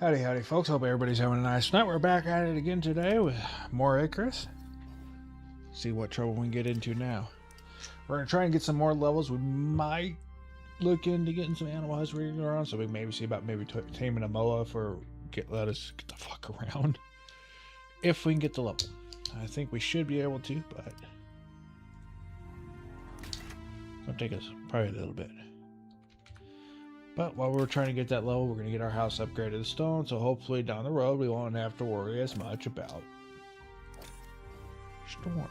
Howdy, howdy, folks. Hope everybody's having a nice night. We're back at it again today with more Icarus. See what trouble we can get into now. We're going to try and get some more levels. We might look into getting some animal husbandry around, so we maybe see about taming a moa for let us get the fuck around. If we can get the level. I think we should be able to, but it'll take us probably a little bit. But while we're trying to get that level, we're going to get our house upgraded to stone, so hopefully down the road we won't have to worry as much about storms.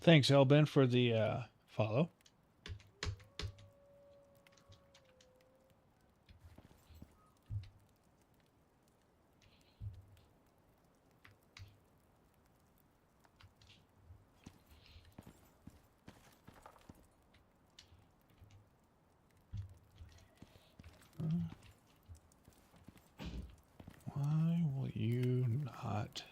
Thanks, Elben, for the follow. Why will you not?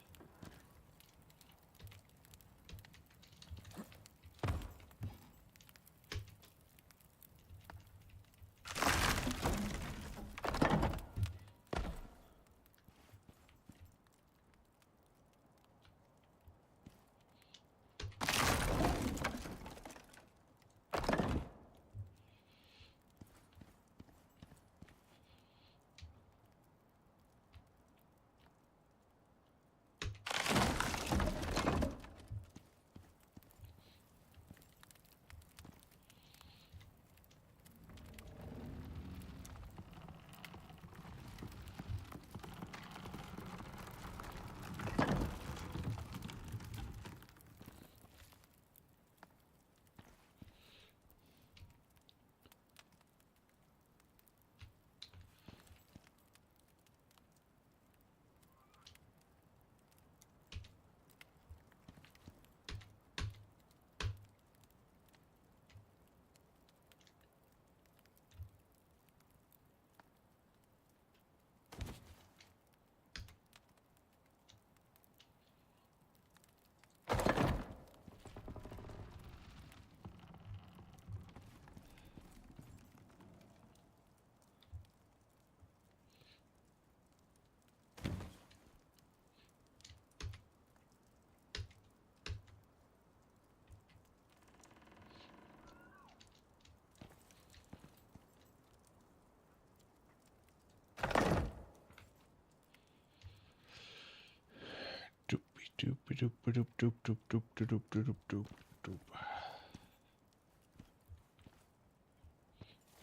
Doop doop doop doop doop doop doop doop doop doop doop.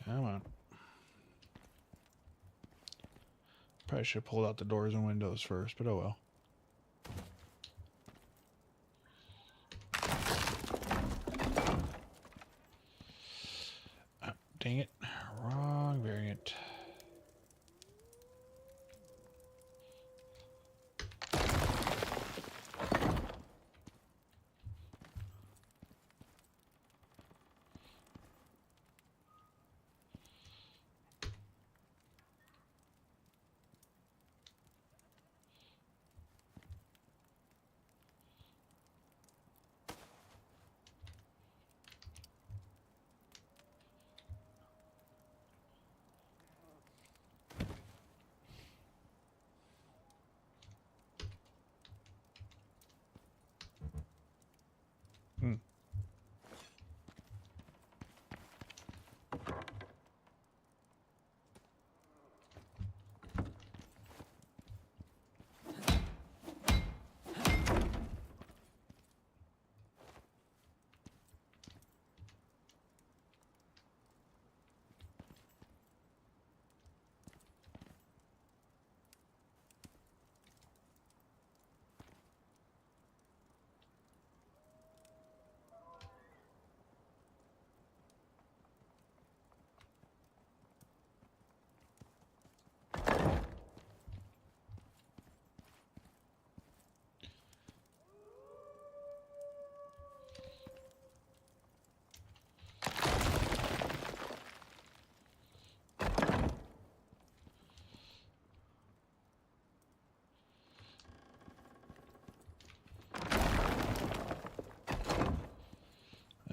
Come on. Probably should have pulled out the doors and windows first, but oh well. Oh, dang it. Wrong variant.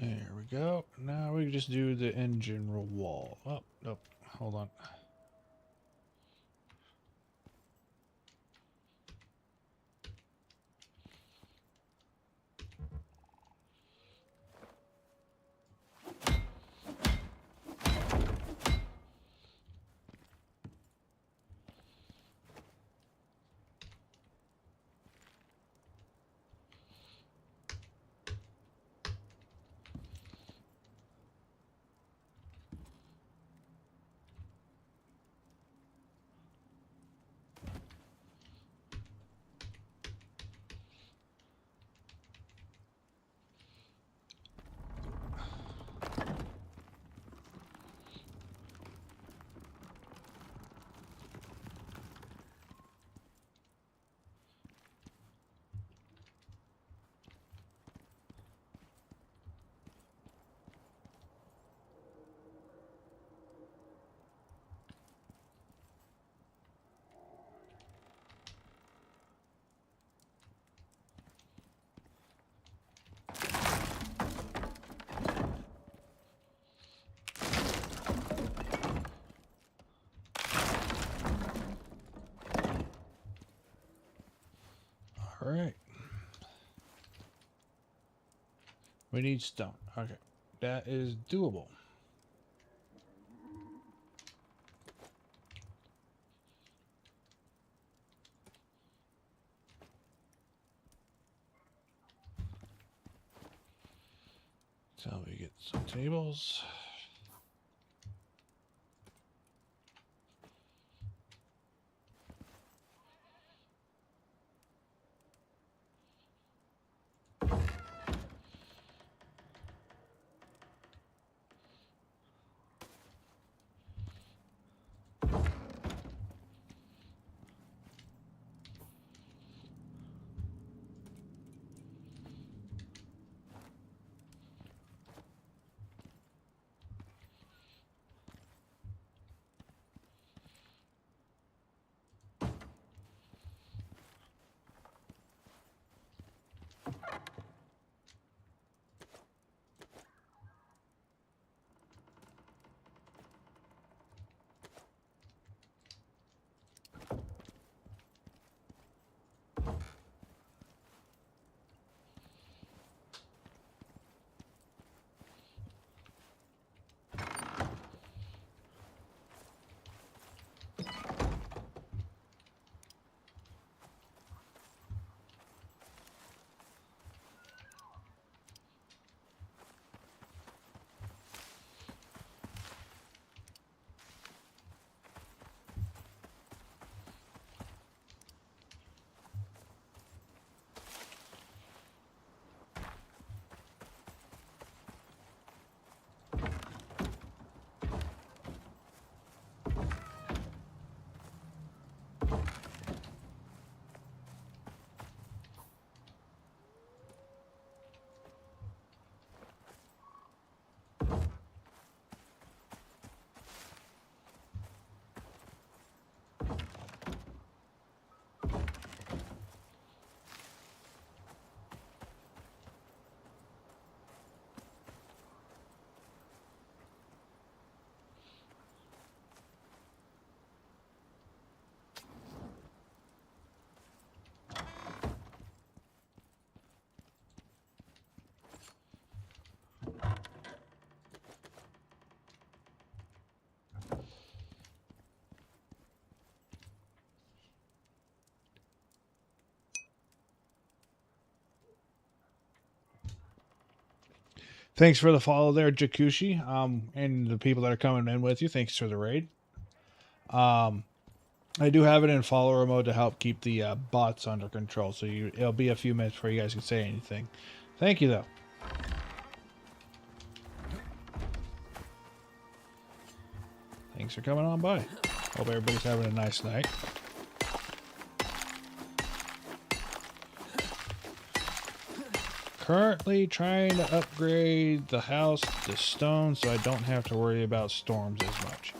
There we go. Now we can just do the engine wall. Oh, nope. Hold on. All right. We need stone. Okay. That is doable. So we get some tables. Thanks for the follow there, Jakushi. And the people that are coming in with you. Thanks for the raid. I do have it in follower mode to help keep the bots under control. So it'll be a few minutes before you guys can say anything. Thank you, though. Thanks for coming on by. Hope everybody's having a nice night. Currently trying to upgrade the house to stone so I don't have to worry about storms as much.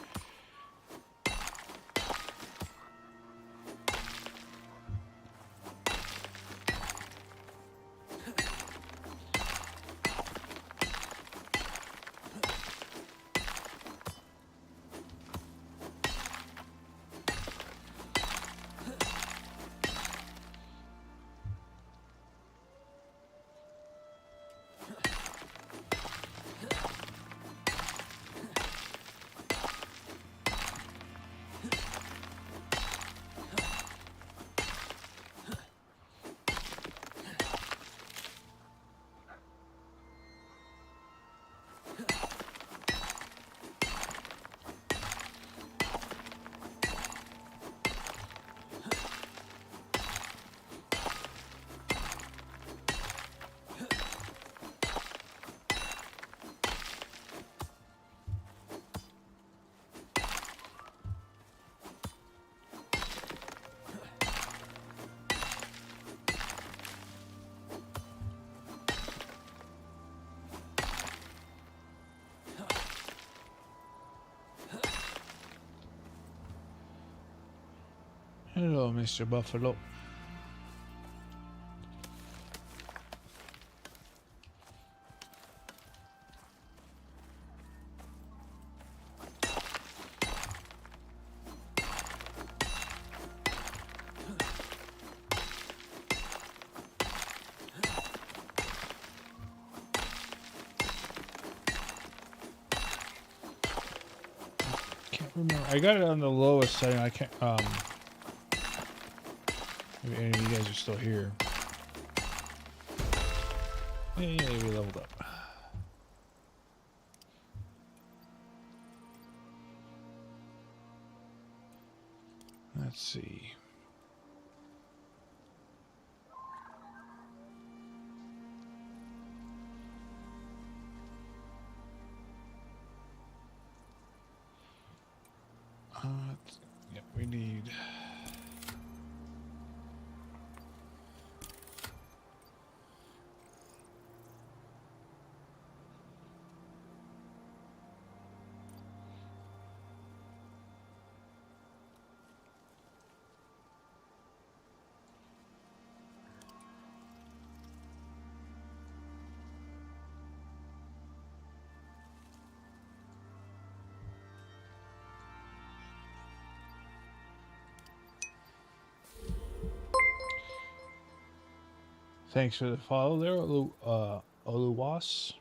Hello, Mr. Buffalo. remember. I got it on the lowest setting. I can't. Maybe any of you guys are still here. Yeah, we leveled up. Let's see. Yep, we need. Thanks for the follow there, Oluwas.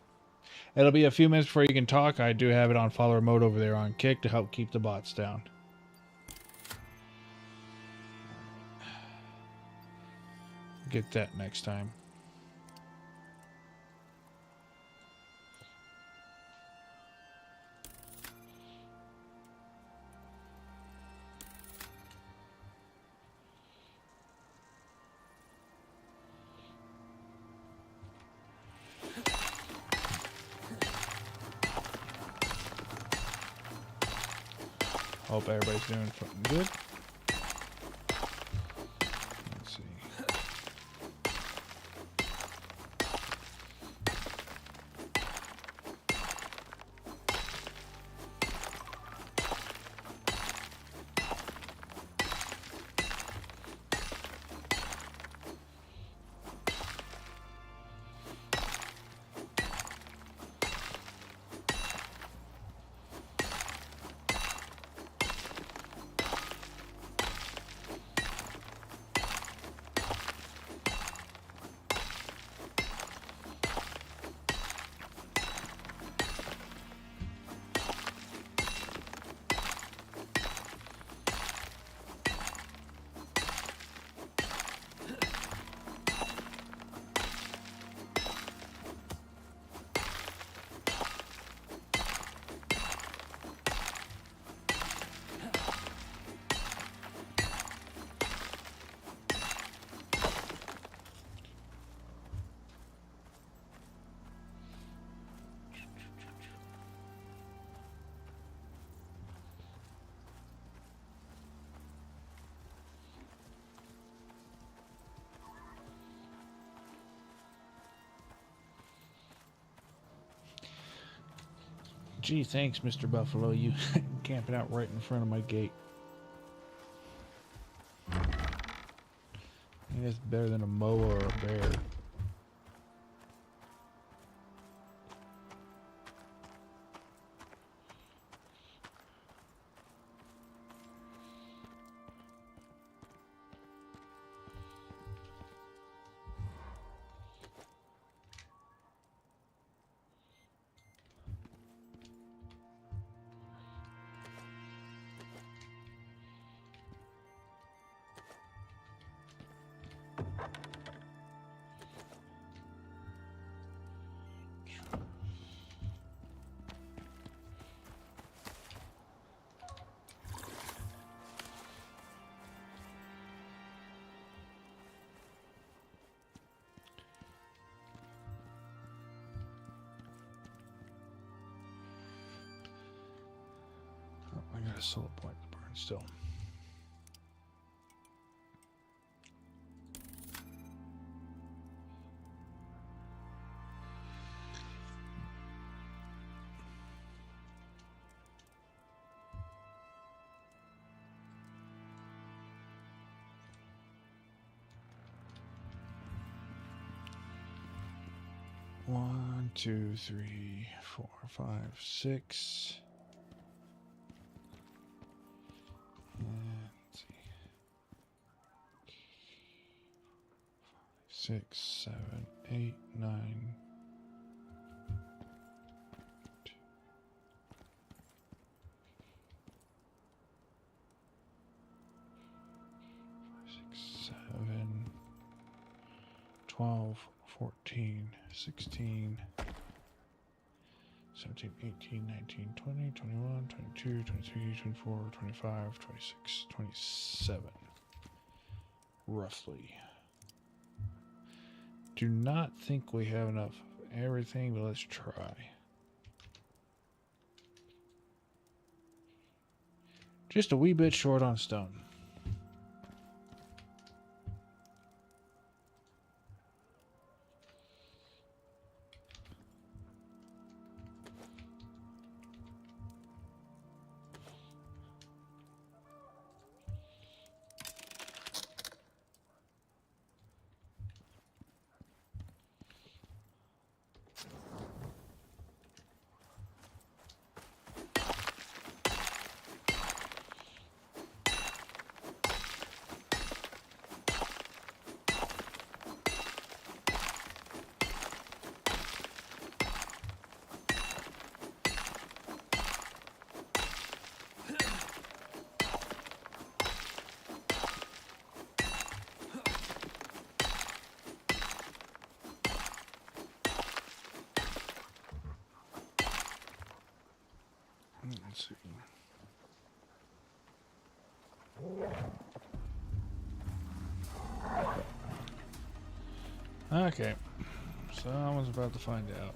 It'll be a few minutes before you can talk. I do have it on follower mode over there on Kick to help keep the bots down. Get that next time. Hope everybody's doing something good. Let's see. Gee, thanks, Mr. Buffalo. You camping out right in front of my gate. I think that's better than a moa or a bear. I got a soul point to burn still. One, two, three, 4, 5, 6. Let's see. 6, 7, 8, 9. 12, 14, 16, 17, 18, 19, 20, 21, 22, 23, 24, 25, 26, 27. Roughly. Do not think we have enough of everything, but let's try. Just a wee bit short on stone. Let's see. Okay, someone's about to find out.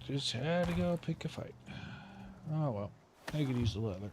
Just had to go pick a fight. Oh well, I could use the leather.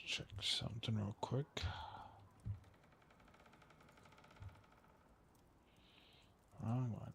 Check something real quick. Wrong one.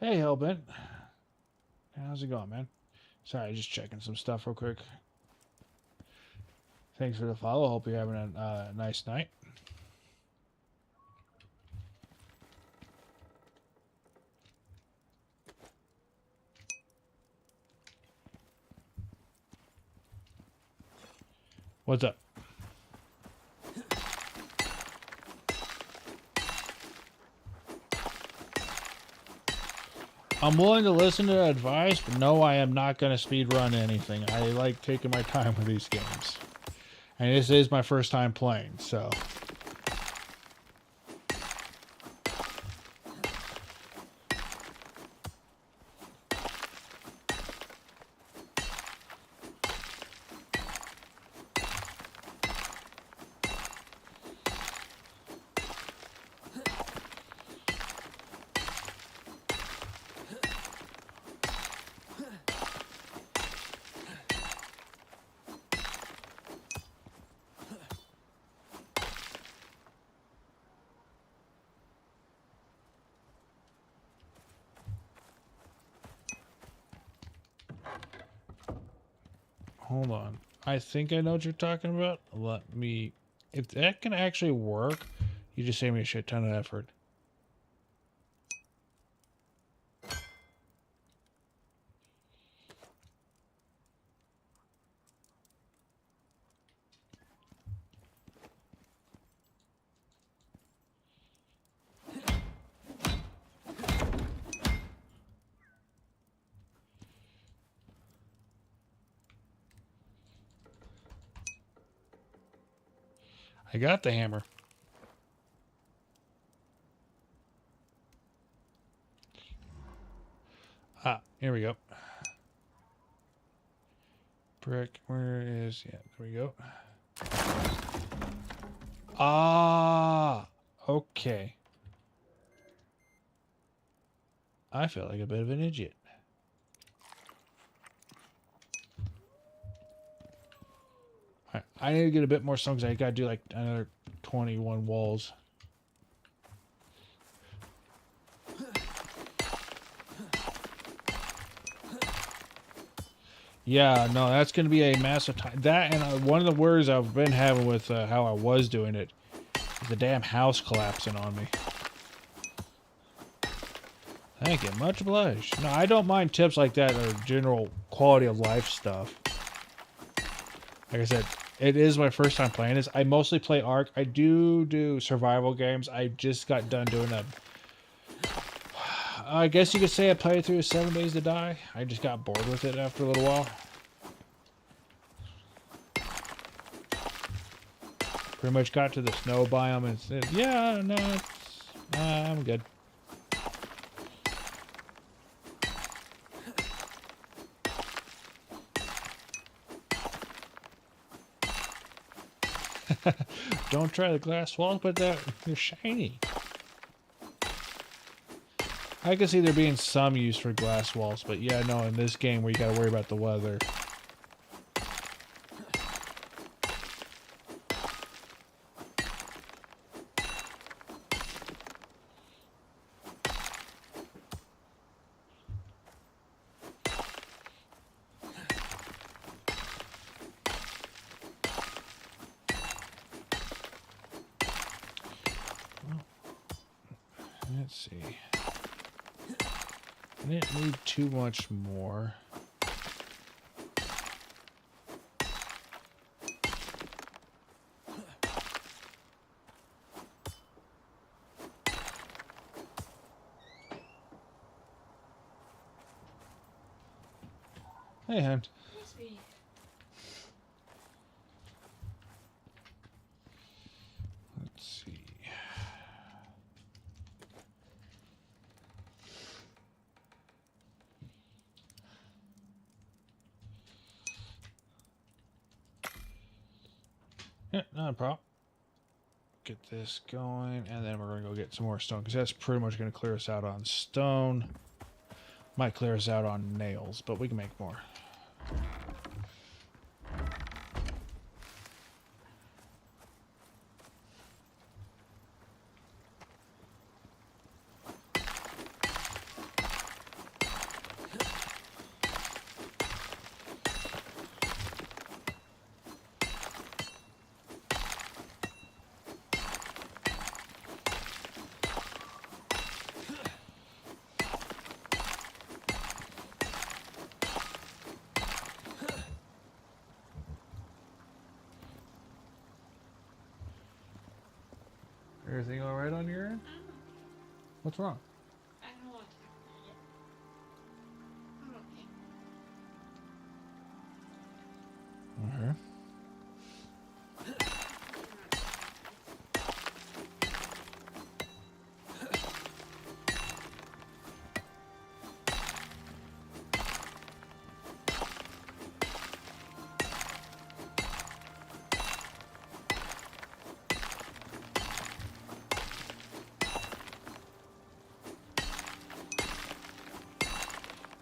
Hey, Hellbent. How's it going, man? Sorry, just checking some stuff real quick. Thanks for the follow. Hope you're having a nice night. What's up? I'm willing to listen to advice, but no, I am not going to speed run anything. I like taking my time with these games. And this is my first time playing, so... Hold on. I think I know what you're talking about. Let me... If that can actually work, you just save me a shit ton of effort. I got the hammer. Ah, here we go. Brick, where is... Yeah, there we go. Ah, okay. I feel like a bit of an idiot. I need to get a bit more stone because I got to do like another 21 walls. Yeah, no, that's going to be a massive time. That and one of the worries I've been having with how I was doing it is the damn house collapsing on me. Thank you. Much obliged. No, I don't mind tips like that or general quality of life stuff. Like I said, it is my first time playing this. I mostly play Ark. I do survival games. I just got done doing a... I guess you could say I played through 7 Days to Die. I just got bored with it after a little while. Pretty much got to the snow biome and said, yeah, no, I'm good. Don't try the glass walls, but they're shiny. I can see there being some use for glass walls, but yeah, no, in this game where you gotta worry about the weather. Let's see. I didn't need too much more. Hey, Hunt. Let's see. Yeah, not a problem. Get this going, and then we're going to go get some more stone, because that's pretty much going to clear us out on stone. Might clear us out on nails, but we can make more. Everything all right on your end? What's wrong? I don't want to. I'm okay. Okay.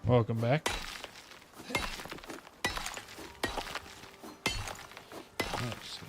Welcome back. Let's see.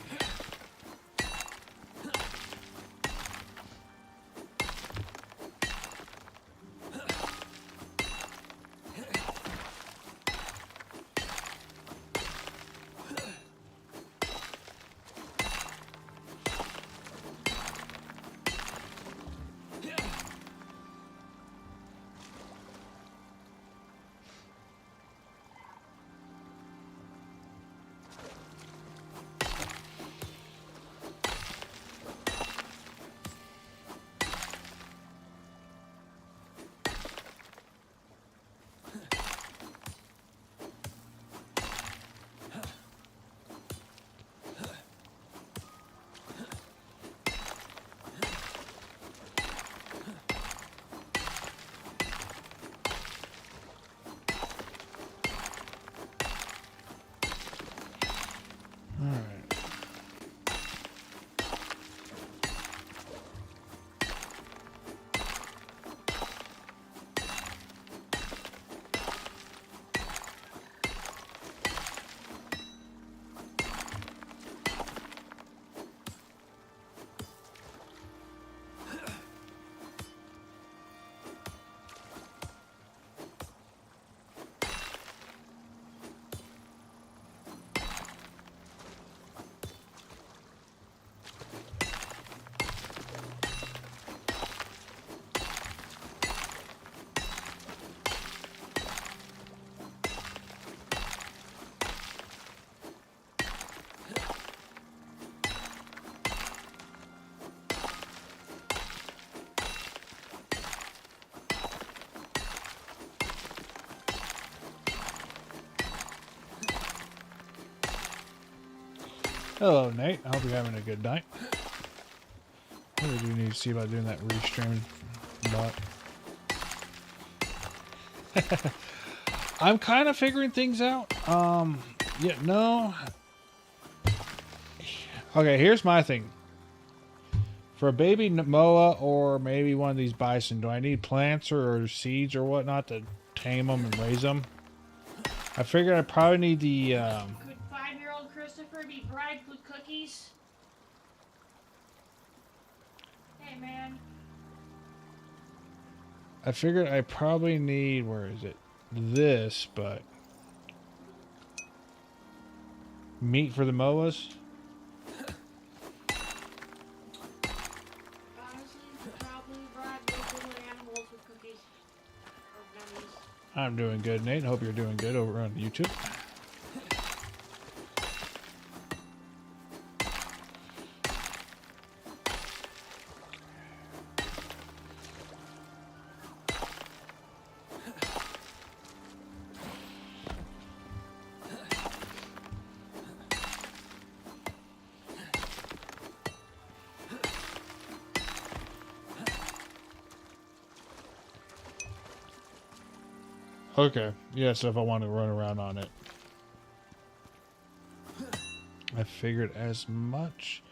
Hello, Nate. I hope you're having a good night. What do we need to see about doing that restream bot? I'm kind of figuring things out. Yeah, no. Okay, here's my thing. For a baby moa or maybe one of these bison, do I need plants or seeds or whatnot to tame them and raise them? I figured I probably need the. Could 5-year-old Christopher be bribed with cookies? Hey, man. I figured I probably need. Where is it? This, but meat for the moas. Honestly, probably bribe those little animals with cookies. Or gummies. I'm doing good, Nate. Hope you're doing good over on YouTube. Okay. Yes, if I want to run around on it. I figured as much.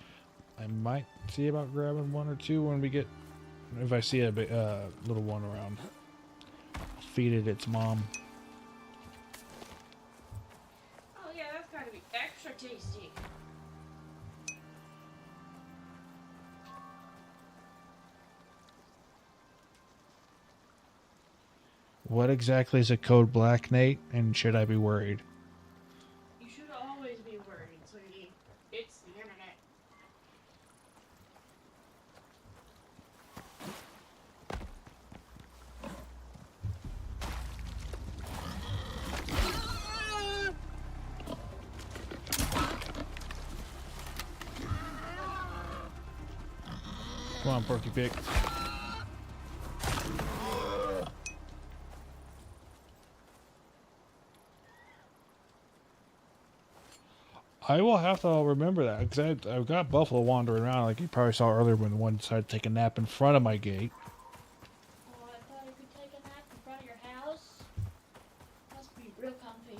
I might see about grabbing one or two when we get... If I see a big, little one around. Feed it its mom. Oh, yeah, that's gotta be extra tasty. What exactly is a code black, Nate? And should I be worried? You should always be worried, sweetie. It's the internet. Come on, Porky Pig. I will have to remember that because I've got buffalo wandering around, like you probably saw earlier when the one decided to take a nap in front of my gate. Oh, I thought you could take a nap in front of your house. Must be real comfy.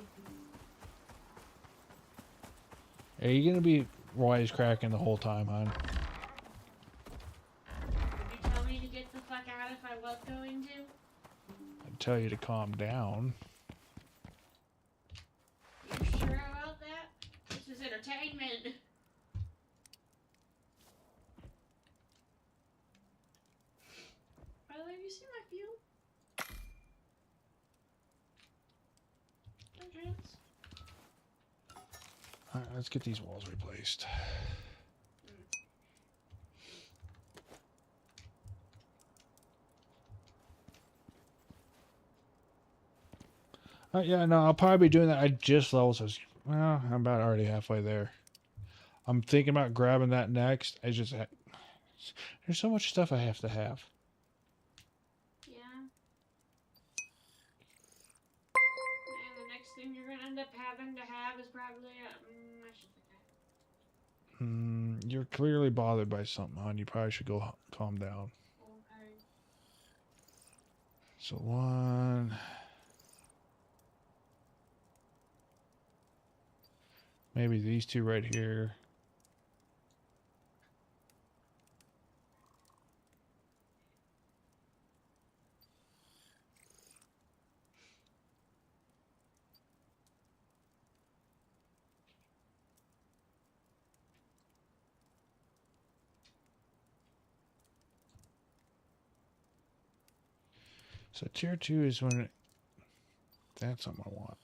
Are you gonna be wisecracking the whole time, hon? Did you tell me to get the fuck out if I was going to? I'd tell you to calm down. You sure about that? This is entertainment. By the way, have you seen my fuel? No chance. Alright, let's get these walls replaced. Yeah, no, I'll probably be doing that. I just leveled, so well, I'm about already halfway there. I'm thinking about grabbing that next. There's so much stuff I have to have. Yeah. And the next thing you're gonna end up having to have is probably I should think that. You're clearly bothered by something, hon. You probably should go calm down. Okay. So one... Maybe these two right here. So tier 2 is when that's something I want.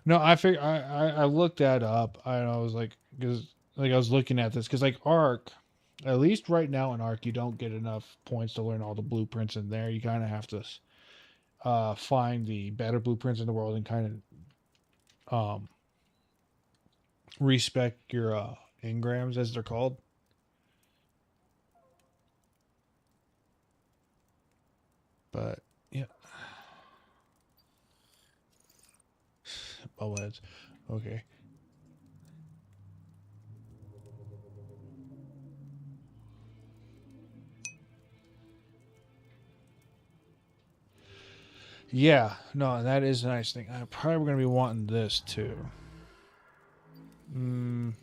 No, I looked that up. I was like, because like I was looking at this because like Ark, at least right now in Ark, you don't get enough points to learn all the blueprints in there. You kind of have to find the better blueprints in the world and kind of respect your engrams as they're called. But yeah. Bubbleheads. Okay. Yeah, no, that is a nice thing. I'm probably going to be wanting this too. Mm.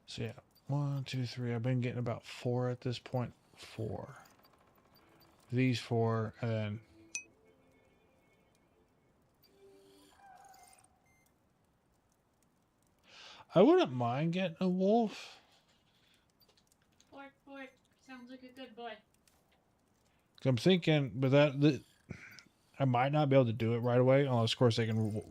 So yeah, 1, 2, 3. I've been getting about 4 at this point. 4. These 4, and then I wouldn't mind getting a wolf. Pork, pork. Sounds like a good boy. I'm thinking, but I might not be able to do it right away, unless of course they can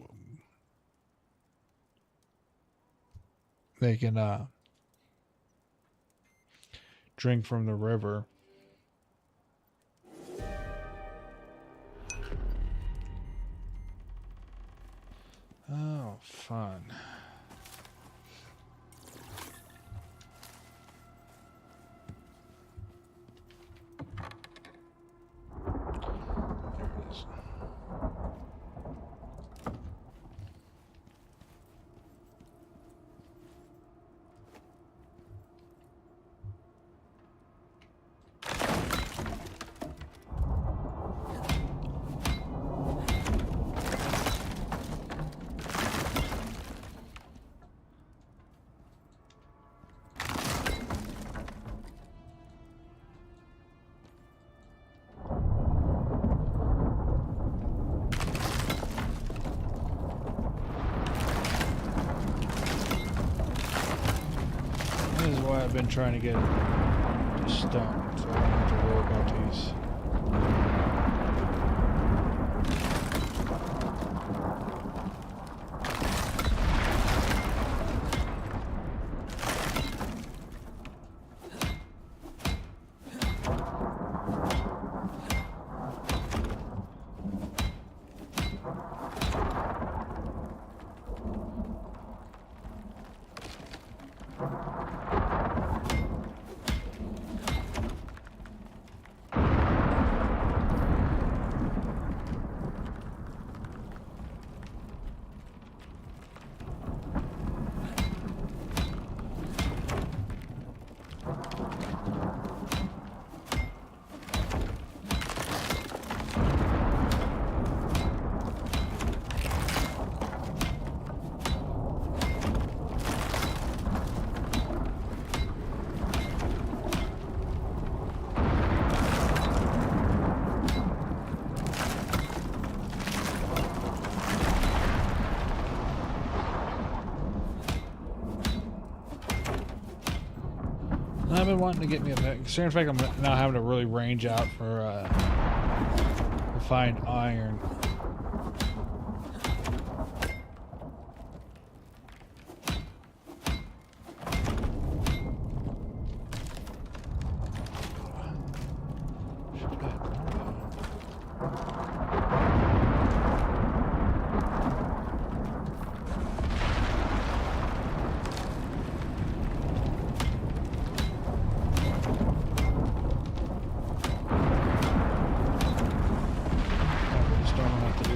drink from the river. Oh, fun. There it is. This is why I've been trying to get to stone, so I don't have to worry about these. I've been wanting to get me a considering the fact I'm now having to really range out for refined iron.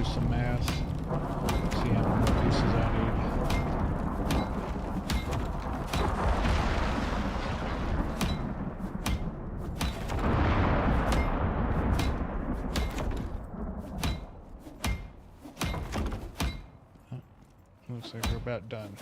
Some math. See how many pieces I need. Looks like we're about done.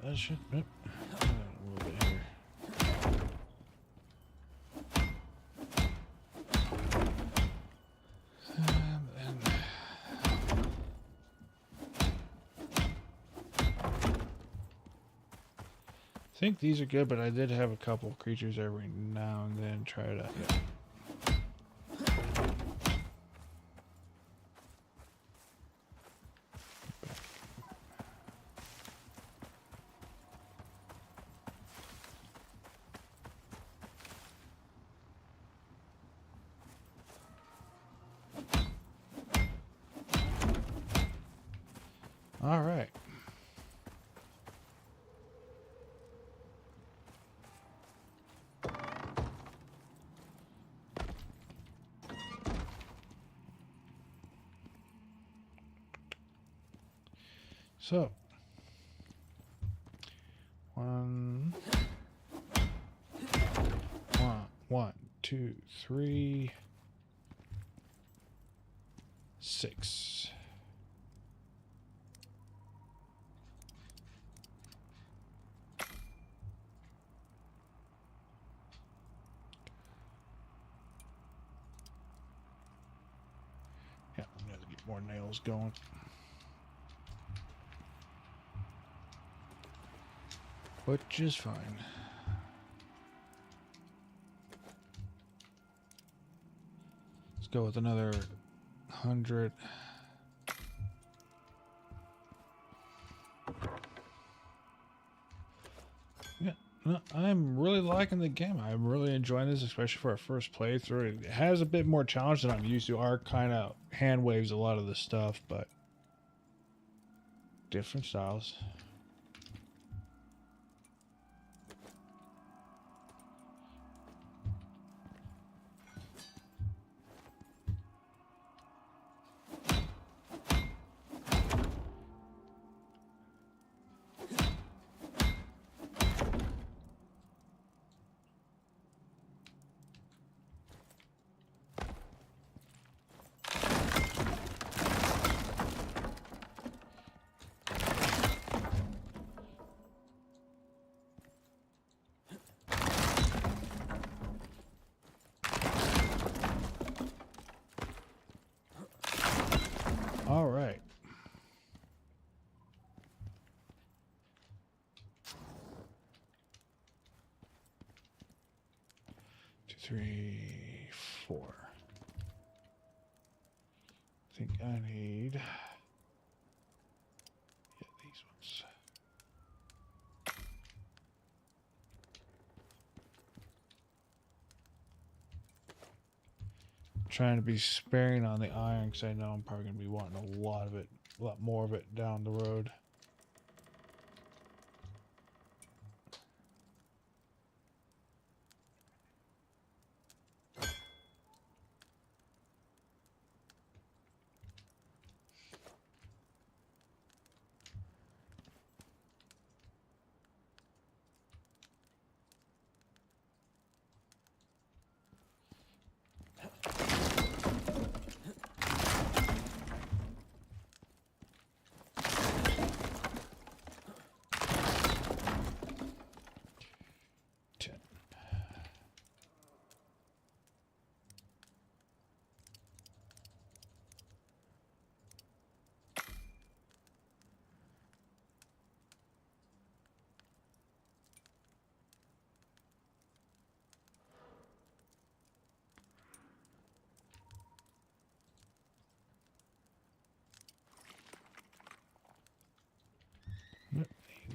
That should a little bit here. I think these are good, but I did have a couple creatures every now and then try to... All right. So, one, two, three, 6. Yeah, I'm gonna get more nails going. Which is fine. Let's go with another 100. Yeah, no, I'm really liking the game. I'm really enjoying this, especially for our first playthrough. It has a bit more challenge than I'm used to. Our kind of hand waves a lot of the stuff, but different styles. All right. Two, 3, 4. I think I need... Yeah, these ones. Trying to be sparing on the iron because I know I'm probably going to be wanting a lot of it, a lot more of it down the road.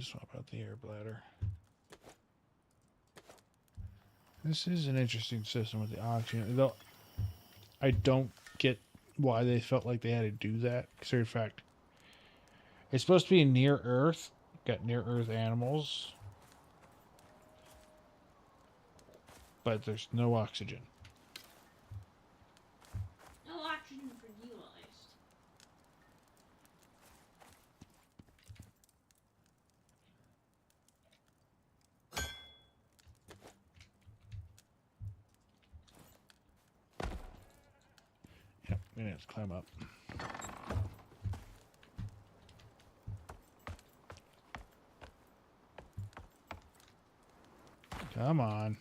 Swap out the air bladder. This is an interesting system with the oxygen, though I don't get why they felt like they had to do that. Considering the fact it's supposed to be near Earth, got near Earth animals, but there's no oxygen. No oxygen for you, at least. Yep, we have to climb up. Come on.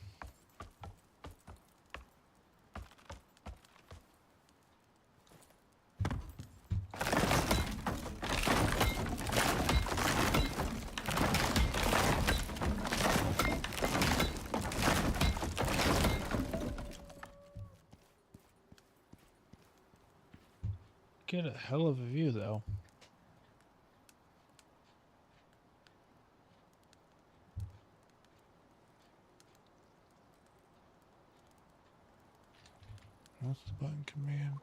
get a hell of a view, though. What's the button command?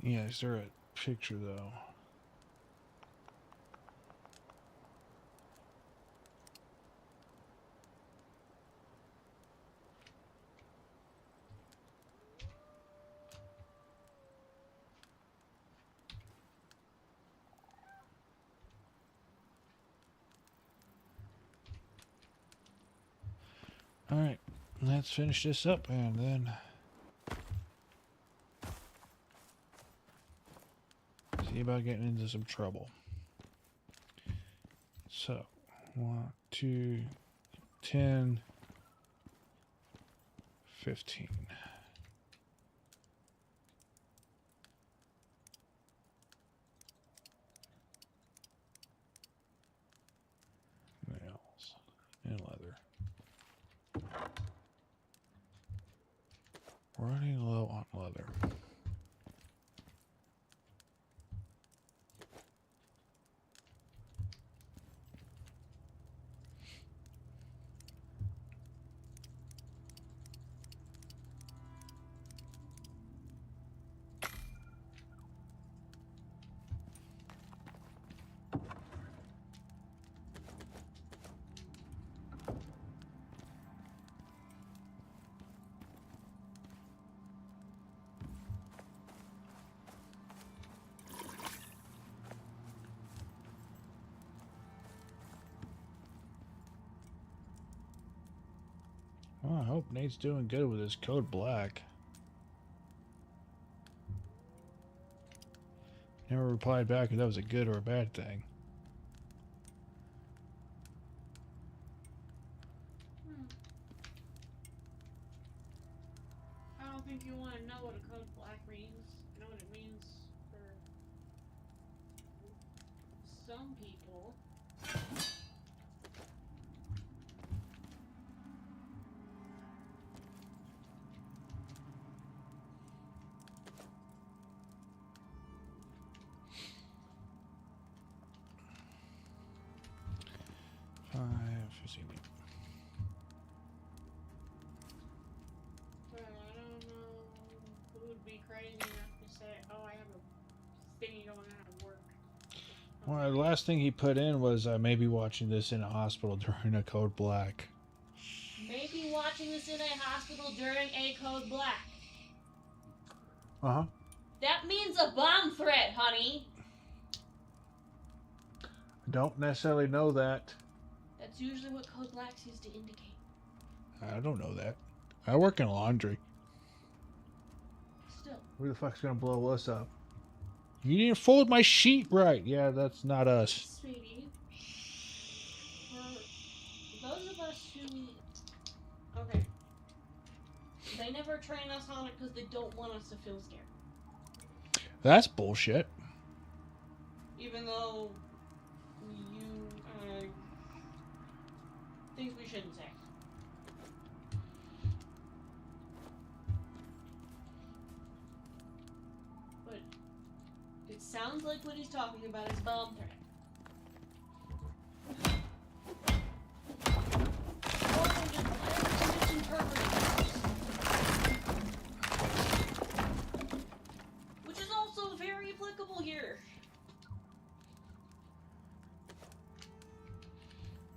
Yeah, is there a picture, though? Alright, let's finish this up and then see about getting into some trouble. So, 1, 2, 10, 15. Nails and leather. Running low on leather. Well, I hope Nate's doing good with his code black. Never replied back if that was a good or a bad thing. I don't think you want to know what a code black means. You know what it means for some people. But I don't know who would be crazy enough to say, oh, I have a thingy going on at work. Well, the last thing he put in was maybe watching this in a hospital during a code black. Maybe watching this in a hospital during a code black. Uh-huh. That means a bomb threat, honey. I don't necessarily know that. That's usually what code blacks used to indicate. I don't know that. I work in laundry. Still. Who the fuck's gonna blow us up? You didn't fold my sheet right. Yeah, that's not us. Sweetie. For those of us who... Okay. They never train us on it because they don't want us to feel scared. That's bullshit. Even though you things we shouldn't say. But it sounds like what he's talking about is bomb threat. Or just misinterpreting things. Which is also very applicable here.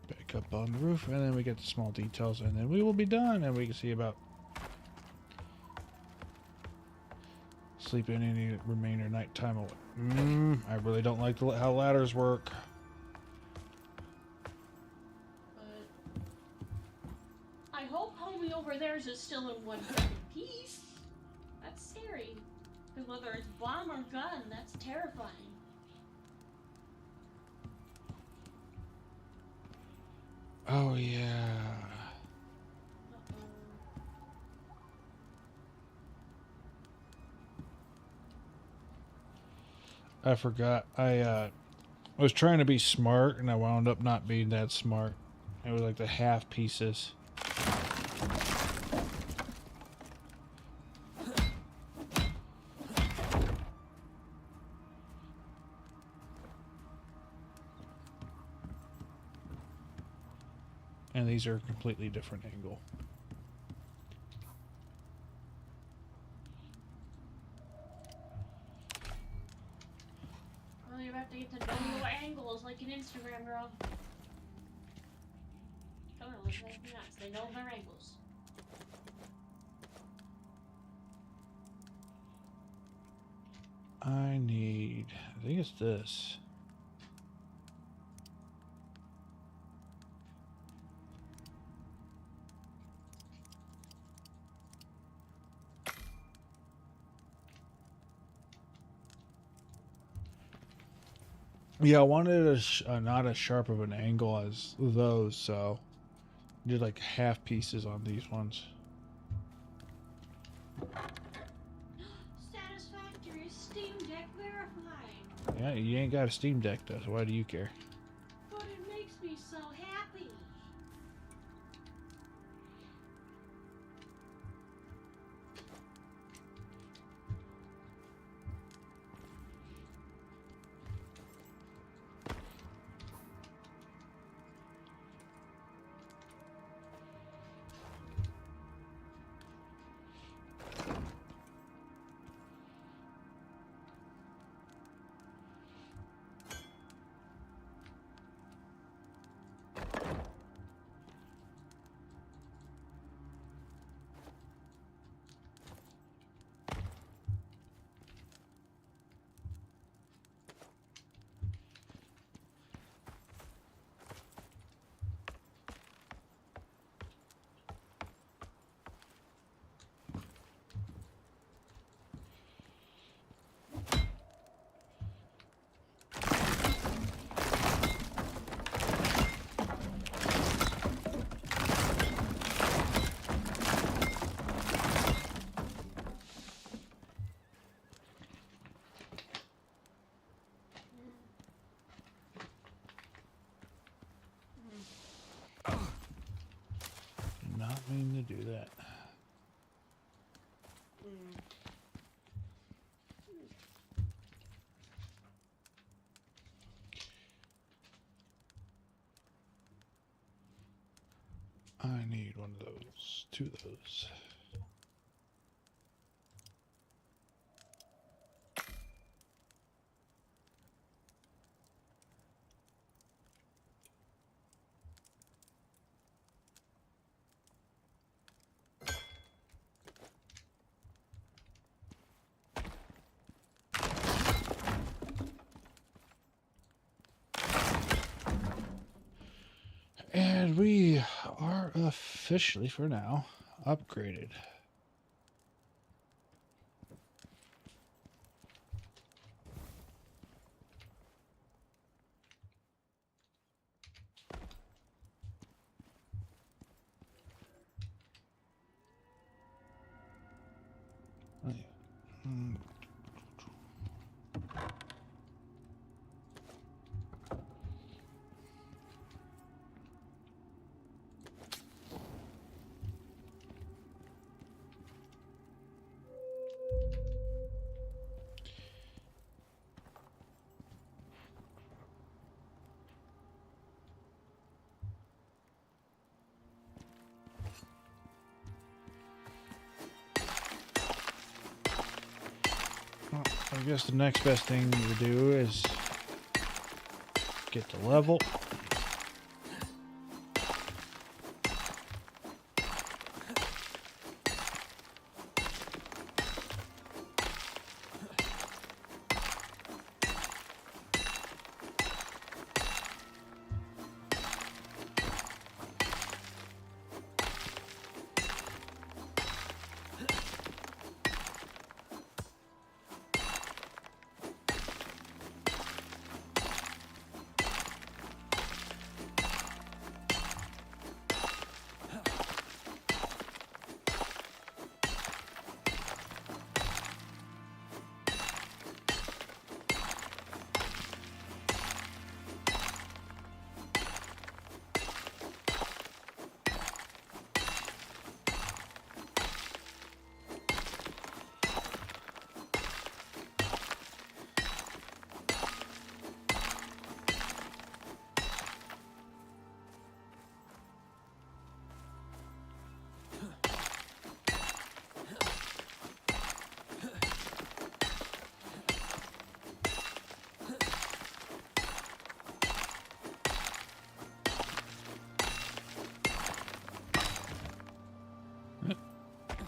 Back up on the roof, and then we get the small details, and then we will be done, and we can see about sleeping any remainder nighttime away. I really don't like how ladders work. But I hope homie over theirs is still in one piece. That's scary. Because whether it's bomb or gun, that's terrifying. Oh, yeah. I forgot. I was trying to be smart, and I wound up not being that smart. It was like the half pieces. And these are a completely different angle. Well, you have to get to know your angles like an Instagram girl. Totally, nuts. They know their angles. I think it's this. Yeah, I wanted not as sharp of an angle as those, so I did like half pieces on these ones. Satisfactory Steam Deck verified. Yeah, you ain't got a Steam Deck though, so why do you care? But it makes me so happy. Did not mean to do that. I need one of those, two of those. And we are officially, for now, upgraded. Oh, yeah. Well, I guess the next best thing to do is get the level.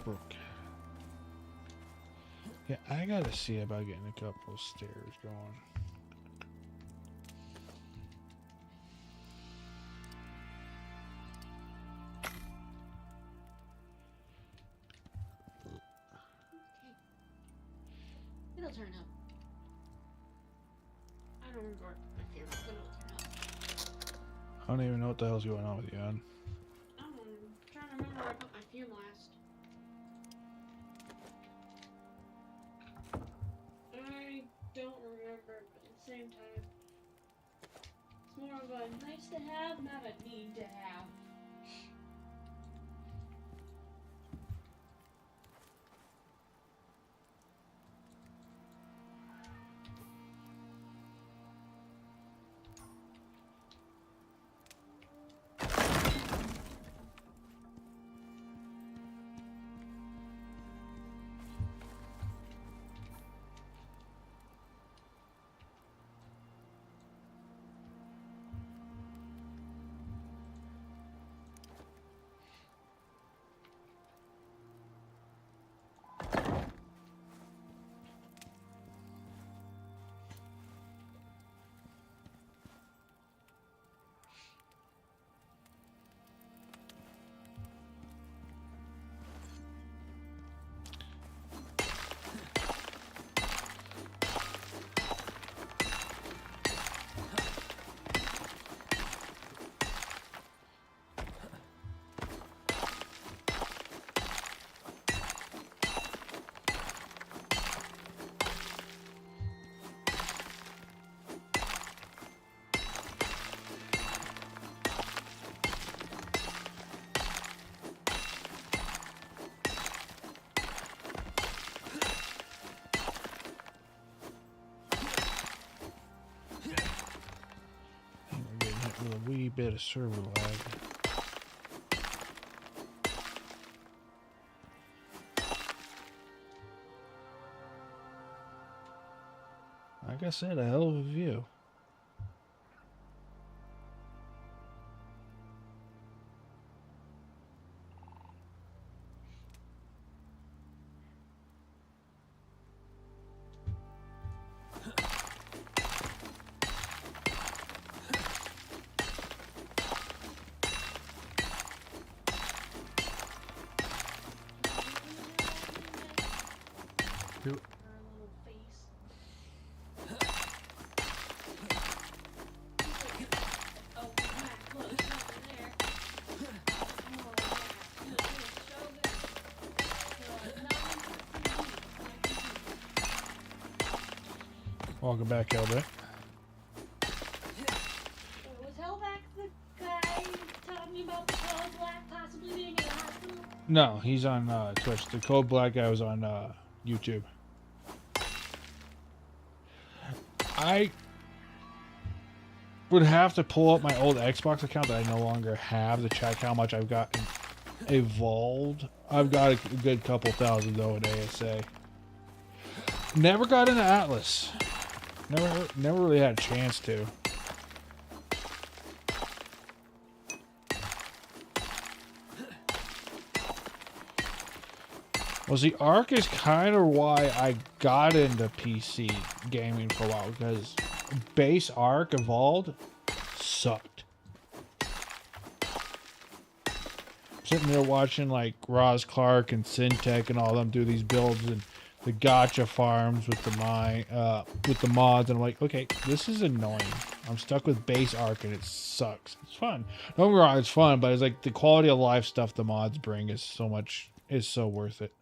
Okay. Yeah, I gotta see about getting a couple of stairs going. It'll turn up. I don't remember my camera, but it'll turn up. I don't even know what the hell's going on with you, Ann. I'm trying to remember where I put my fume last. I don't remember, but at the same time, it's more of a nice to have, not a need to have. We're getting hit with a wee bit of server lag. Like I said, a hell of a view. Her little face. Oh, Mac, look, it's over there. Oh, yeah. Look, it's so good. Welcome back, Elbit. Was Hellback the guy telling me about the Code Black possibly being in the hospital? No, he's on Twitch. The Code Black guy was on YouTube. I would have to pull up my old Xbox account that I no longer have to check how much I've got evolved. I've got a good couple thousand though in ASA. Never got into Atlas. Never really had a chance to. Well, the Arc is kind of why I got into PC gaming for a while, because base Arc Evolved sucked. Sitting there watching like Roz Clark and Syntech and all them do these builds and the gotcha farms with the mods, and I'm like, okay, this is annoying. I'm stuck with base Arc and it sucks. It's fun. Don't get me wrong, it's fun, but it's like the quality of life stuff the mods bring is so worth it.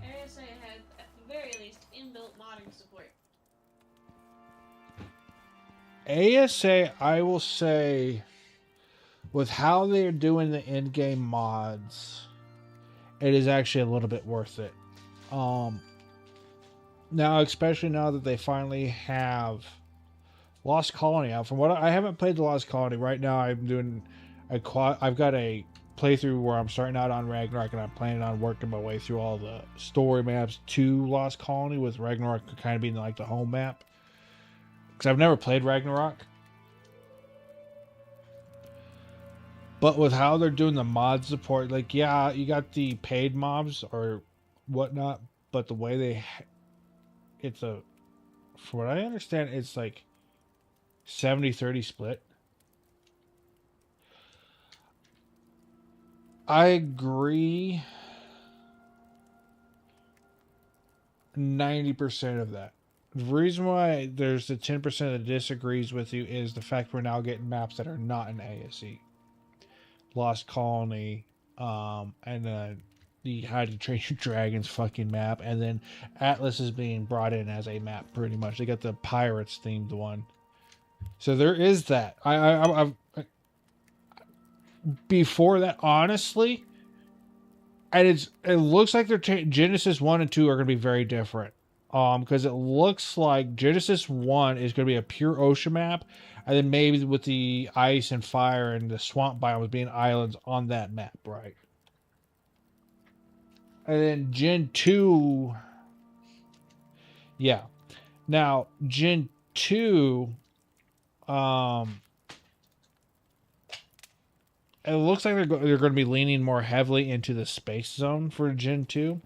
ASA had, at the very least, inbuilt modding support. ASA, I will say, with how they're doing the in-game mods, it is actually a little bit worth it. Now, especially now that they finally have Lost Colony out. From what I haven't played the Lost Colony right now, I'm doing I've got a playthrough where I'm starting out on Ragnarok, and I'm planning on working my way through all the story maps to Lost Colony, with Ragnarok kind of being like the home map. Because I've never played Ragnarok. But with how they're doing the mod support, like, yeah, you got the paid mobs or whatnot, but the way it's a, from what I understand, it's like 70-30 split. I agree 90% of that. The reason why there's the 10% that disagrees with you is the fact we're now getting maps that are not in ASE. Lost Colony, and then the How to Train Your Dragons fucking map, and then Atlas is being brought in as a map pretty much. They got the Pirates themed one. So there is that. I've before that, honestly, and it looks like their Genesis 1 and 2 are going to be very different. Because it looks like Genesis 1 is going to be a pure ocean map, and then maybe with the ice and fire and the swamp biomes being islands on that map, right? And then Gen 2, yeah. Now, Gen 2, it looks like they're going to be leaning more heavily into the space zone for Gen 2.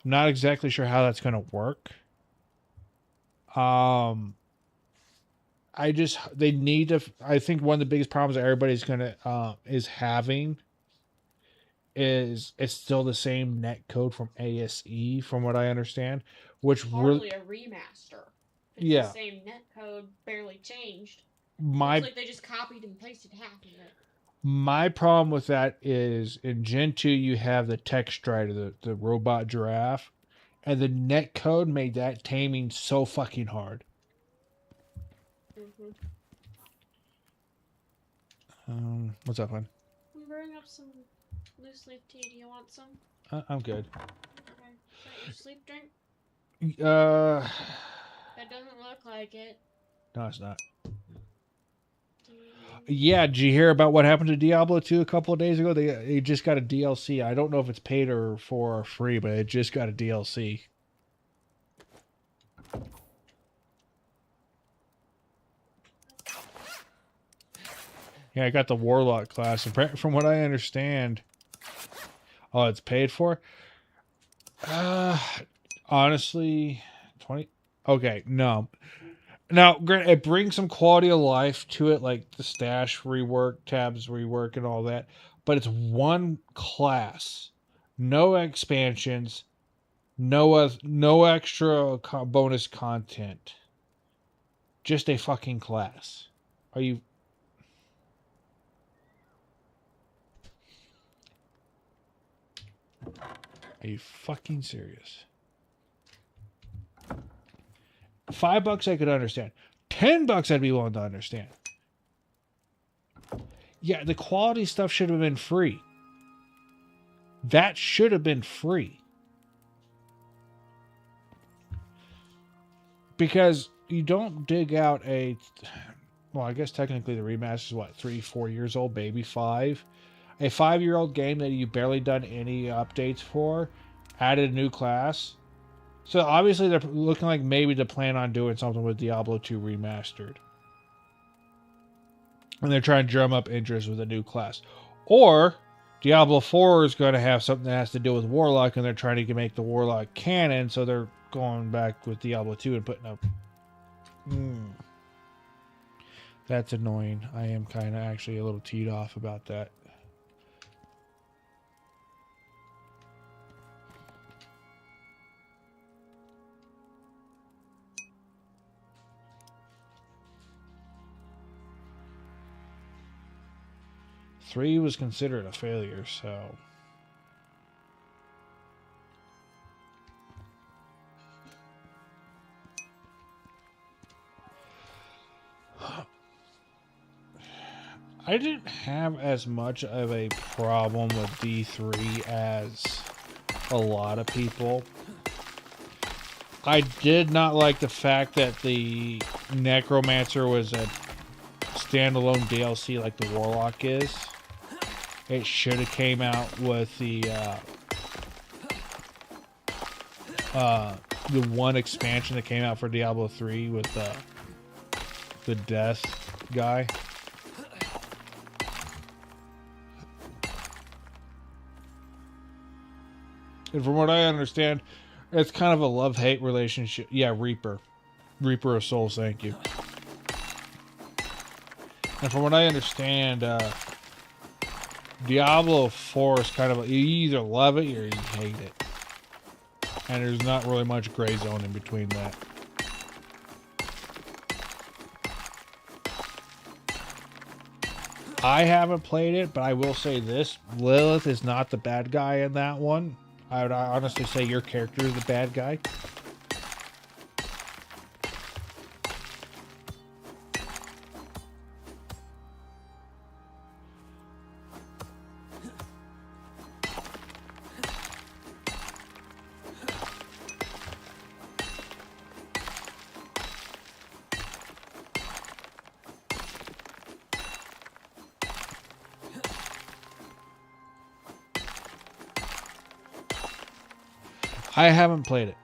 I'm not exactly sure how that's going to work. They need to, I think one of the biggest problems that everybody's going to, is having is it's still the same net code from ASE, from what I understand, which hardly a remaster. It's yeah, the same net code, barely changed. Looks like they just copied and pasted half of it. My problem with that is in Gen 2 you have the Tech Strider, the robot giraffe, and the net code made that taming so fucking hard. What's up, hon? We bring up some loose leaf tea. Do you want some? I'm good. Okay. Is that your sleep drink? That doesn't look like it. No, it's not. Yeah, did you hear about what happened to Diablo 2 a couple of days ago? They just got a DLC. I don't know if it's paid or for free, but it just got a DLC. Yeah, I got the Warlock class. From what I understand, oh, it's paid for? Honestly, 20? Okay, no. Now, it brings some quality of life to it, like the stash rework, tabs rework, and all that. But it's one class. No expansions. No extra bonus content. Just a fucking class. Are you fucking serious? $5 I could understand. $10 I'd be willing to understand. Yeah, the quality stuff should have been free. That should have been free. Because you don't dig out well, I guess technically the remaster is what, 3-4 years old, maybe 5. A 5-year-old game that you barely done any updates for, added a new class. So obviously they're looking like maybe to plan on doing something with Diablo 2 remastered. And they're trying to drum up interest with a new class. Or Diablo 4 is going to have something that has to do with Warlock, and they're trying to make the Warlock canon, so they're going back with Diablo 2 and putting up... That's annoying. I am kind of actually a little teed off about that. Three was considered a failure, so... I didn't have as much of a problem with D3 as a lot of people. I did not like the fact that the Necromancer was a standalone DLC like the Warlock is. It should have came out with the one expansion that came out for Diablo 3 with the death guy. And from what I understand, it's kind of a love-hate relationship. Yeah, Reaper of Souls, thank you. And from what I understand, Diablo 4 is kind of, you either love it or you hate it. And there's not really much gray zone in between that. I haven't played it, but I will say this. Lilith is not the bad guy in that one. I would honestly say your character is the bad guy. I haven't played it.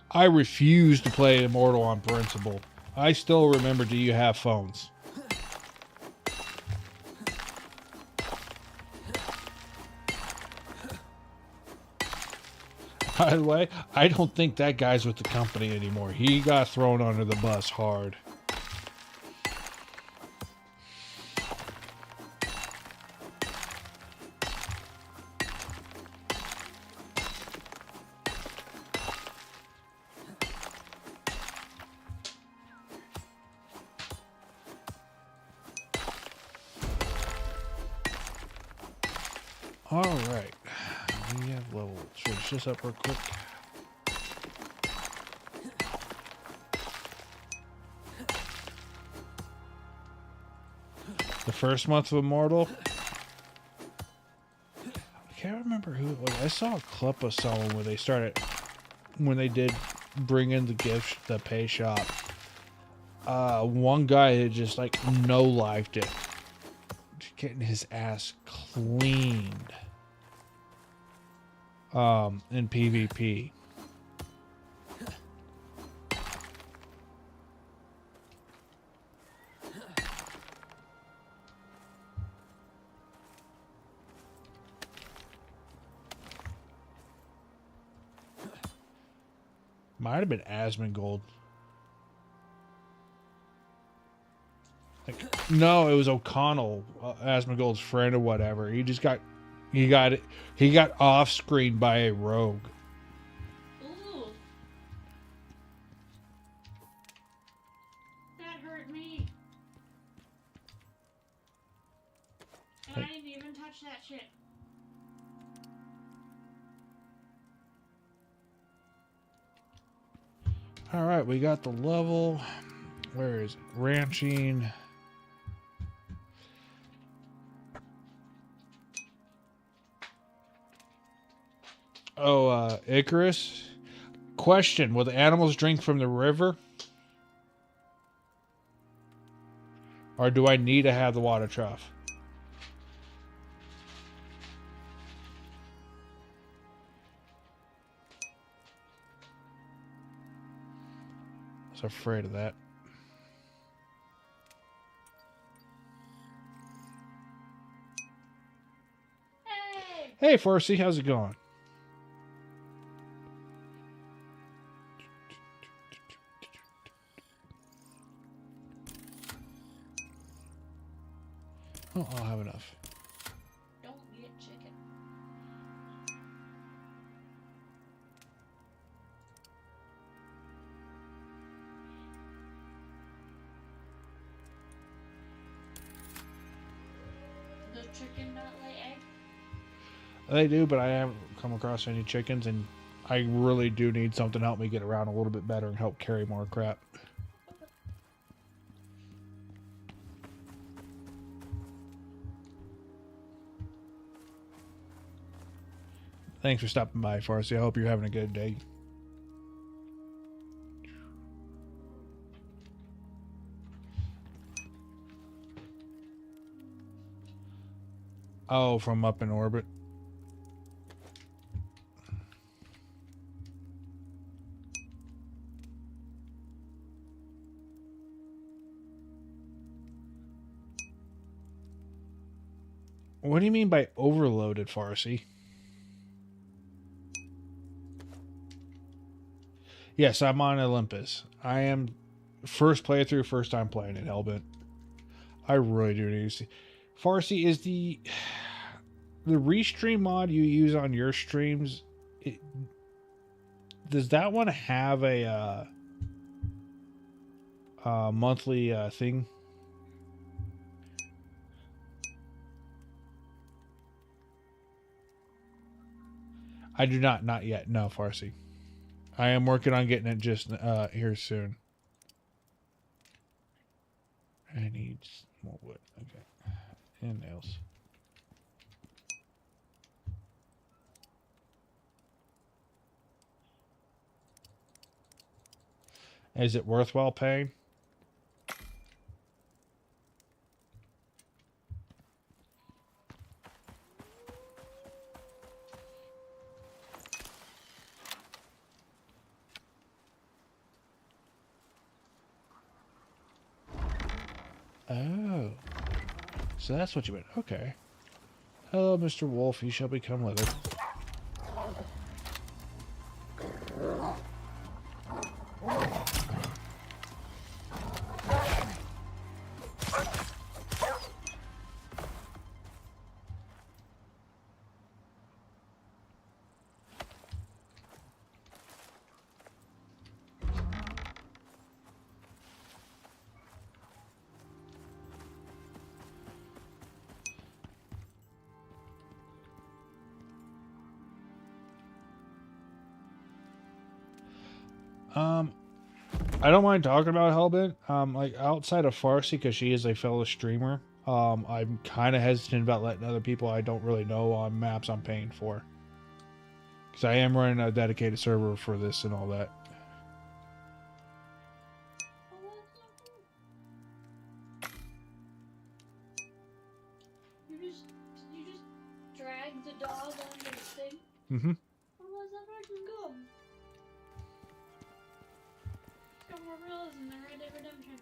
I refuse to play Immortal on principle. I still remember, do you have phones? By the way, I don't think that guy's with the company anymore. He got thrown under the bus hard. Alright, we have level. Switch this up real quick. The first month of Immortal. I can't remember who it was. I saw a clip of someone where they started, when they did bring in the gift, the pay shop. One guy had just like no-lifed it. Just getting his ass cleaned. In PvP. Might have been Asmongold. Like, no, it was O'Connell, Asmongold's friend or whatever. He got off screen by a rogue. Ooh. That hurt me. And I didn't even touch that shit. Alright, we got the level. Where is it? Ranching. Oh, Icarus. Question: will the animals drink from the river? Or do I need to have the water trough? I was afraid of that. Hey, Forsey, how's it going? Oh, I'll have enough. Don't get chicken. Does chicken not lay eggs? They do, but I haven't come across any chickens, and I really do need something to help me get around a little bit better and help carry more crap. Thanks for stopping by, Farsi. I hope you're having a good day. Oh, from up in orbit. What do you mean by overloaded, Farsi? Yes, I'm on Olympus. I am first playthrough, first time playing it, Hellbent. I really do need to see. Farsi, is the restream mod you use on your streams, does that one have a monthly thing? I do not yet. No, Farsi. I am working on getting it just here soon. I need more wood. Okay. And nails. Is it worthwhile paying? Oh. So that's what you meant. Okay. Hello, Mr. Wolf. You shall become leather. I don't mind talking about Hellbent. Like outside of Farsi, because she is a fellow streamer. I'm kind of hesitant about letting other people I don't really know on maps I'm paying for. Because I am running a dedicated server for this and all that. You just drag the dog onto the thing. Mm-hmm. Otherwise, that fucking go. It's got more realism than Red Dead Redemption.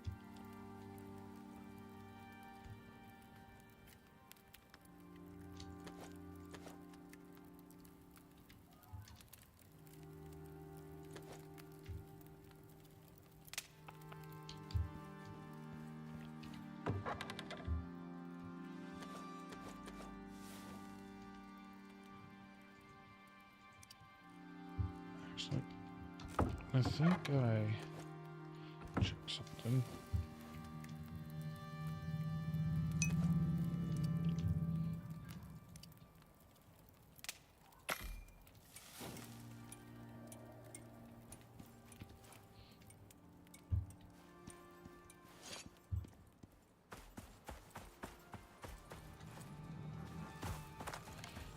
Actually, I think I checked something.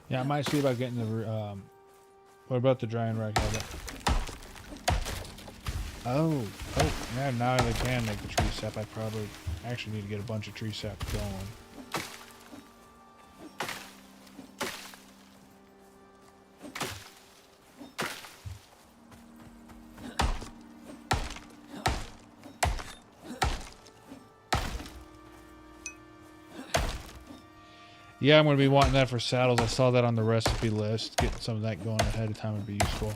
Yeah, I might see about getting the what about the drying rack? Oh, yeah, now they can make the tree sap. I probably actually need to get a bunch of tree sap going. Yeah, I'm going to be wanting that for saddles. I saw that on the recipe list. Getting some of that going ahead of time would be useful.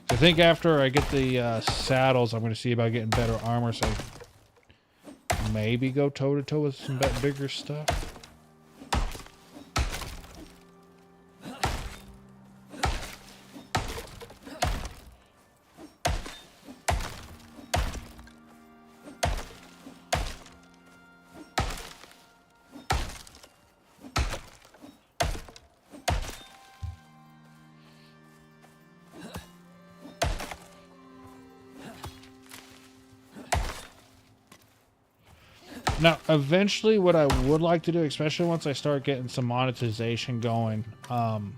I think after I get the saddles, I'm going to see about getting better armor, so I maybe go toe-to-toe with some bigger stuff. Now, eventually, what I would like to do, especially once I start getting some monetization going, on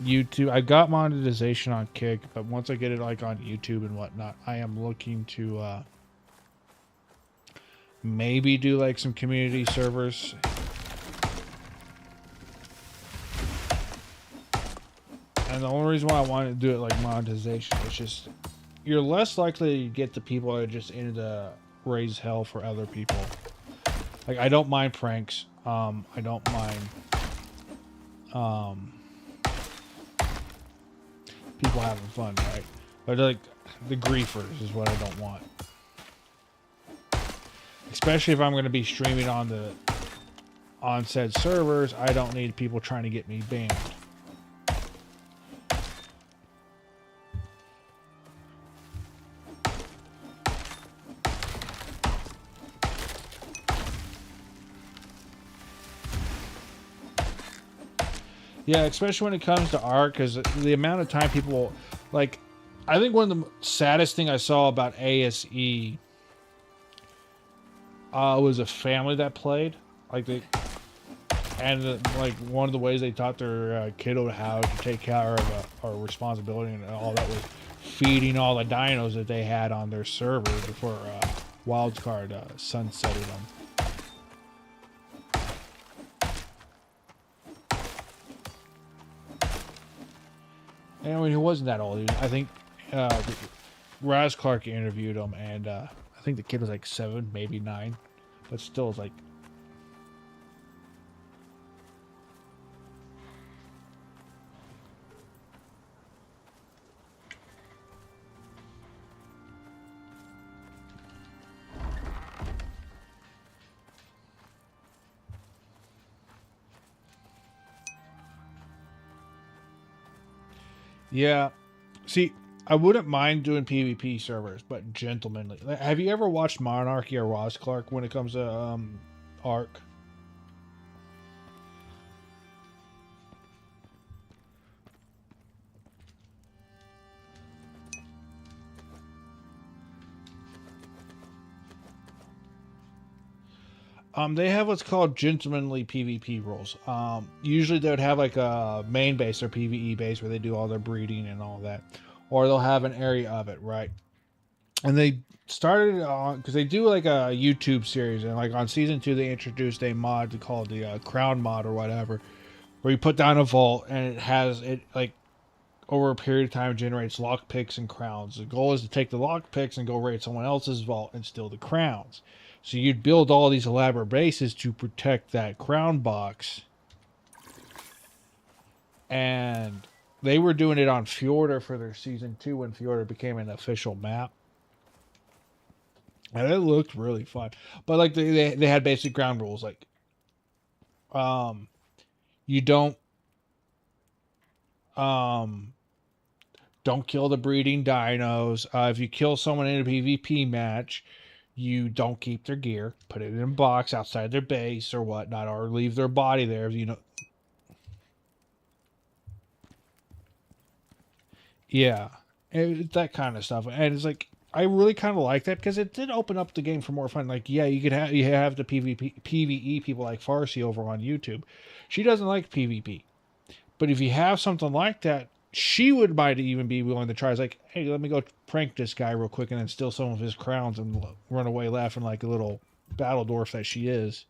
YouTube. I got monetization on Kick, but once I get it like on YouTube and whatnot, I am looking to maybe do like some community servers. And the only reason why I wanted to do it like monetization is just you're less likely to get the people that are just into the raise hell for other people. Like I don't mind pranks. I don't mind people having fun, right? But like the griefers is what I don't want. Especially if I'm going to be streaming on said servers, I don't need people trying to get me banned. Yeah, especially when it comes to art, because the amount of time people like, I think one of the saddest thing I saw about ASE was a family that played, like like one of the ways they taught their kiddo how to take care of a responsibility and all that was feeding all the dinos that they had on their server before wildcard sunsetted them. And I mean, he wasn't that old. I think Raz Clark interviewed him, and I think the kid was like 7, maybe 9, but still, it's like. Yeah. See, I wouldn't mind doing PvP servers, but gentlemanly. Have you ever watched Monarchy or Ross Clark when it comes to Ark? They have what's called gentlemanly PvP rules. Usually they would have like a main base or PvE base where they do all their breeding and all that, or they'll have an area of it, right? And they started on because they do like a YouTube series, and like on season 2 they introduced a mod called the Crown mod or whatever, where you put down a vault and it has it like over a period of time generates lock picks and crowns. The goal is to take the lock picks and go raid someone else's vault and steal the crowns. So you'd build all these elaborate bases to protect that crown box. And they were doing it on Fjorda for their season 2 when Fjorda became an official map. And it looked really fun. But like they had basic ground rules like you don't kill the breeding dinos. If you kill someone in a PvP match, you don't keep their gear. Put it in a box outside their base or whatnot, or leave their body there. You know. Yeah, that kind of stuff. And it's like I really kind of like that because it did open up the game for more fun. Like, yeah, you have the PvE people like Farsi over on YouTube. She doesn't like PvP, but if you have something like that, she might even be willing to try. It's like, hey, let me go prank this guy real quick and then steal some of his crowns and run away laughing like a little battle dwarf that she is.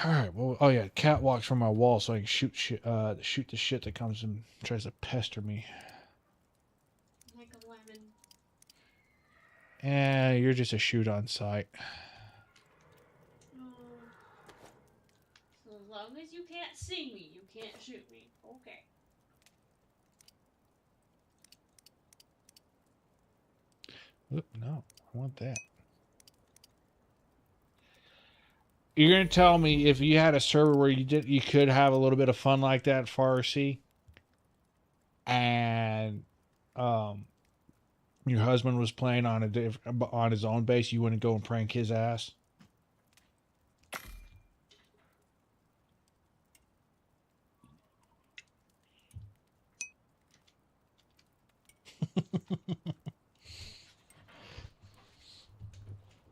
All right. Well, oh yeah, cat walks from my wall so I can shoot the shit that comes and tries to pester me. Like a lemon. And you're just a shoot on sight. So as long as you can't see me, you can't shoot me. Okay. Oop, no, I want that. You're gonna tell me if you had a server where you could have a little bit of fun like that, Farsi, and your husband was playing on his own base, you wouldn't go and prank his ass?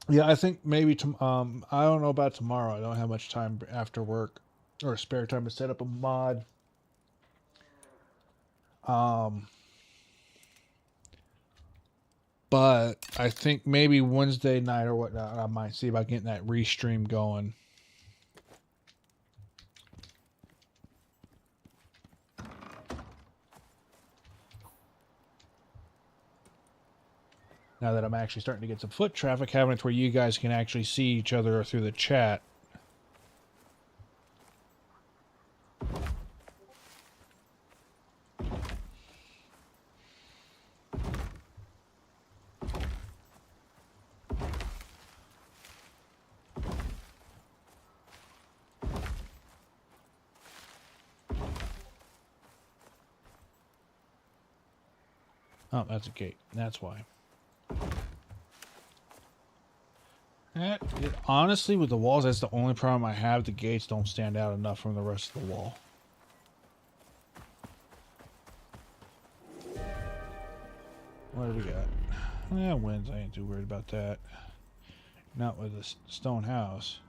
Yeah, I think maybe I don't know about tomorrow. I don't have much time after work or spare time to set up a mod. But I think maybe Wednesday night or whatnot, I might see about getting that restream going. Now that I'm actually starting to get some foot traffic, having it where you guys can actually see each other through the chat. Oh, that's a gate. That's why. Honestly, with the walls, that's the only problem I have. The gates don't stand out enough from the rest of the wall. What do we got? Yeah, winds. I ain't too worried about that. Not with the stone house.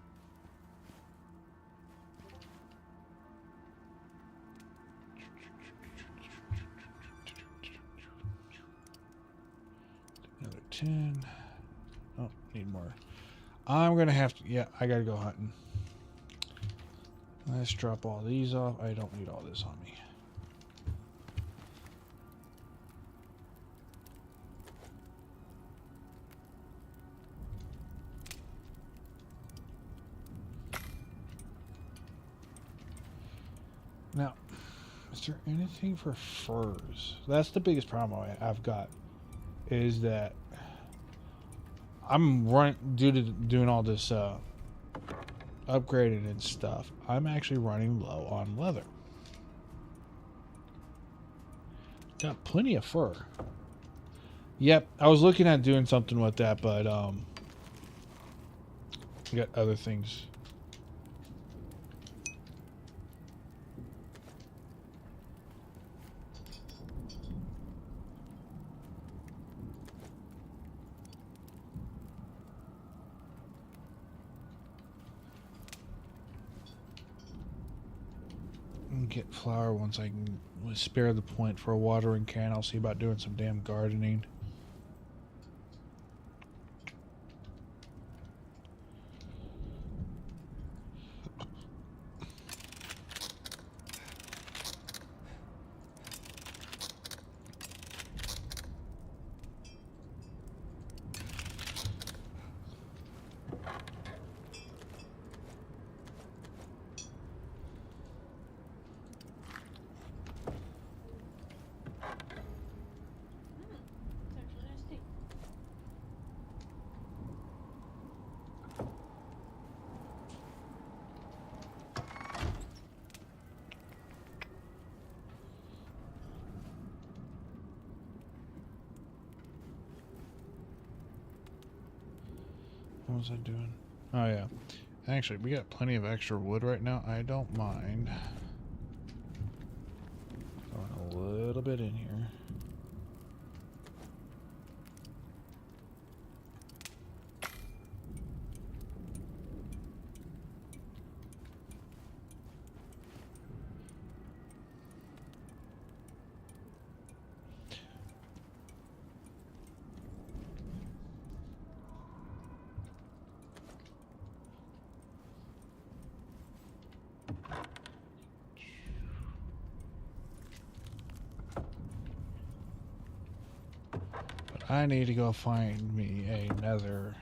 Another 10. Oh, need more. I'm going to have to... Yeah, I got to go hunting. Let's drop all these off. I don't need all this on me. Now, is there anything for furs? That's the biggest problem I've got. Is that I'm running due to doing all this upgrading and stuff. I'm actually running low on leather. Got plenty of fur. Yep, I was looking at doing something with that, but we got other things. Get flour once I can spare the point for a watering can. I'll see about doing some damn gardening. What was I doing? Oh, yeah. Actually, we got plenty of extra wood right now. I don't mind throwing a little bit in here. I need to go find me another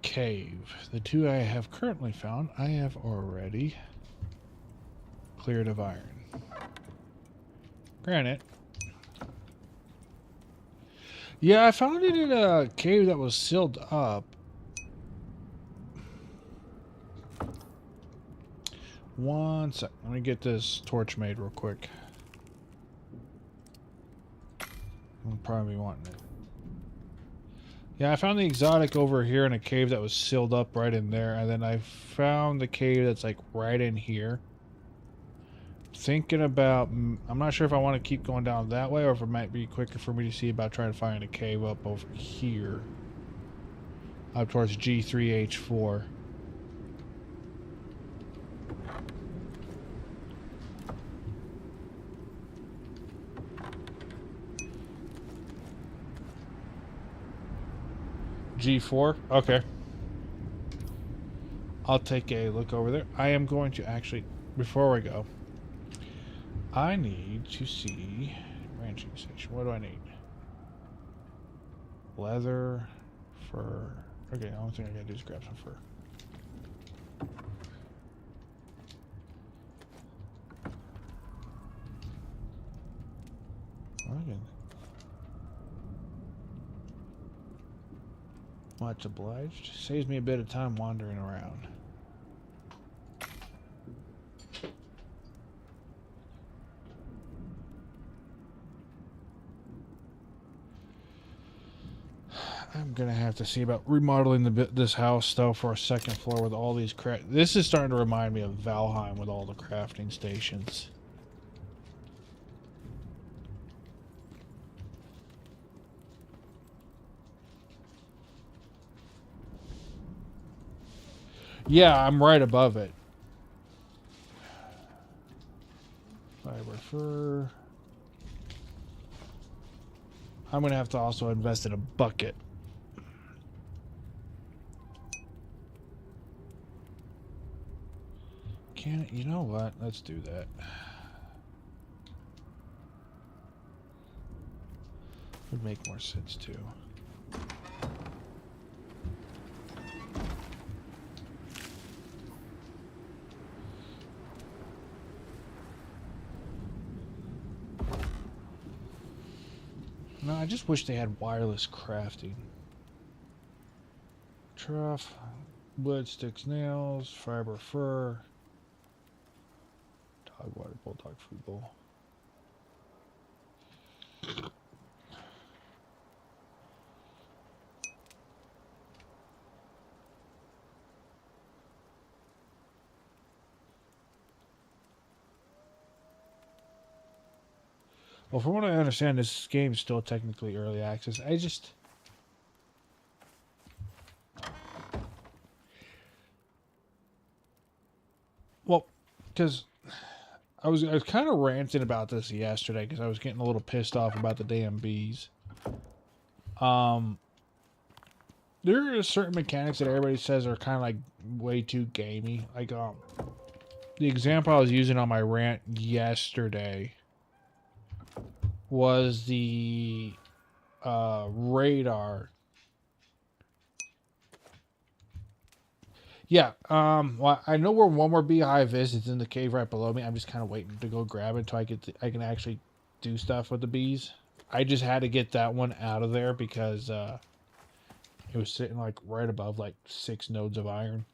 cave. The two I have currently found, I have already cleared of iron. Granted. Yeah, I found it in a cave that was sealed up. One sec. Let me get this torch made real quick. I'll probably be wanting it. Yeah, I found the exotic over here in a cave that was sealed up right in there. And then I found the cave that's like right in here. Thinking about... I'm not sure if I want to keep going down that way or if it might be quicker for me to see about trying to find a cave up over here. Up towards G3H4. G4? Okay. I'll take a look over there. I am going to actually, before we go, I need to see ranching station. What do I need? Leather, fur. Okay, the only thing I gotta do is grab some fur. Okay. Much obliged. Saves me a bit of time wandering around. I'm gonna have to see about remodeling this house though for a second floor with all these This is starting to remind me of Valheim with all the crafting stations. Yeah, I'm right above it. Fiber fur. I'm gonna have to also invest in a bucket. Can you know what? Let's do that. Would make more sense too. No, I just wish they had wireless crafting. Trough, wood, sticks, nails, fiber, fur, dog water, bulldog food bowl. Well, from what I understand, this game is still technically early access. Well, because I was kind of ranting about this yesterday because I was getting a little pissed off about the damn bees. There are certain mechanics that everybody says are kind of like way too gamey. Like the example I was using on my rant yesterday was the radar. Yeah, well, I know where one more beehive is. It's in the cave right below me. I'm just kind of waiting to go grab it until I can actually do stuff with the bees. I just had to get that one out of there because it was sitting like right above like 6 nodes of iron.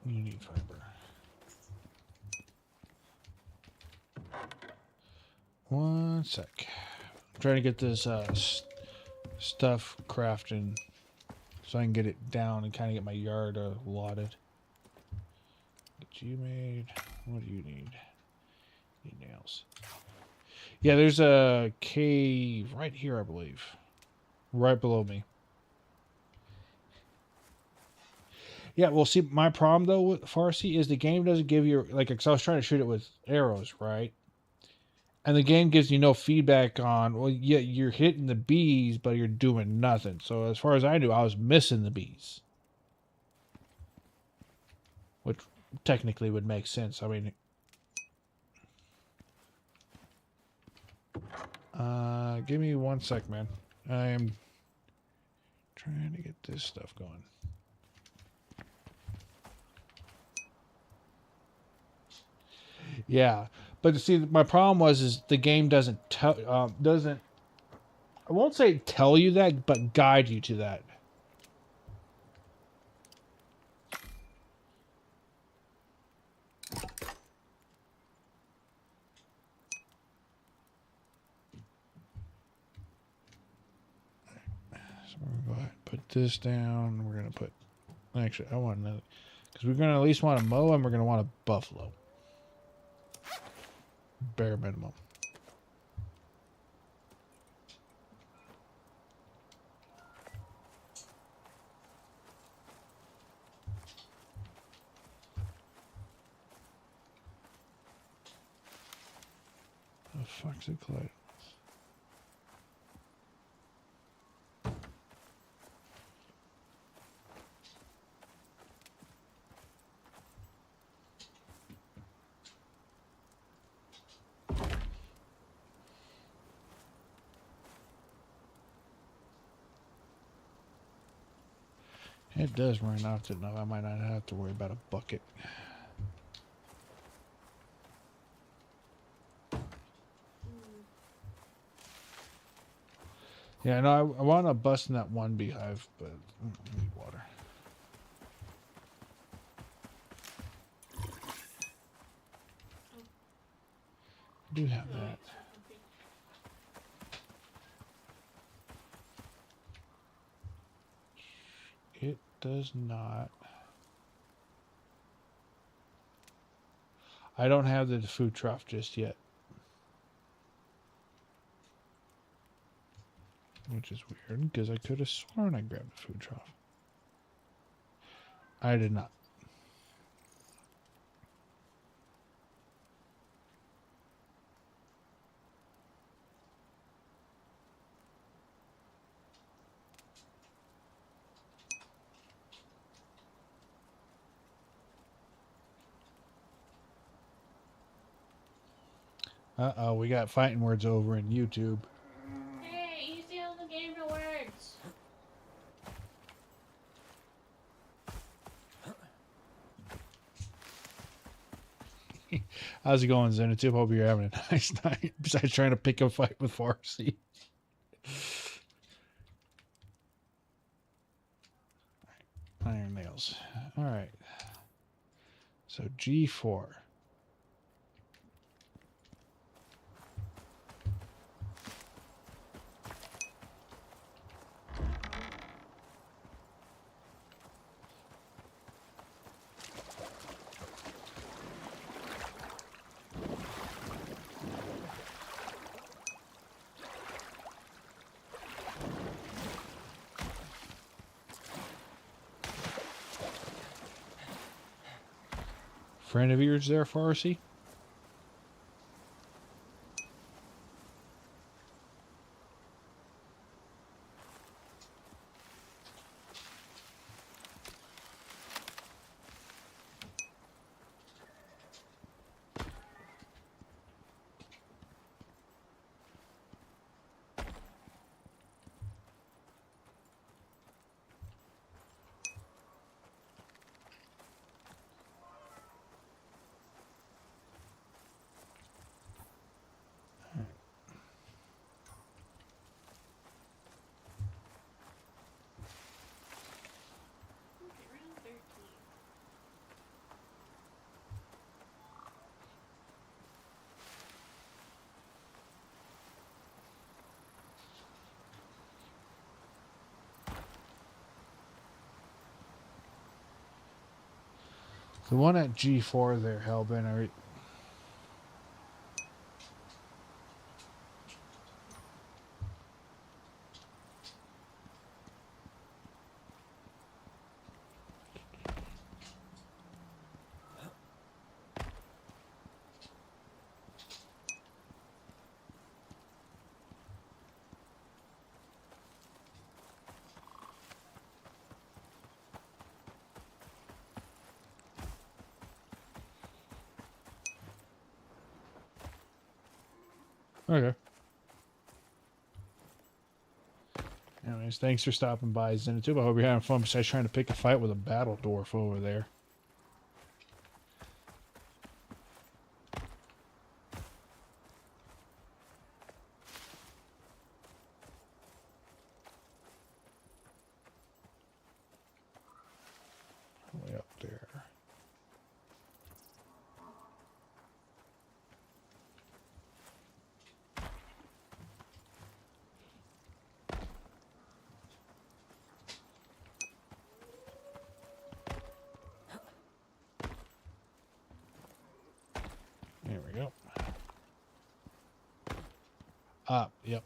You need fiber. One sec. I'm trying to get this stuff crafting so I can get it down and kind of get my yard allotted. Get you made. What do you need? Need nails. Yeah, there's a cave right here, I believe. Right below me. Yeah, well, see, my problem, though, with Farsi is the game doesn't give you, like, because I was trying to shoot it with arrows, right? And the game gives you no feedback on, well, yeah, you're hitting the bees, but you're doing nothing. So as far as I knew, I was missing the bees. Which technically would make sense. I mean... give me 1 sec, man. I am trying to get this stuff going. Yeah, but see, my problem is the game doesn't doesn't. I won't say tell you that, but guide you to that. So we're going to put this down. We're going to put. Actually, I want another because we're going to at least want a mow and we're going to want a buffalo. Bare minimum. fuck's it colliding? It does run out enough. I might not have to worry about a bucket. Yeah, no, I want to bust in that one beehive, but I need water. I do have that. It does not. I don't have the food trough just yet. Which is weird, because I could have sworn I grabbed the food trough. I did not. Uh-oh, we got fighting words over in YouTube. Hey, easy on the game to words. How's it going, Zenitube? Hope you're having a nice night. Besides trying to pick a fight with Farsi. Iron nails. Alright. So G4. Friend of yours there, Farsi? Okay, round 13. The one at G4 there, Hellbent, are... Okay. Anyways, thanks for stopping by, Zenitube. I hope you're having fun besides trying to pick a fight with a battle dwarf over there. Way up there. There we go. Up, yep.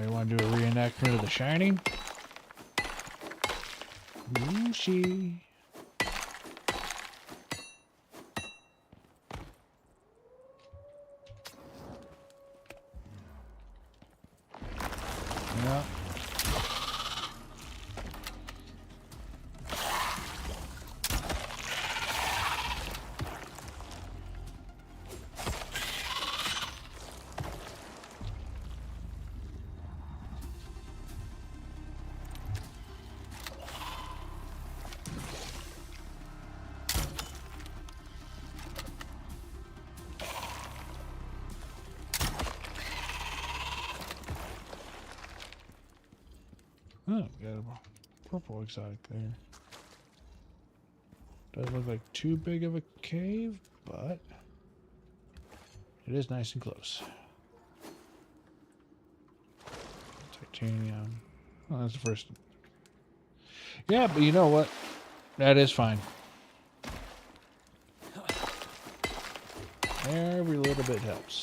Anybody want to do a reenactment of The Shining? Ooh, she. Yeah. Oh, we got a purple exotic there. Doesn't look like too big of a cave, but it is nice and close. Titanium. Oh, that's the first. Yeah, but you know what? That is fine. Every little bit helps.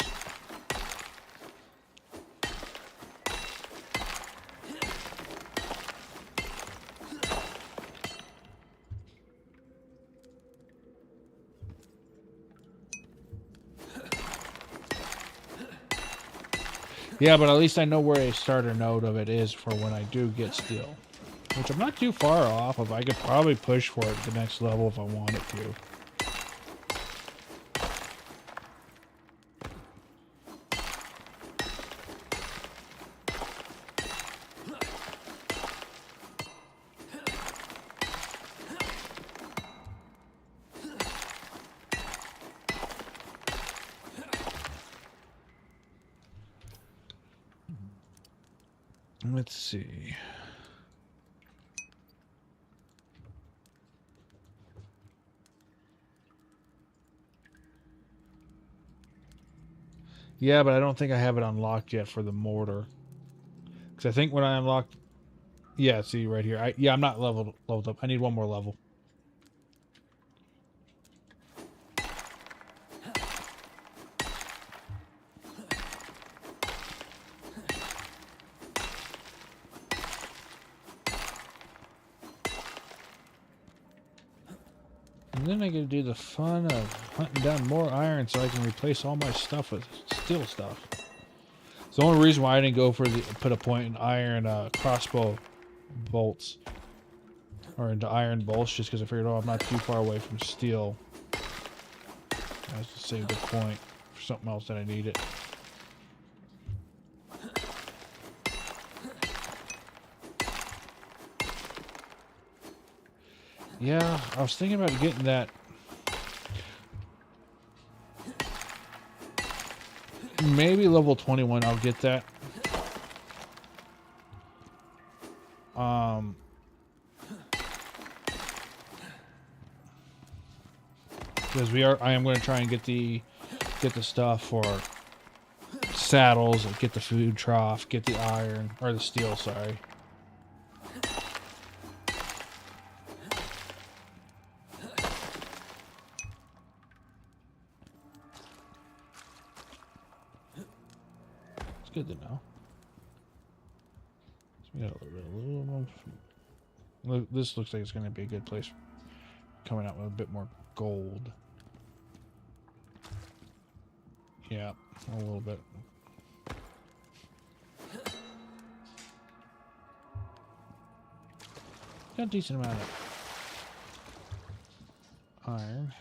Yeah, but at least I know where a starter node of it is for when I do get steel. Which I'm not too far off of. I could probably push for it at the next level if I wanted to. Let's see. Yeah, but I don't think I have it unlocked yet for the mortar. Because I think when I unlocked... Yeah, see right here. I'm not leveled up. I need one more level. And then I get to do the fun of hunting down more iron so I can replace all my stuff with steel stuff. It's the only reason why I didn't go for the put a point in iron crossbow bolts. Or into iron bolts, just because I figured, oh, I'm not too far away from steel. I have to save the point for something else that I need it. Yeah, I was thinking about getting that. Maybe level 21, I'll get that. Because I am going to try and get the stuff for saddles, get the food trough, get the iron, or the steel, sorry. It's good to know. So we got a little bit. This looks like it's going to be a good place. Coming out with a bit more gold. Yeah, a little bit. Got a decent amount of iron.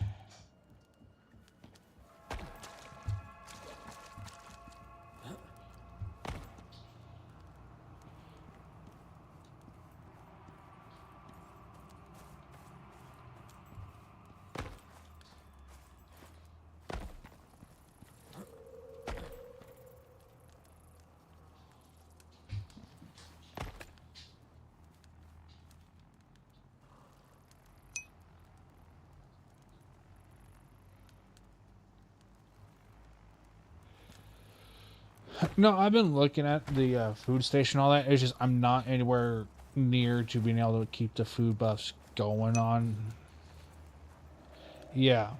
No, I've been looking at the food station, all that. It's just I'm not anywhere near to being able to keep the food buffs going on. Yeah.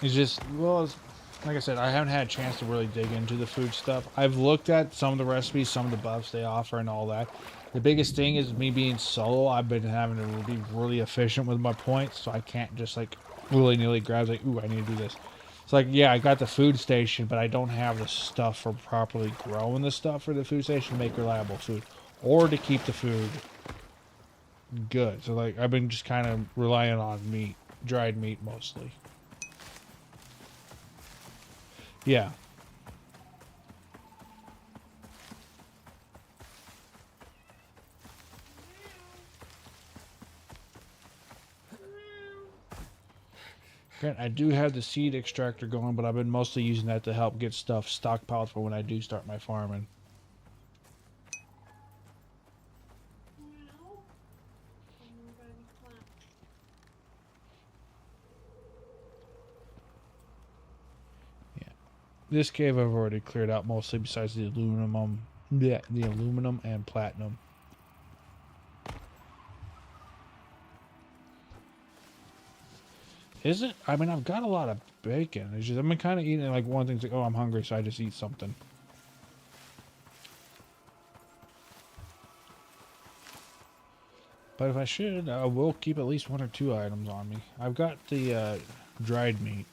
It's just, well, like I said, I haven't had a chance to really dig into the food stuff. I've looked at some of the recipes, some of the buffs they offer and all that. The biggest thing is me being solo, I've been having to be really efficient with my points, so I can't just like willy-nilly grab like, ooh, I need to do this. It's like, yeah, I got the food station, but I don't have the stuff for properly growing the stuff for the food station to make reliable food. Or to keep the food good. So like I've been just kind of relying on meat, dried meat mostly. Yeah. Grant, I do have the seed extractor going, but I've been mostly using that to help get stuff stockpiled for when I do start my farming. Yeah. This cave I've already cleared out mostly besides the aluminum. Yeah, the aluminum and platinum. Isn't, I mean, I've got a lot of bacon. It's just, I've been kind of eating like one thing's like, oh, I'm hungry, so I just eat something. But if I should, I will keep at least 1 or 2 items on me. I've got the dried meat.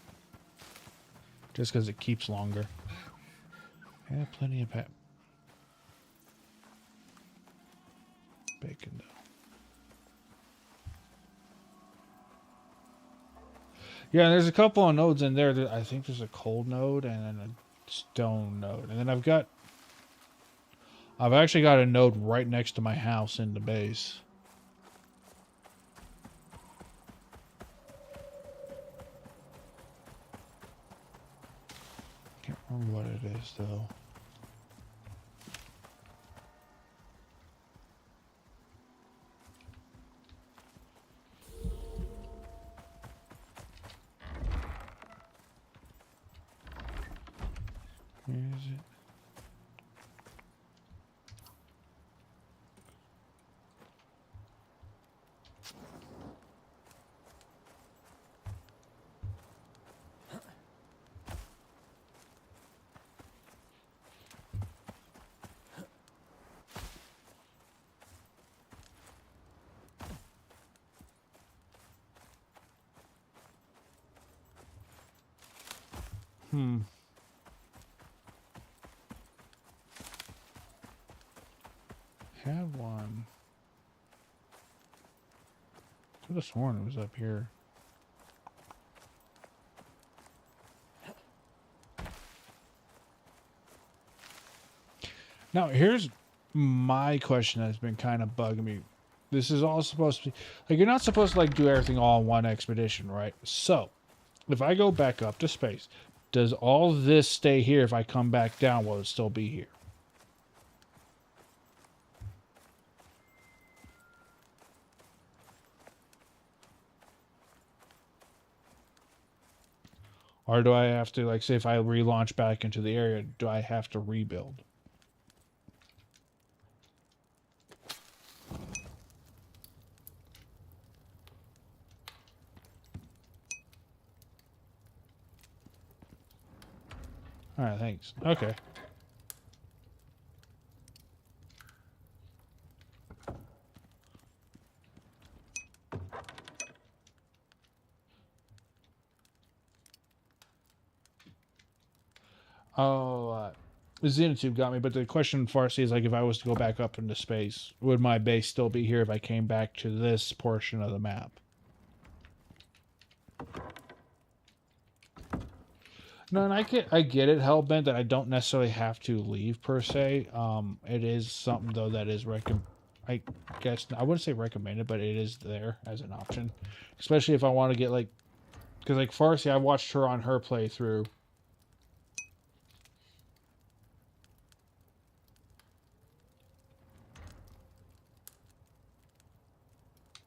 Just because it keeps longer. I have plenty of bacon, though. Yeah, there's a couple of nodes in there. I think there's a cold node and then a stone node. And then I've actually got a node right next to my house in the base. Can't remember what it is, though. Where is it? Have one. I could have sworn it was up here. Now, here's my question that's been kind of bugging me. This is all supposed to be... Like, you're not supposed to, like, do everything all in one expedition, right? So, if I go back up to space, does all this stay here? If I come back down, will it still be here? Or do I have to, like, say if I relaunch back into the area, do I have to rebuild? Alright, thanks. Okay. Oh, the Xenotube got me, but the question Farsi is like, if I was to go back up into space, would my base still be here if I came back to this portion of the map? No, and I get it, Hellbent, that I don't necessarily have to leave per se. It is something though that is I guess I wouldn't say recommended, but it is there as an option, especially if I want to get like, because like Farsi, I watched her on her playthrough.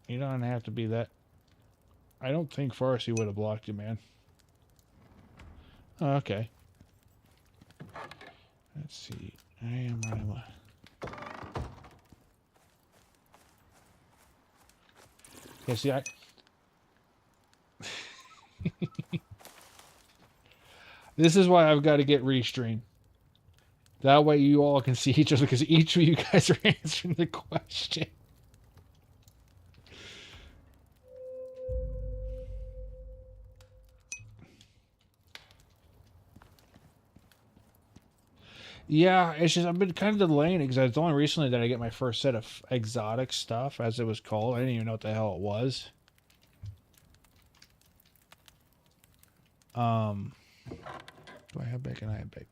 You don't have to be that. I don't think Farsi would have blocked you, man. Oh, okay. Let's see. I am running low. Yeah, see, This is why I've got to get restream. That way you all can see each other because each of you guys are answering the question. Yeah, it's just I've been kind of delaying it because it's only recently that I get my first set of exotic stuff, as it was called. I didn't even know what the hell it was. Do I have bacon? I have bacon.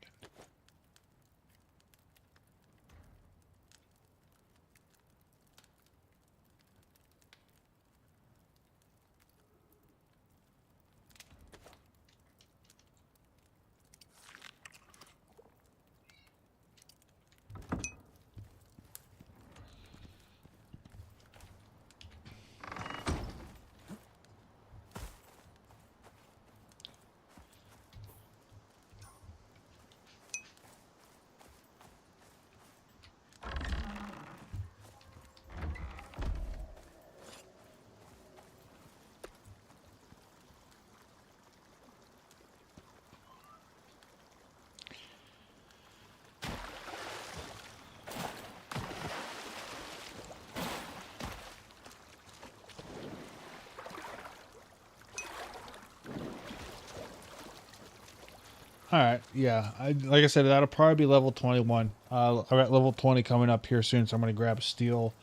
All right, yeah. Like I said, that'll probably be level 21. I got level 20 coming up here soon, so I'm gonna grab steel,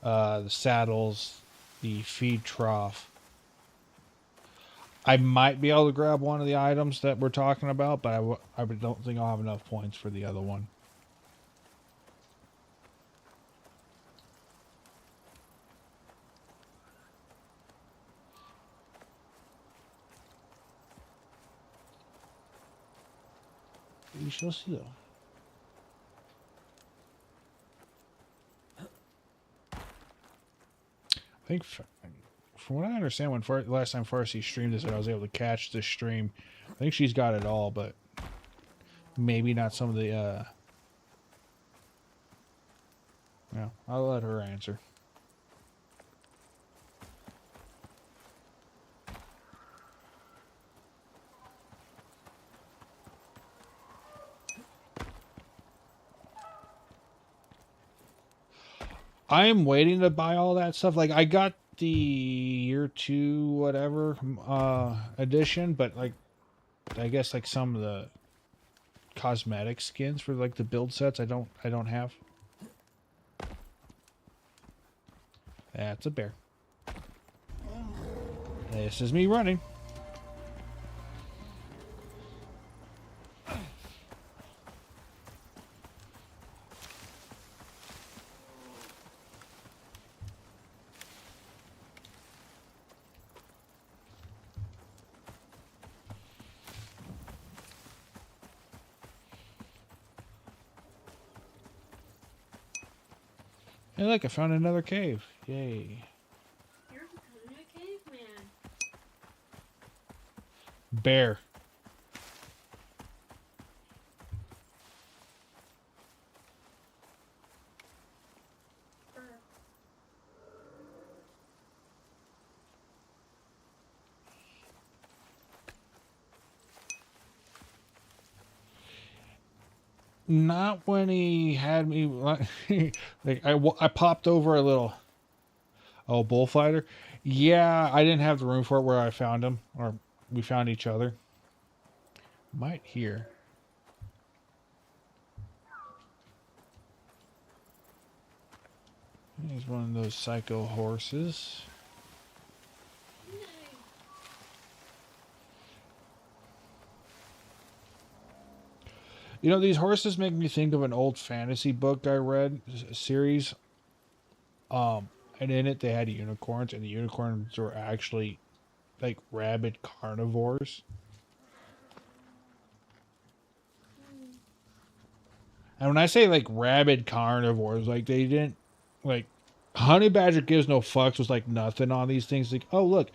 the saddles, the feed trough. I might be able to grab one of the items that we're talking about, but I don't think I'll have enough points for the other one. We shall see, though. I think, from what I understand, when last time Farsi streamed this, and I was able to catch this stream, I think she's got it all, but maybe not some of the. Yeah, I'll let her answer. I am waiting to buy all that stuff. Like, I got the year 2 whatever edition, but like I guess like some of the cosmetic skins for like the build sets I don't have. That's a bear. This is me running. Hey, look, I found another cave. Yay. You're becoming a caveman. Bear. Not when he had me. Like I popped over a little. Oh, bullfighter. Yeah, I didn't have the room for it where I found him, or we found each other. Might here. He's one of those psycho horses. You know, these horses make me think of an old fantasy book I read, a series. And in it they had unicorns, and the unicorns were actually like rabid carnivores. And when I say like rabid carnivores, like they didn't like Honey Badger gives no fucks was like nothing on these things. Like, oh look,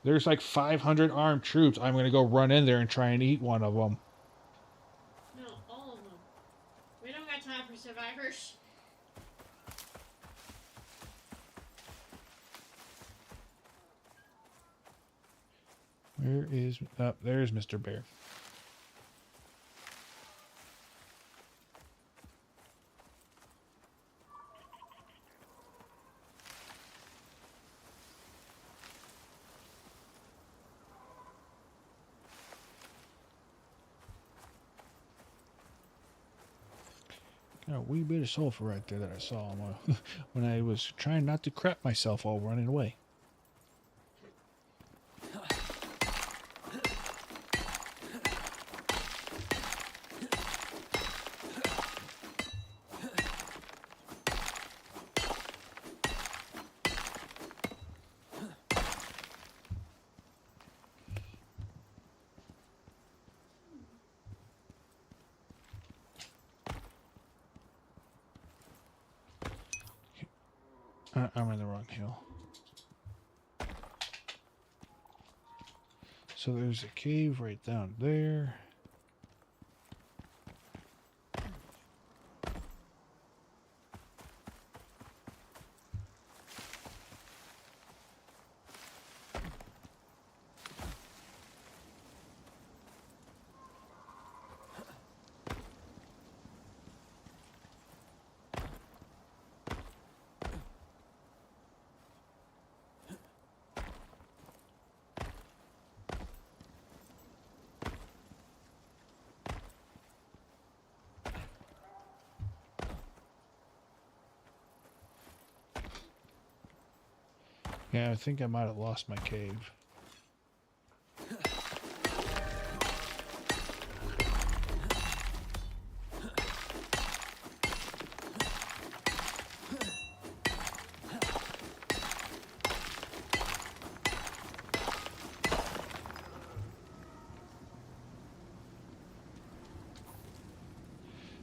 there's like 500 armed troops. I'm gonna go run in there and try and eat one of them. No, all of them. We don't got time for survivors. Where is... Oh, there's Mr. Bear. A wee bit of sulfur right there that I saw when I was trying not to crap myself while running away. I'm in the wrong hill. So there's a cave right down there. Yeah, I think I might have lost my cave.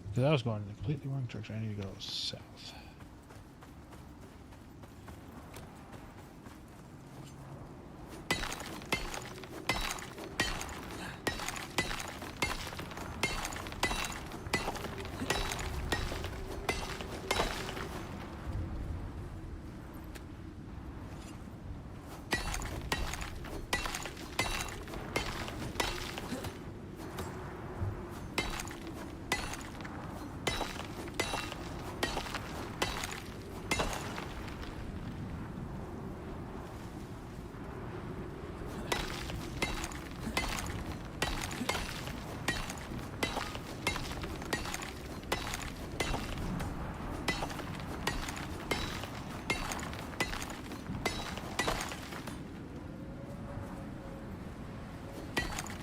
Because I was going in the completely wrong direction. I need to go south.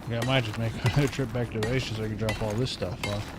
Yeah, I might just make another trip back to base so I can drop all this stuff off.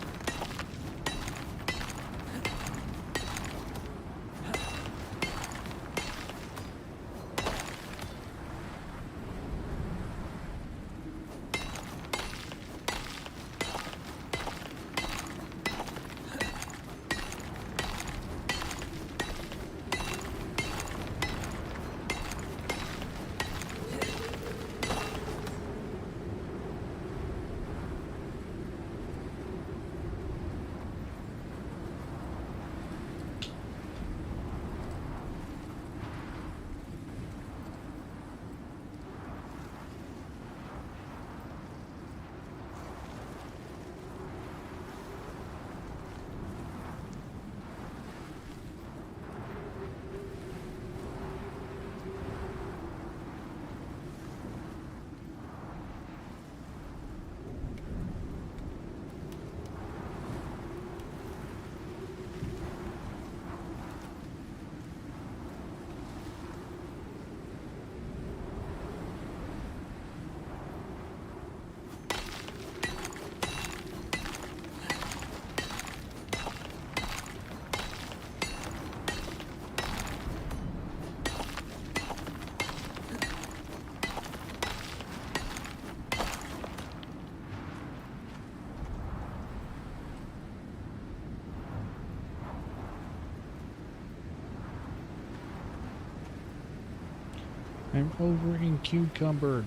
I'm over in Cucumbered.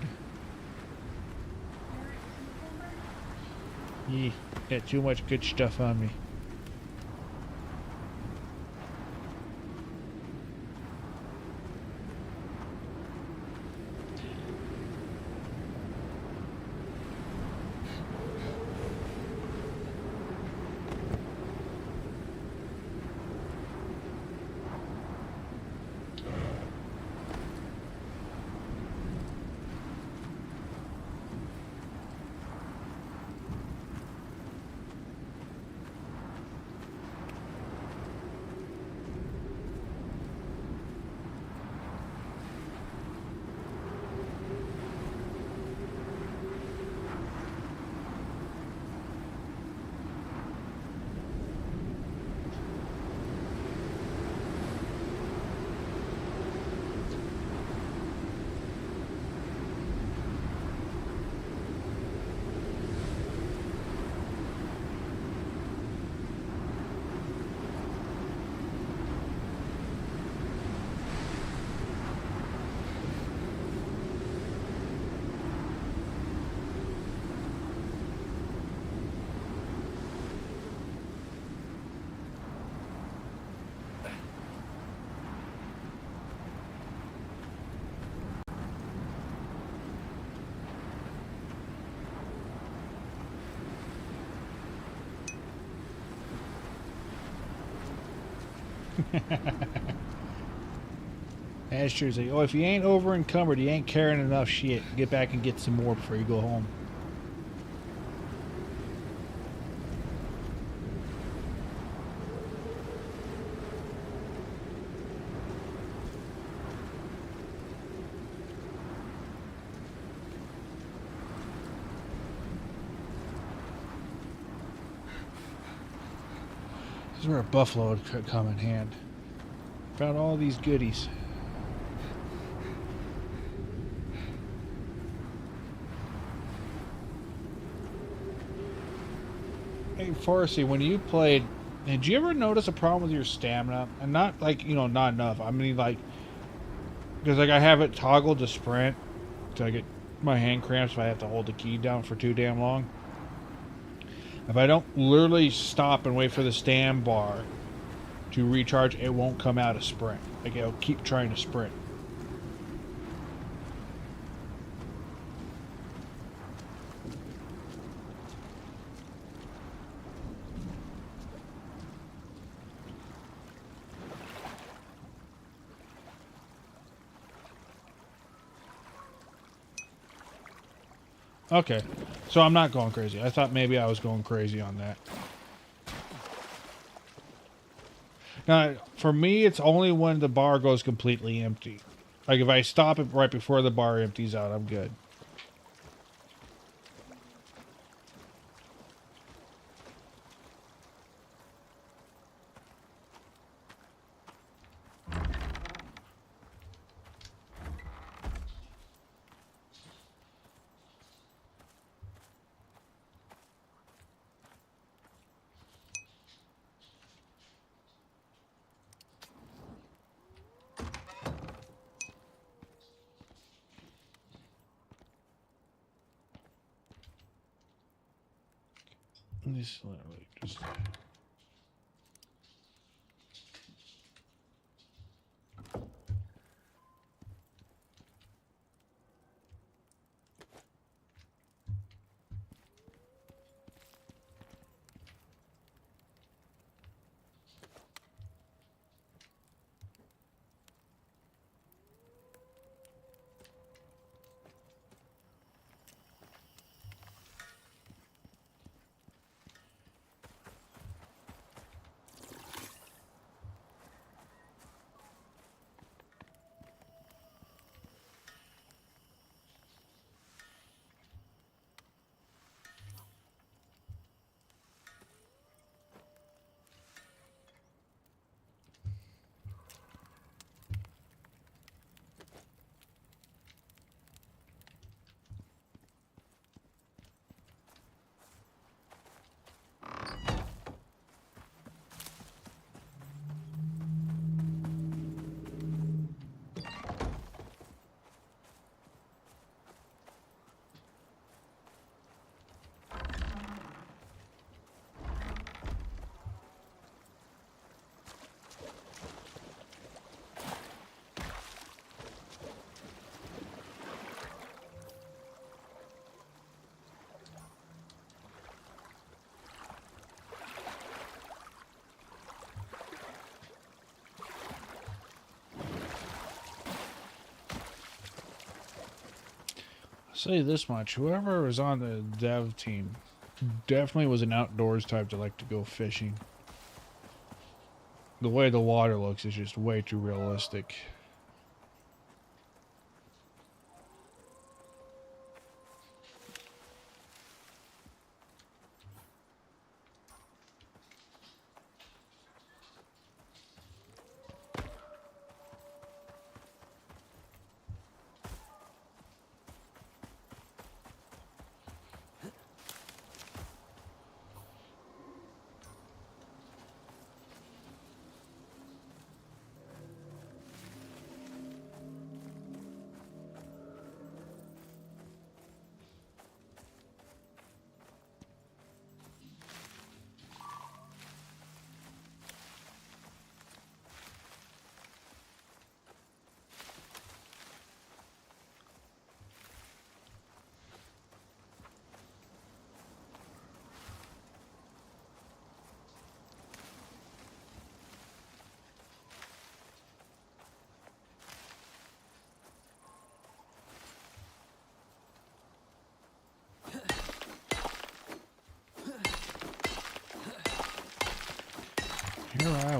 Yeah, got too much good stuff on me. That's true. It's like, oh, if you ain't over encumbered, you ain't carrying enough shit. Get back and get some more before you go home. This is where a buffalo could come in hand. Found all these goodies. Hey, Farsi, when you played, did you ever notice a problem with your stamina? And not like, you know, not enough. I mean, like, because like I have it toggled to sprint, so I get my hand cramps if I have to hold the key down for too damn long. If I don't literally stop and wait for the stam bar to recharge, it won't come out of sprint. Like, it'll keep trying to sprint. Okay, so I'm not going crazy. I thought maybe I was going crazy on that. Now, for me, it's only when the bar goes completely empty. Like, if I stop it right before the bar empties out, I'm good. Just literally just... Say this much, whoever was on the dev team definitely was an outdoors type to like to go fishing. The way the water looks is just way too realistic.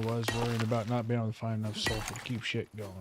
was worried about not being able to find enough sulfur to keep shit going.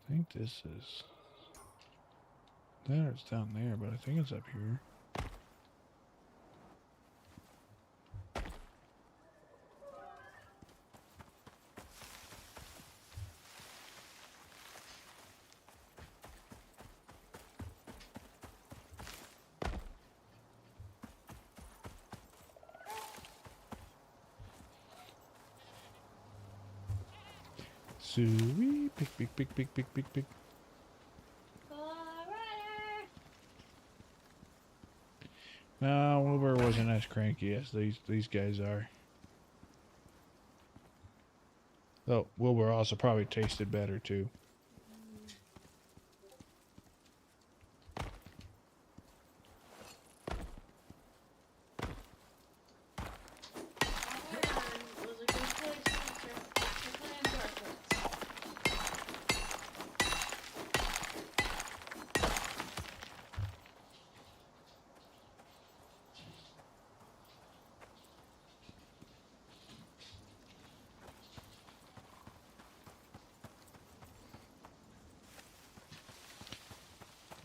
I think this is... There, it's down there, but I think it's up here. Sweet, big. No, Wilbur wasn't as cranky as these guys are. Oh, Wilbur also probably tasted better too.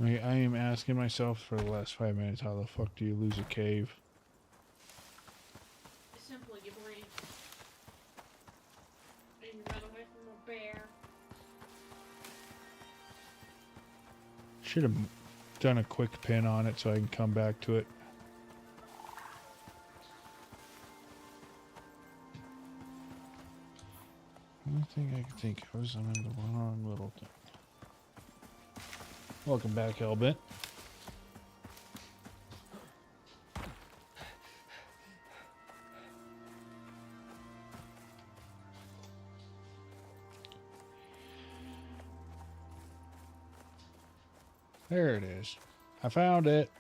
I am asking myself for the last 5 minutes, how the fuck do you lose a cave? Simply you breathe. And you run away from a bear. Should have done a quick pin on it so I can come back to it. Only thing I could think of is I'm in the wrong little thing. Welcome back, Hellbent. There it is. I found it.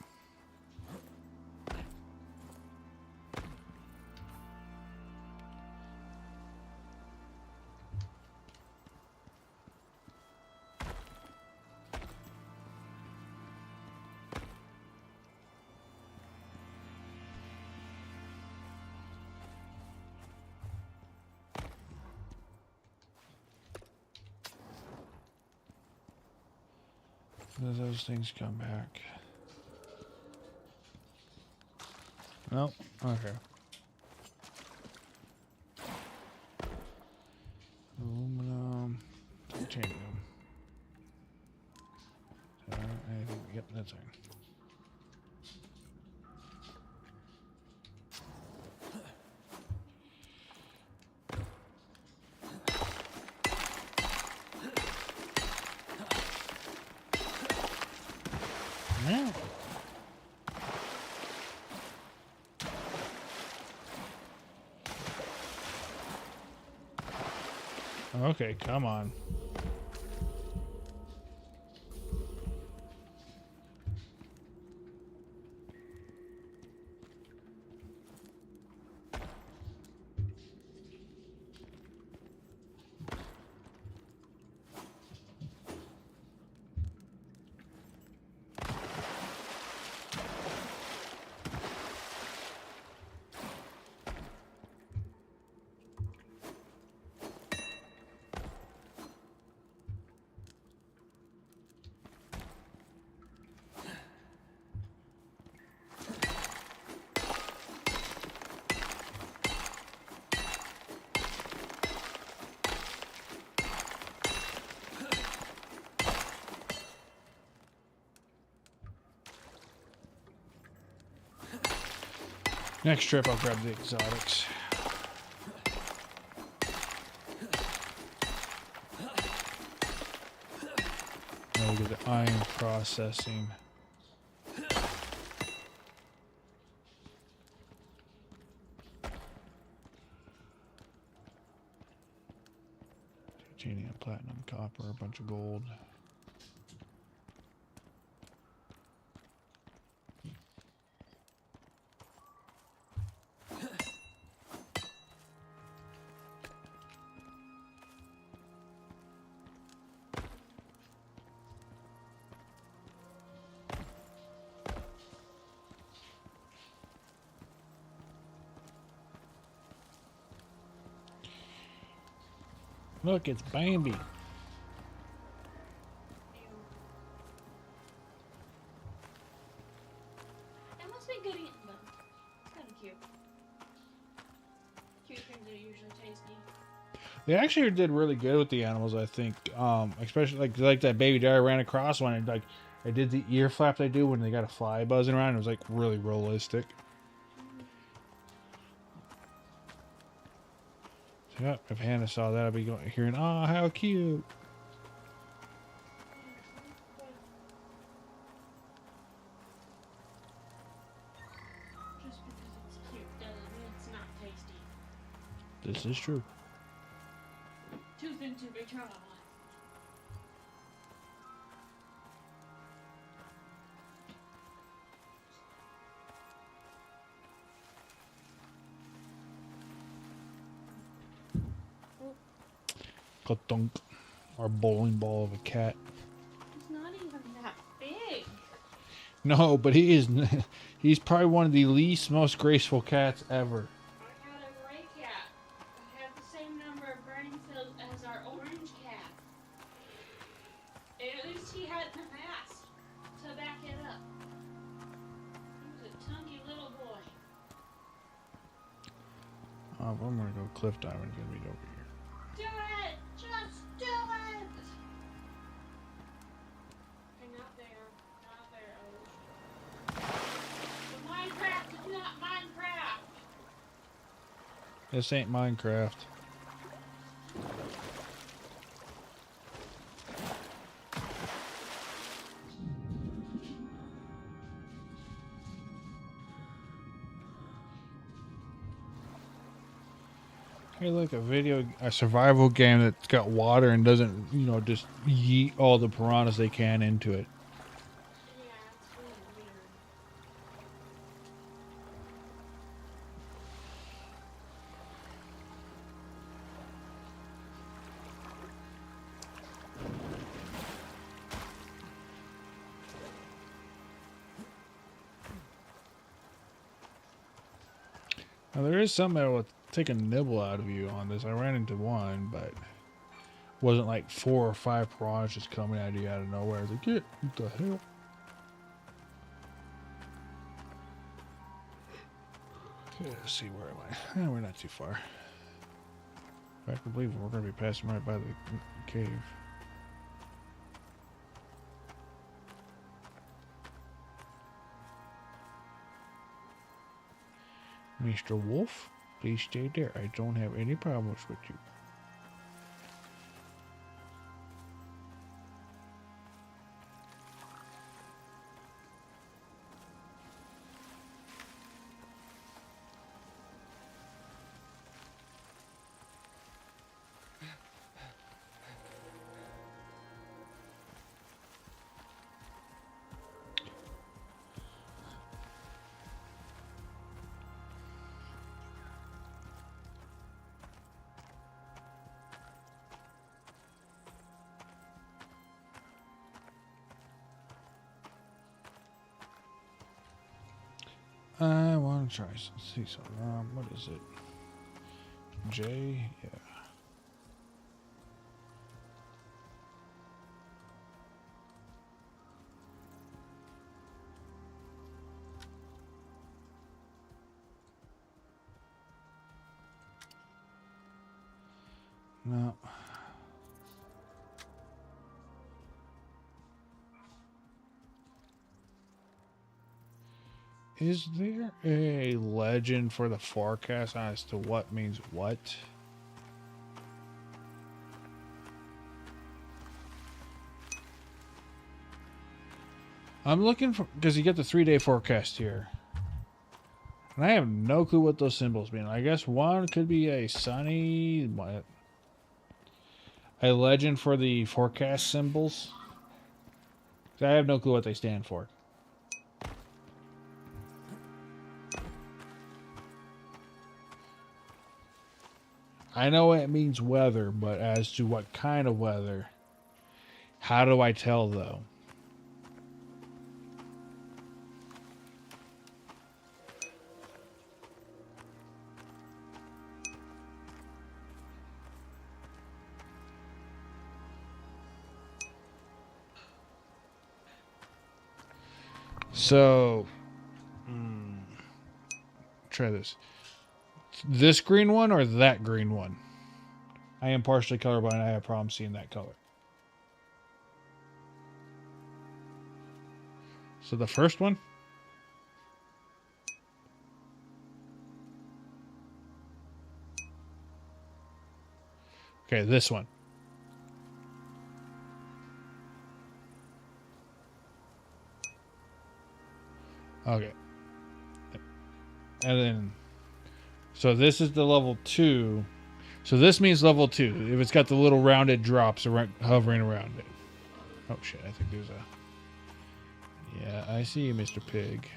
Do those things come back? Nope. Okay. Aluminum, titanium. Anything? Yep, that's iron. Yeah. Okay, come on. Next trip, I'll grab the exotics. I'll get the iron processing. Titanium, platinum, copper, a bunch of gold. Look, it's Bambi. Ew. It must be good eating them. It's kind of cute. Cute things are usually tasty. They actually did really good with the animals, I think. Especially like that baby deer I ran across when it did the ear flap they do when they got a fly buzzing around. It was like really realistic. So, yeah, if Hannah saw that, I'd be hearing, "Oh, how cute!" Just because it's cute doesn't mean it's not tasty. This is true. Two things to be tried. Ka-thunk. Our bowling ball of a cat. It's not even that big. No, but he is. He's probably one of the least most graceful cats ever. I had a gray cat. I had the same number of brain cells as our orange cat. At least he had the mask to back it up. He was a chunky little boy. I'm gonna go cliff diving. It's gonna be over here. Do it! Just do it! Okay, not there. Not there. But Minecraft is not Minecraft! This ain't Minecraft. Hey, look, a survival game that's got water and doesn't, just yeet all the piranhas they can into it. Yeah, it's really weird. Now, there is something that will take a nibble out of you on this. I ran into one, but wasn't like 4 or 5 piranhas just coming at you out of nowhere. I was like, what the hell? Okay, let's see, where am I? We're not too far. I can believe we're going to be passing right by the cave. Mr. Wolf, please stay there. I don't have any problems with you. I want to try some. See some. What is it? J? Yeah. No. Is there a legend for the forecast as to what means what? I'm looking for, because you get the 3-day forecast here. And I have no clue what those symbols mean. I guess one could be a sunny, what? A legend for the forecast symbols. I have no clue what they stand for. I know it means weather, but as to what kind of weather, how do I tell though? So, try this. This green one or that green one? I am partially colorblind. I have problems seeing that color. So the first one? Okay, this one. Okay. And then, so this is the level 2. So this means level 2. If it's got the little rounded drops hovering around it. Oh shit, I think there's a... Yeah, I see you, Mr. Pig.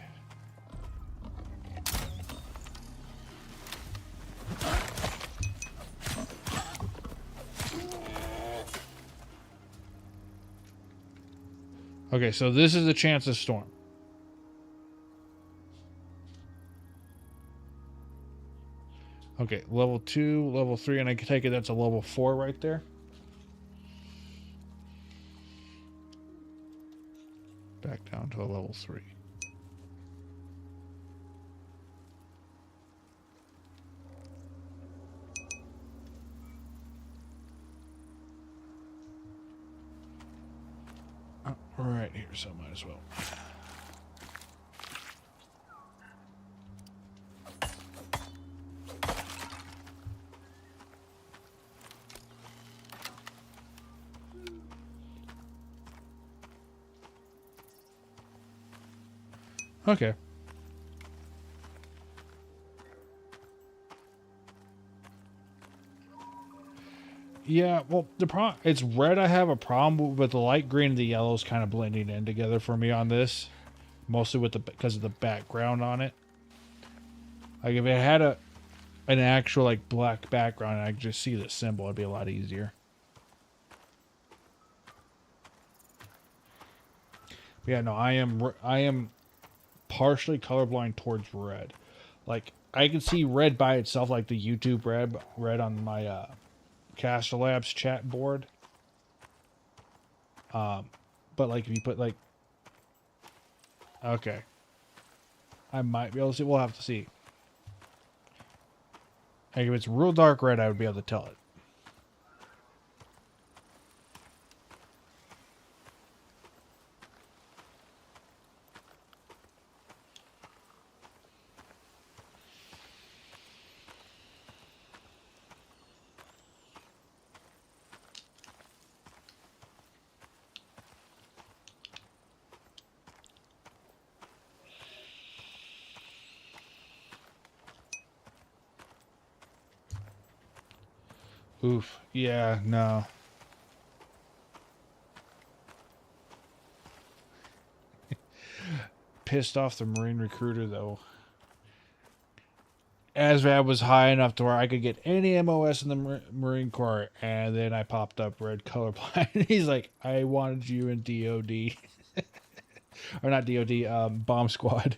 Okay, so this is a chance of storm. Okay, level 2, level 3, and I can take it that's a level 4 right there. Back down to a level 3. Oh, right here, so might as well. Okay. Yeah, well, it's red. I have a problem with the light green and the yellows kind of blending in together for me on this, mostly with because of the background on it. Like if it had an actual like black background, and I could just see the symbol, it'd be a lot easier. Yeah, no, I am partially colorblind towards red. Like I can see red by itself, like the YouTube red on my Castle Labs chat board. But like if you put like, okay, I might be able to see. We'll have to see. Like if it's real dark red, I would be able to tell it. Oof. Yeah, no. Pissed off the Marine recruiter, though. ASVAB was high enough to where I could get any MOS in the Marine Corps, and then I popped up red colorblind. He's like, I wanted you in DOD. Or not DOD, Bomb Squad.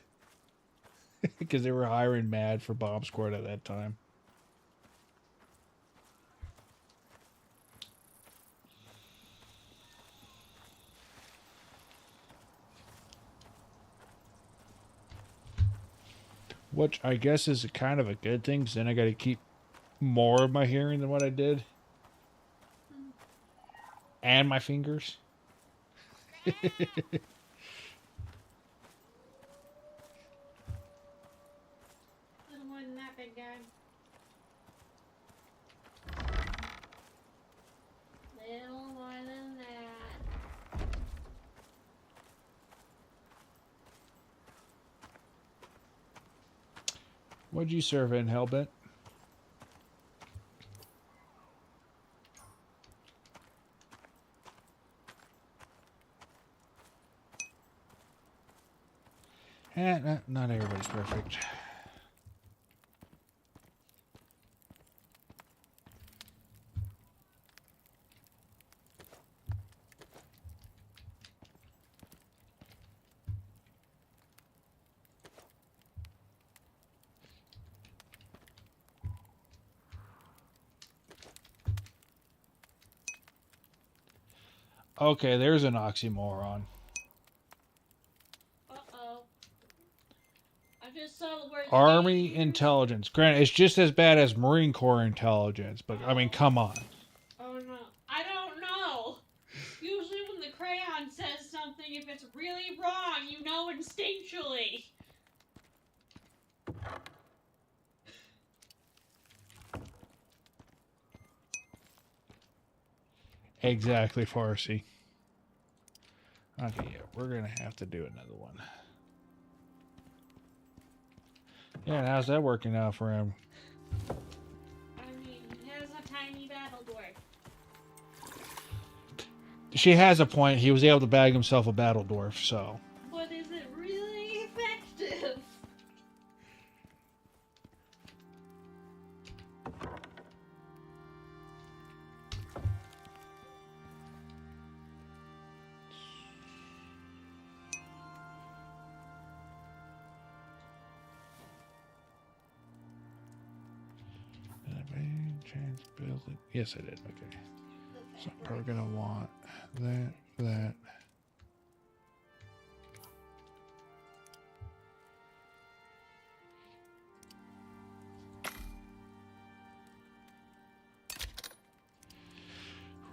Because they were hiring mad for Bomb Squad at that time. Which I guess is kind of a good thing, because then I got to keep more of my hearing than what I did. And my fingers. big guy. Little more than that. What'd you serve in, Hellbent? Not everybody's perfect. Okay, there's an oxymoron. Uh-oh. I just saw the word Army dangerous. intelligence. Granted, it's just as bad as Marine Corps intelligence, but I mean, come on. Oh no. I don't know. Usually when the crayon says something, if it's really wrong, you know instinctually. Exactly, Farsi. Okay, yeah, we're gonna have to do another one. Yeah, how's that working out for him? I mean, he has a tiny battle dwarf. She has a point. He was able to bag himself a battle dwarf, so. But is it really effective? Yes, I did. Okay. So we're gonna want that.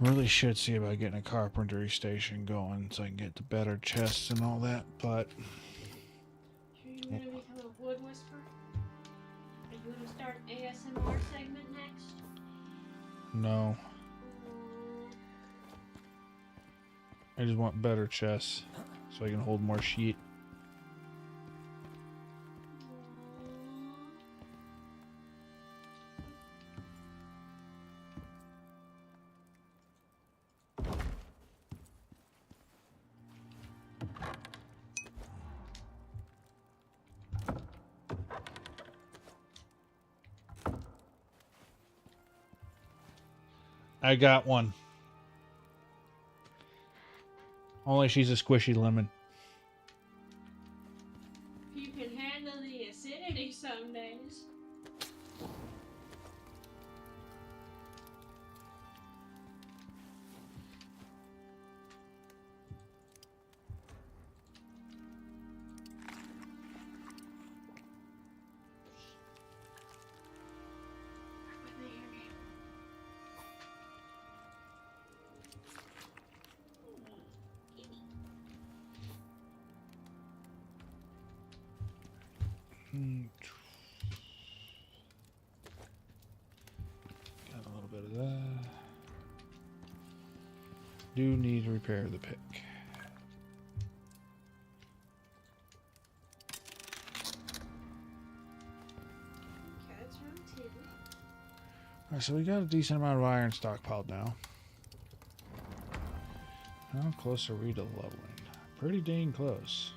Really should see about getting a carpentry station going so I can get the better chests and all that, but Sure you're gonna become a wood whisperer? Are you gonna start an ASMR segment next? no. I just want better chests so I can hold more sheet. I got one. Only she's a squishy lemon. You can handle the acidity some days. Got a little bit of that. Do need to repair the pick. Okay, that's round 2. Alright, so we got a decent amount of iron stockpiled now. How close are we to leveling? Pretty dang close.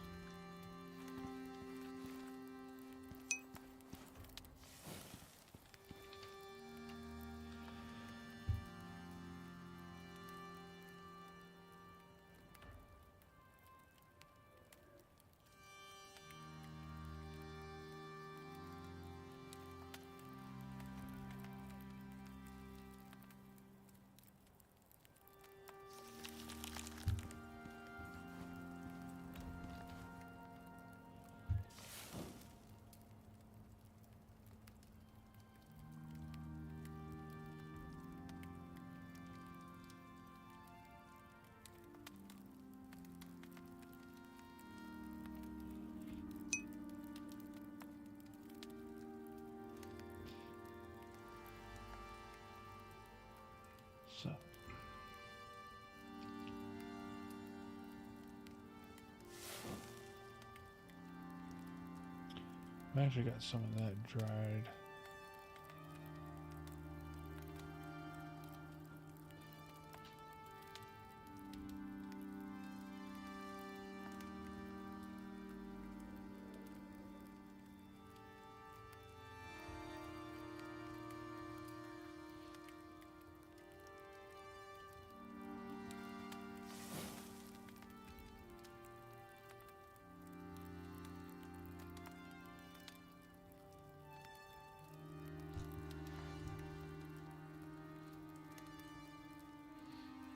I've actually got some of that dried.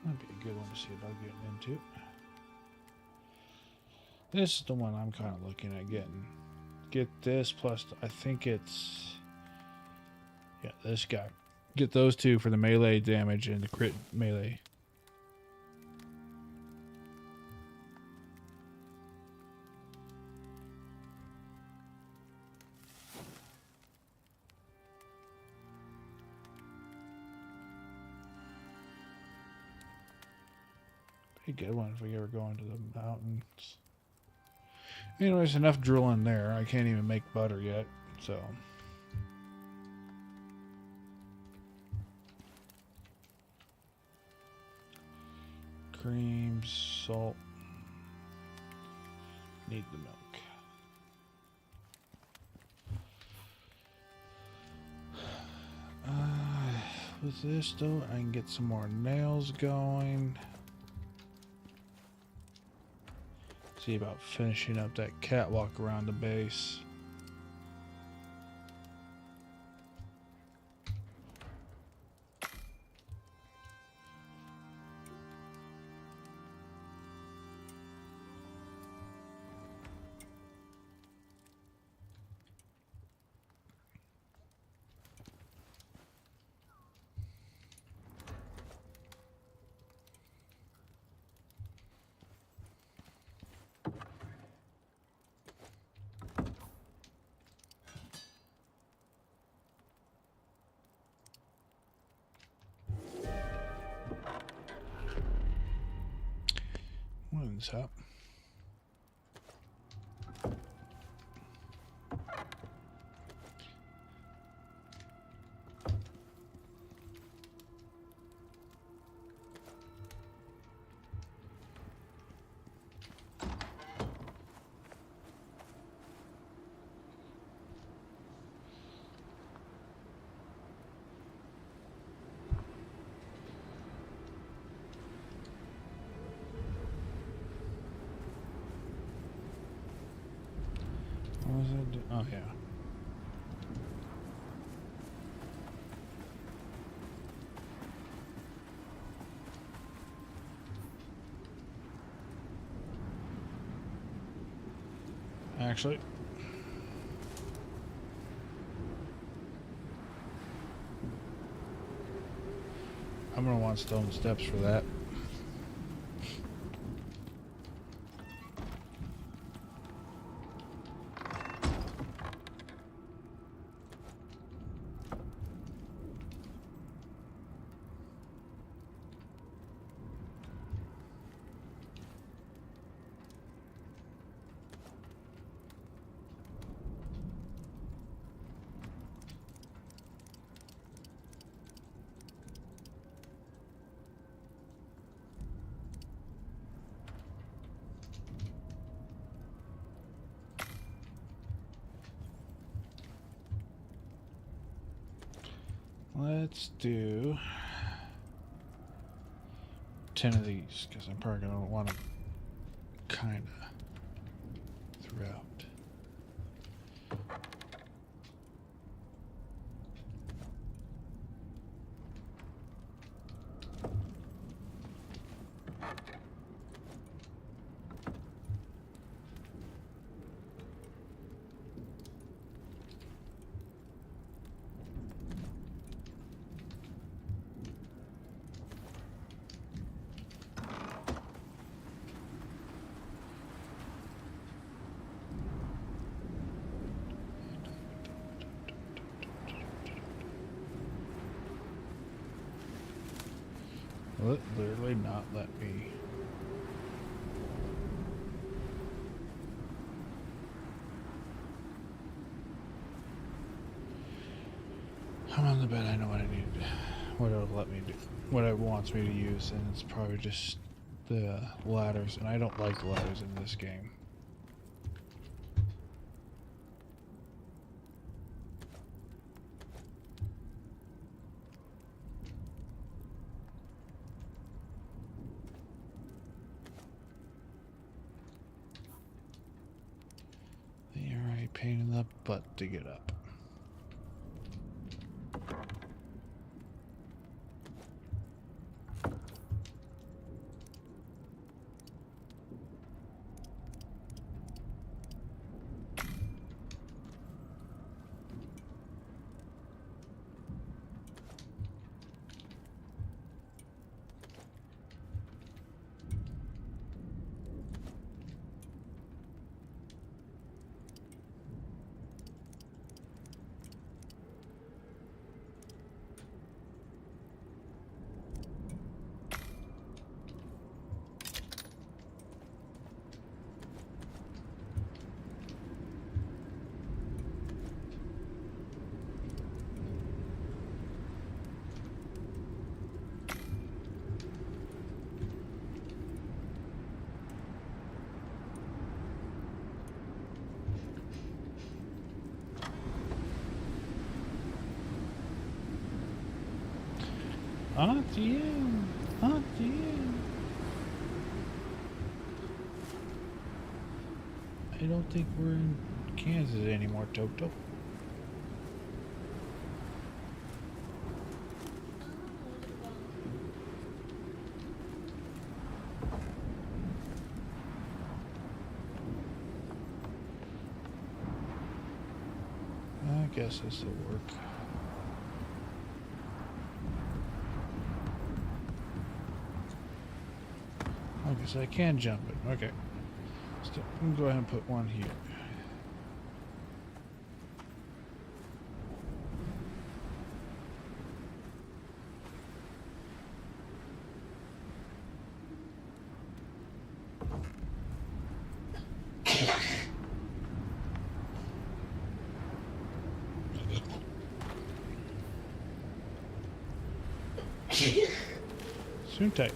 That'd be a good one to see about getting into. This is the one I'm kind of looking at getting. Get this plus, I think it's, yeah, this guy. Get those two for the melee damage and the crit melee. Pretty good one if we ever go into the mountains. Anyways, enough drilling there. I can't even make butter yet, so. Cream, salt. Need the milk. With this though, I can get some more nails going. See about finishing up that catwalk around the base. One's up. What was it? Oh, yeah. Actually, I'm going to want stone steps for that. Let's do 10 of these, because I'm probably going to want to kind of throughout. Will it literally not let me? I'm on the bed. I know what I need. What it'll let me do. What it wants me to use, and it's probably just the ladders. And I don't like the ladders in this game. They are a pain in the butt to get up. On to you. On to you. I don't think we're in Kansas anymore, Toto. I guess this will work. Okay, so I can jump it. Okay. So I'm going to go ahead and put one here. Soon tight.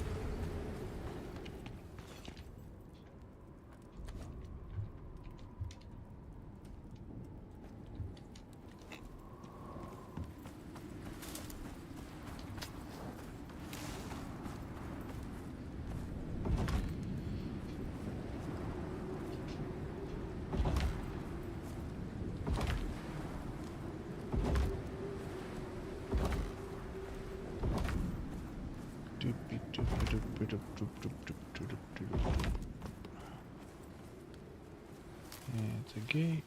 And it's a gate.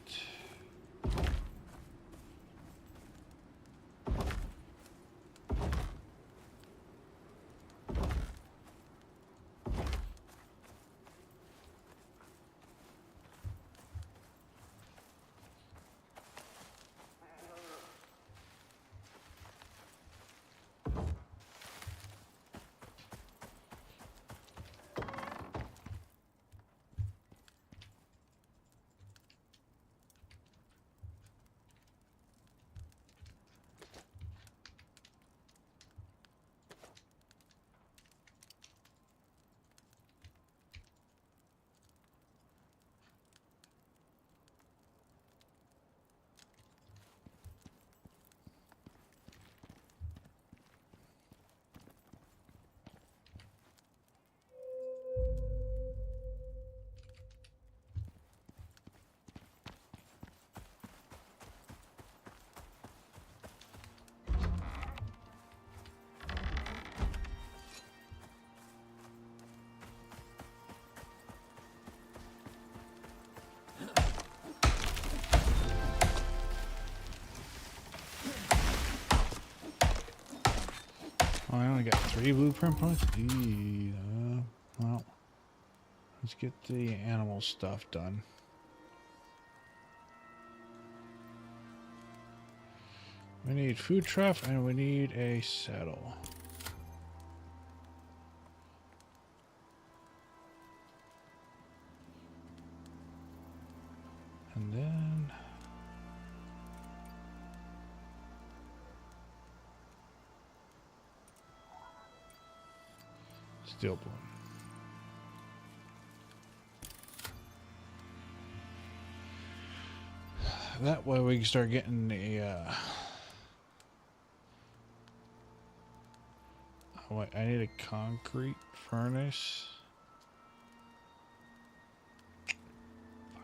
Oh, I only got 3 blueprint points? Well, let's get the animal stuff done. We need food trough and we need a saddle. And then Steel bloom. That way we can start getting the oh, wait, I need a concrete furnace. Fuck.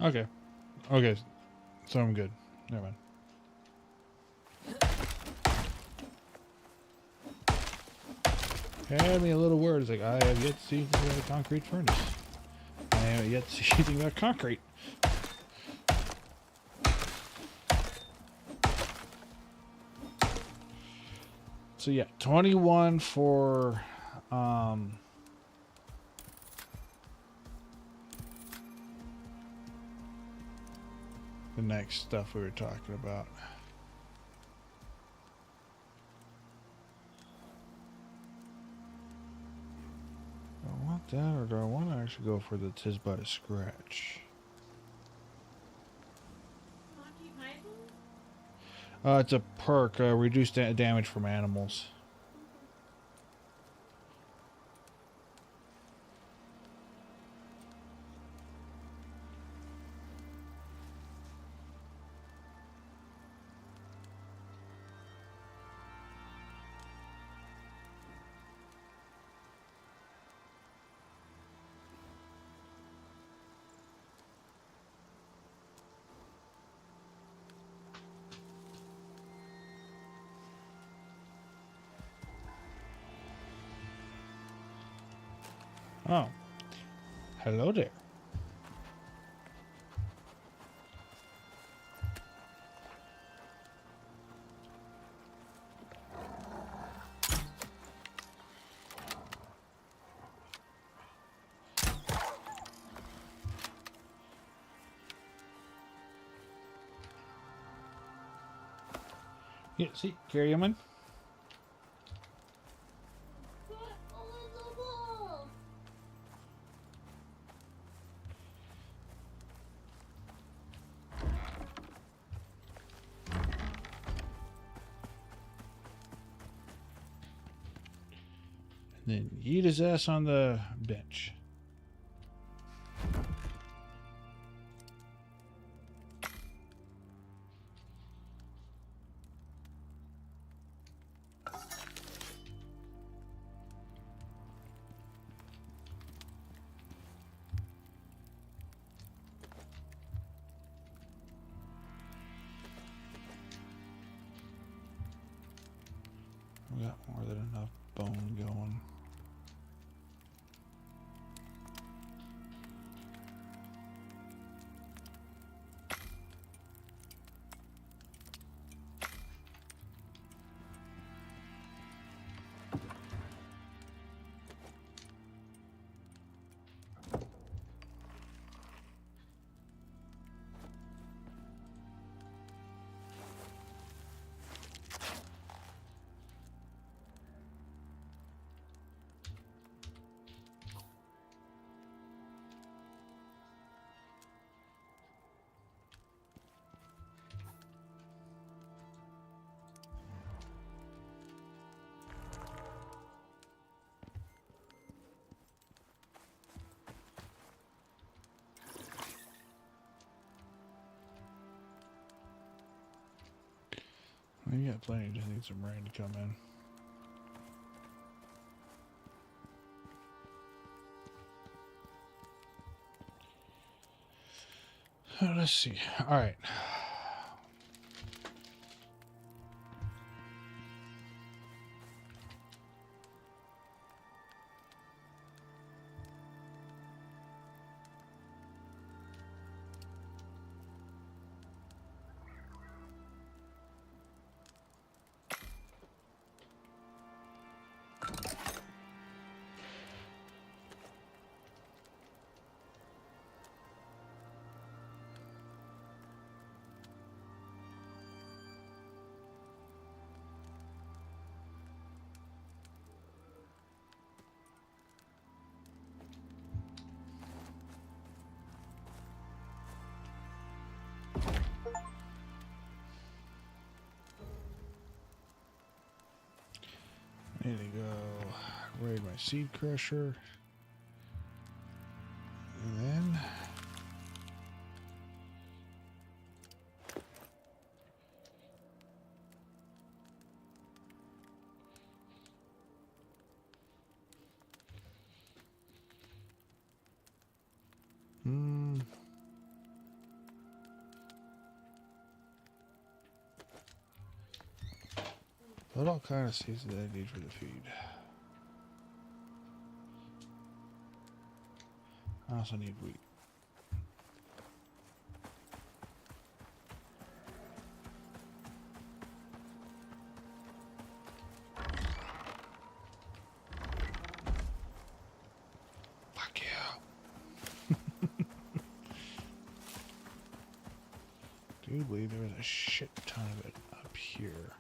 Okay. Okay. So I'm good. Never mind. Had me a little word. It's like, I have yet to see anything about a concrete furnace. I haven't yet to see anything about concrete. So yeah, 21 for the next stuff we were talking about. Do I want that, or do I want to actually go for the Tis But a Scratch? It's a perk, reduced damage from animals. Oh. Hello there. Yeah, see, carry him in. And then eat his ass on the bench. We got more than enough bone going. We got plenty, just need some rain to come in. Let's see. All right. Need to go raid my seed crusher. And then what all kind of seeds that I need for the feed? I also need wheat. Fuck yeah. Do you believe there was a shit ton of it up here?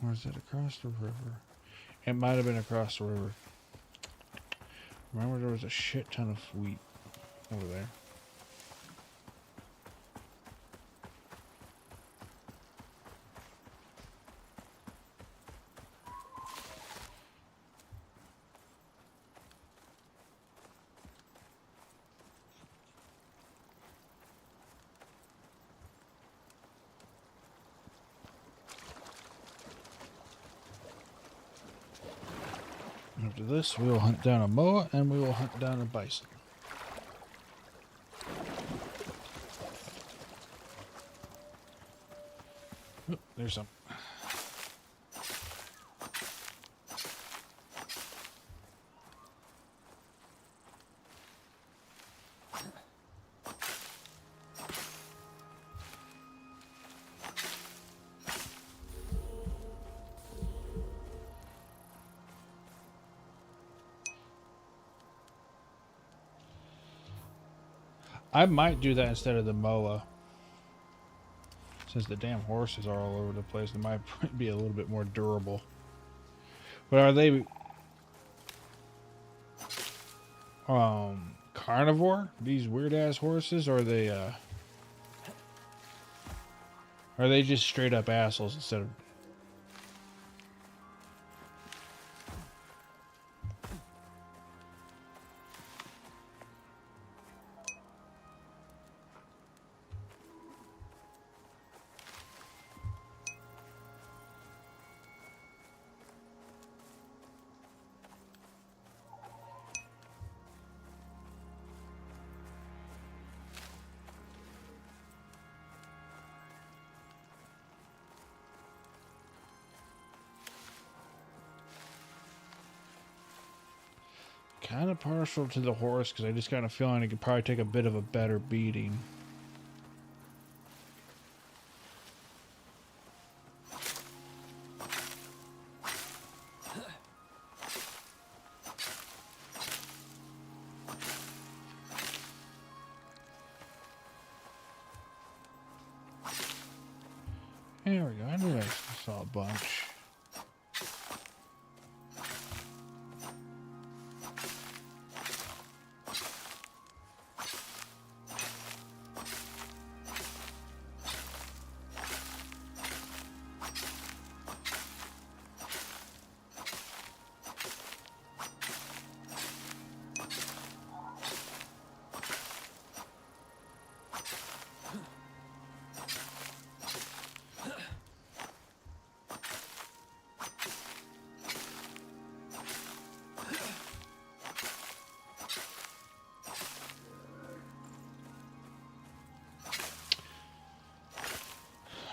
Or is it across the river? It might have been across the river. Remember there was a shit ton of wheat over there. After this, we will hunt down a moa and we will hunt down a bison. Oh, there's some. I might do that instead of the moa. Since the damn horses are all over the place, they might be a little bit more durable. But are they carnivore? These weird ass horses, or are they just straight up assholes instead of? Kind of partial to the horse because I just kind of feel like it could probably take a bit of a better beating. There we go. I knew I saw a bunch.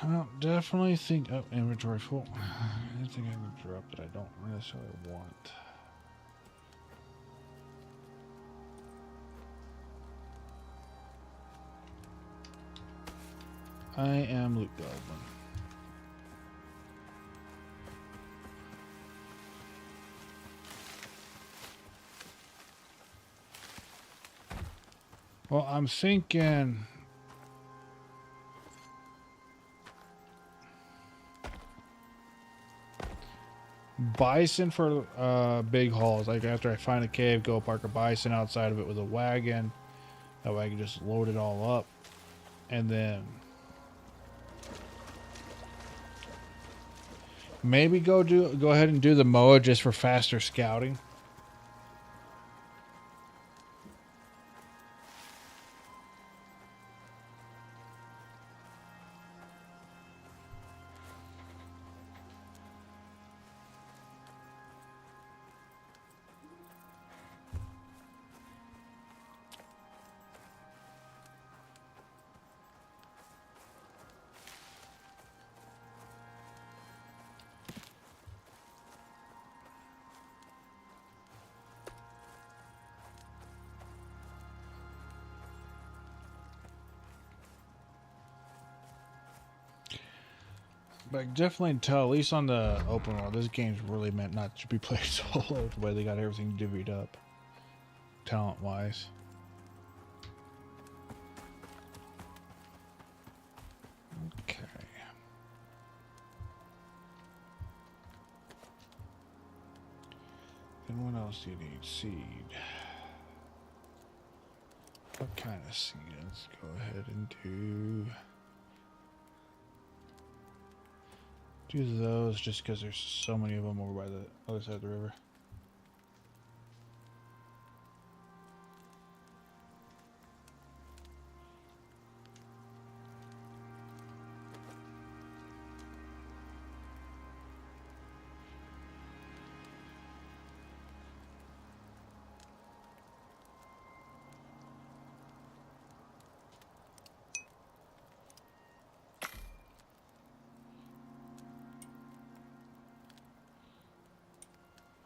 I don't definitely think... Oh, inventory full. Anything I can drop that I don't necessarily want. I am Luke Goblin. Well, I'm thinking... bison for big hauls. Like after I find a cave, go park a bison outside of it with a wagon. That way I can just load it all up. And then maybe go ahead and do the moa just for faster scouting. But I can definitely tell, at least on the open world, this game's really meant not to be played solo, the way they got everything divvied up, talent-wise. Okay. And what else do you need? Seed. What kind of seed? Let's go ahead and do those just because there's so many of them over by the other side of the river.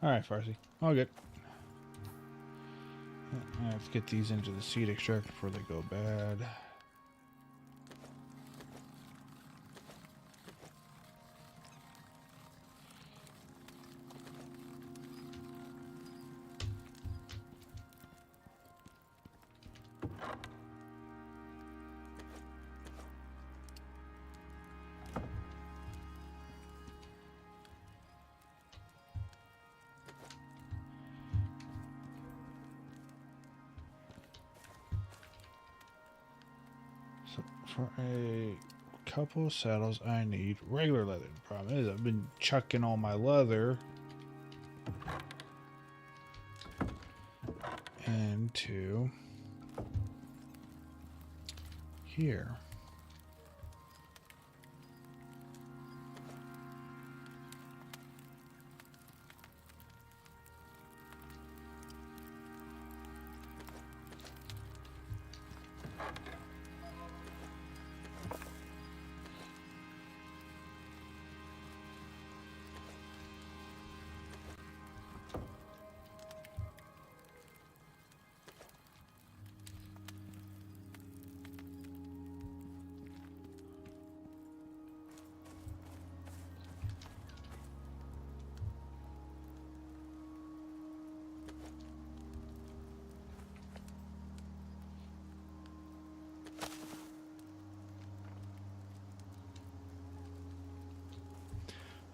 Alright, Farsi. All good. Let's get these into the seed extractor before they go bad. So for a couple of saddles, I need regular leather. The problem is I've been chucking all my leather into here.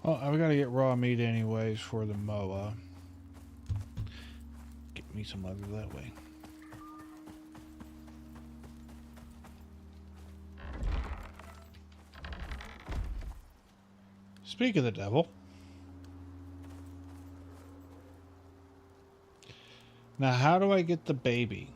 Well, I've got to get raw meat anyways for the moa. Get me some leather that way. Speak of the devil. Now, how do I get the baby?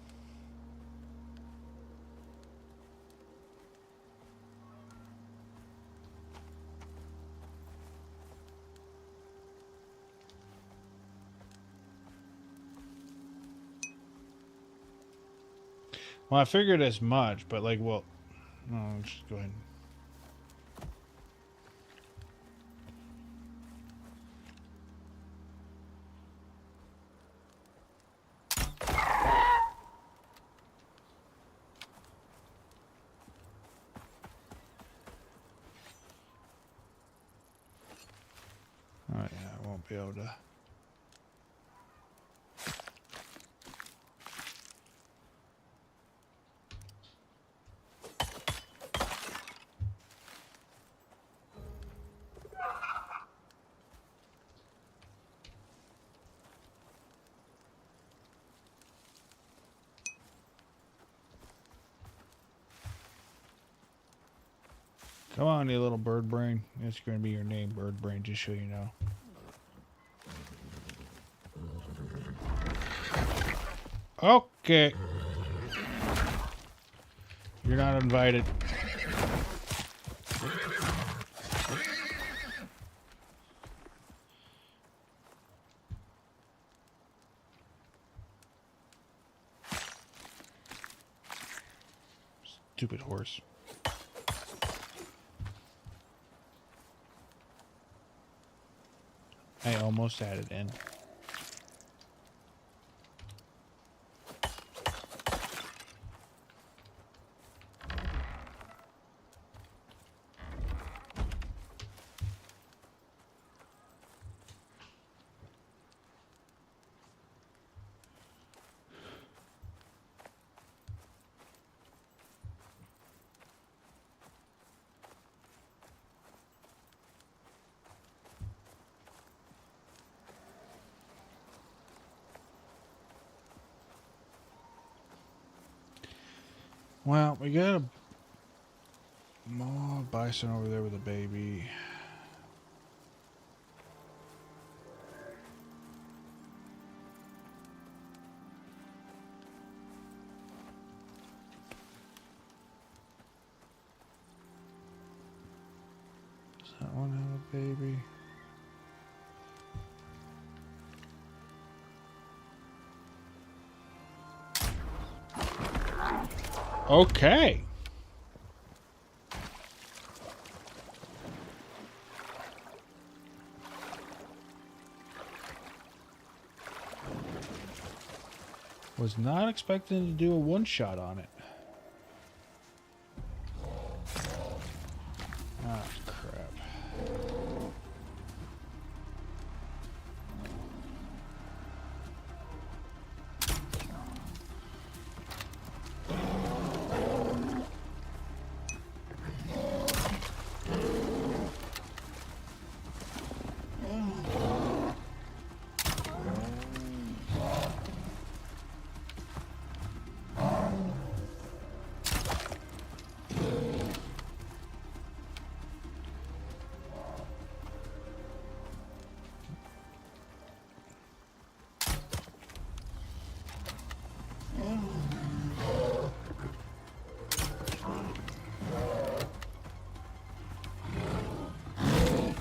Well, I figured as much, but like, well, no, just go ahead. Oh yeah, I won't be able to. Come on, you little bird brain. That's going to be your name, bird brain, just so you know. Okay. You're not invited. Stupid horse. I almost had it in. Well, we got a bison over there with a baby. Does that one have a baby? Okay. Was not expecting to do a one-shot on it. Ah, crap.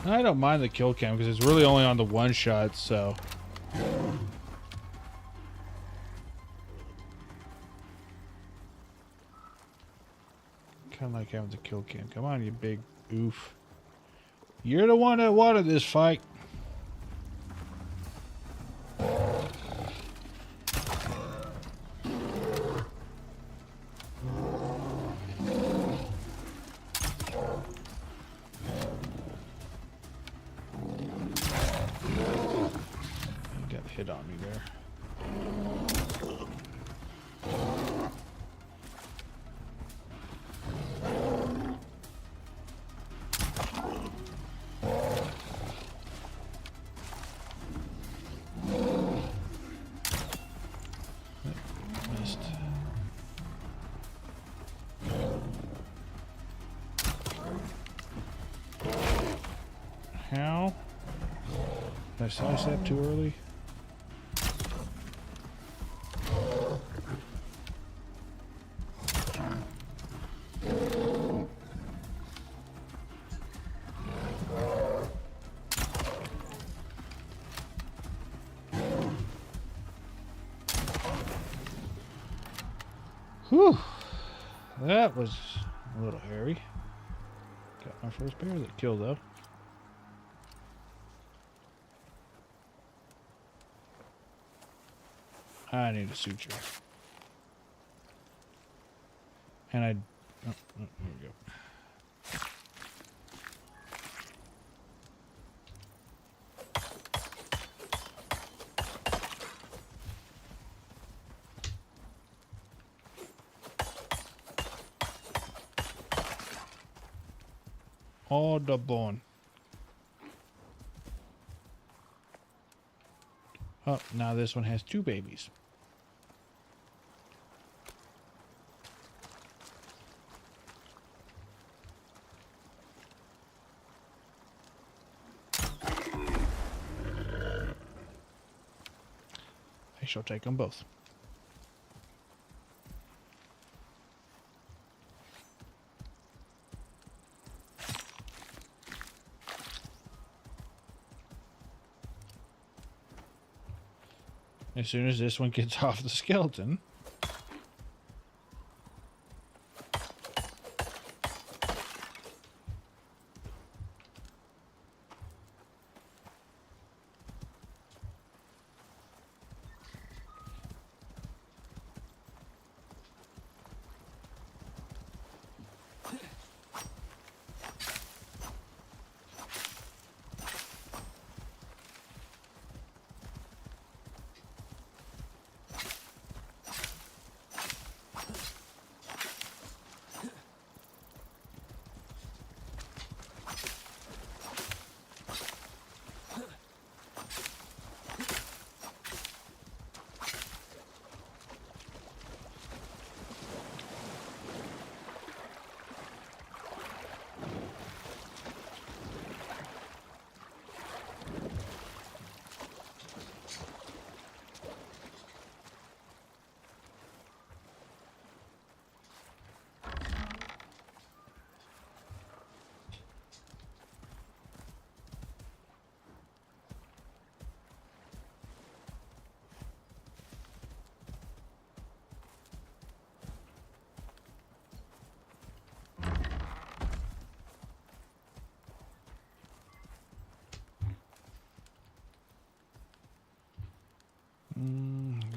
I don't mind the kill cam because it's really only on the one shot, so. Kind of like having the kill cam. Come on, you big oof. You're the one that wanted this fight. Hit on me there. Missed. How? Did I slice that too early? Whew, that was a little hairy. Got my first bear that killed though. I need a suture. And oh, here we go. All the bone. Oh, now this one has 2 babies. I shall take them both. As soon as this one gets off the skeleton.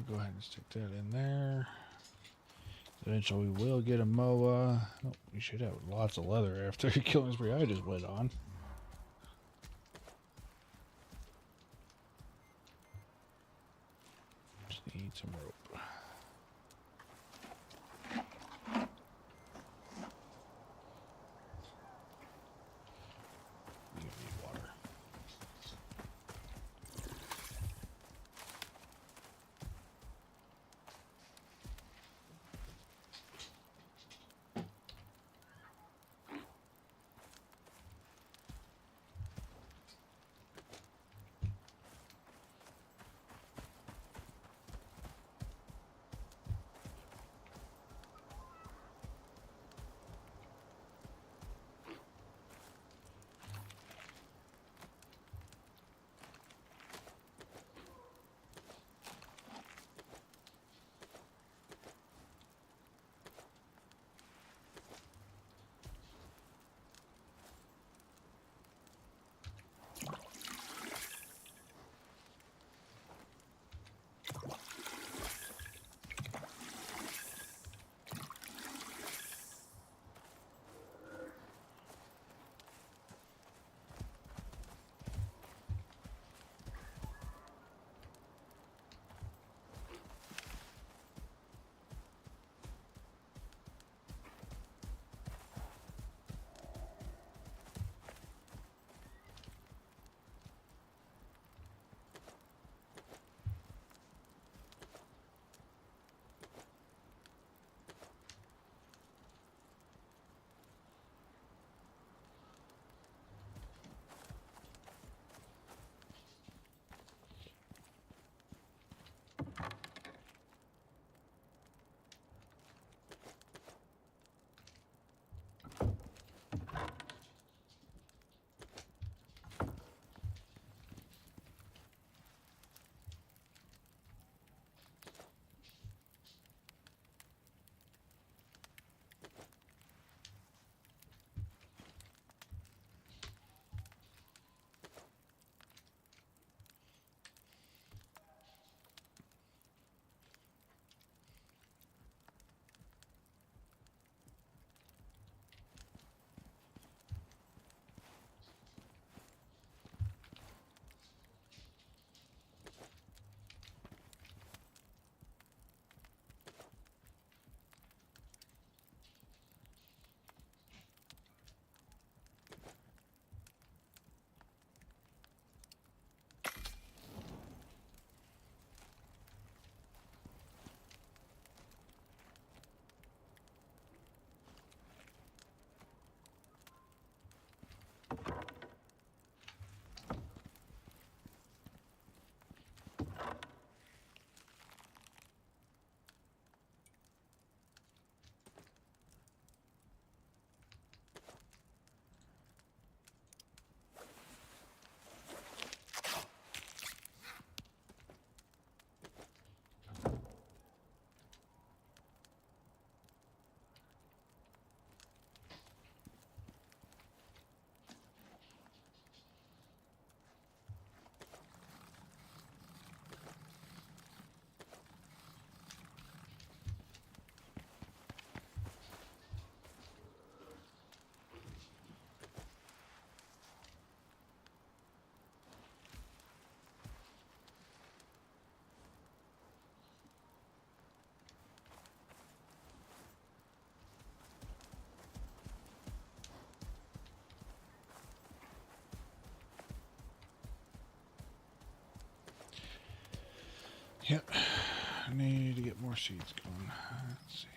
Go ahead and stick that in there. Eventually we will get a MOA. Oh, we should have lots of leather after killing spree I just went on. Just need some rope. We need water. Yep. I need to get more seeds going. Let's see.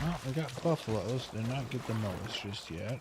Well, we got buffaloes. Did not get the most just yet.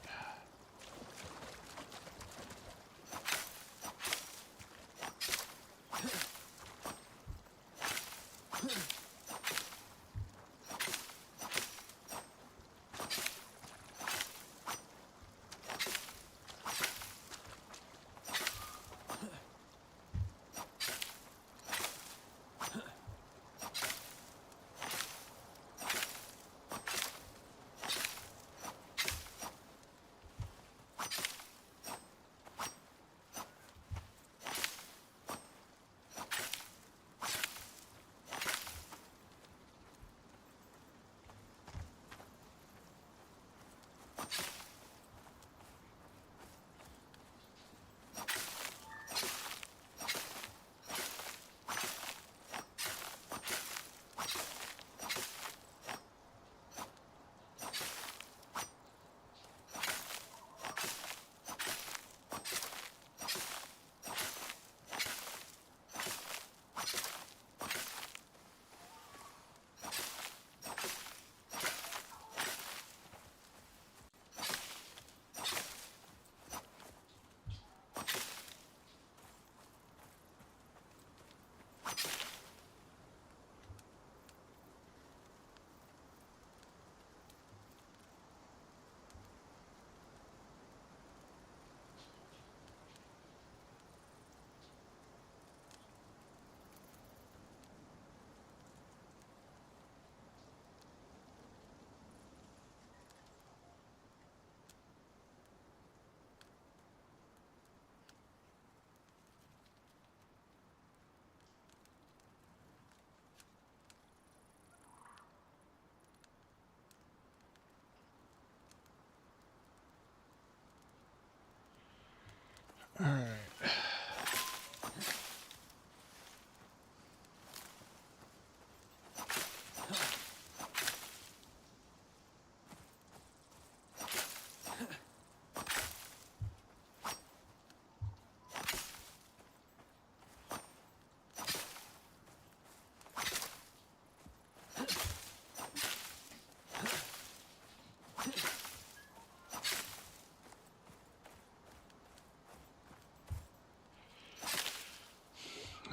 All right.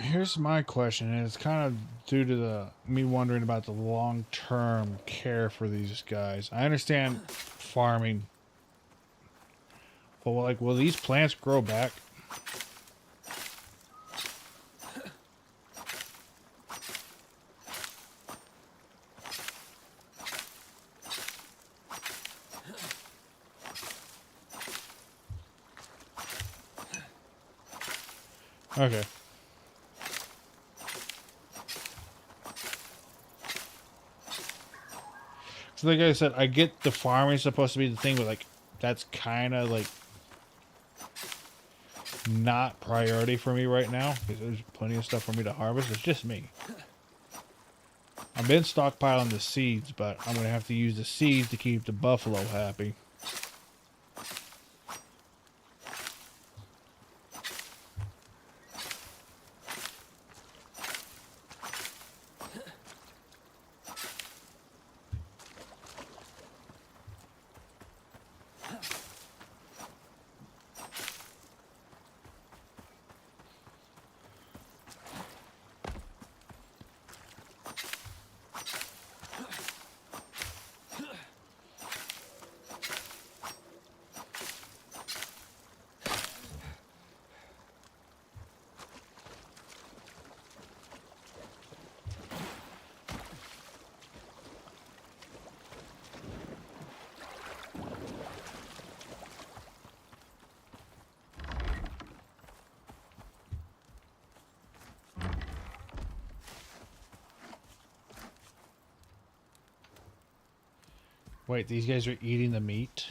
Here's my question, and it's kind of due to me wondering about the long-term care for these guys. I understand farming, but like, will these plants grow back? Okay. So like I said, I get the farming supposed to be the thing, but like, that's kind of like not priority for me right now because there's plenty of stuff for me to harvest. It's just me. I've been stockpiling the seeds, but I'm gonna have to use the seeds to keep the buffalo happy. Wait, these guys are eating the meat?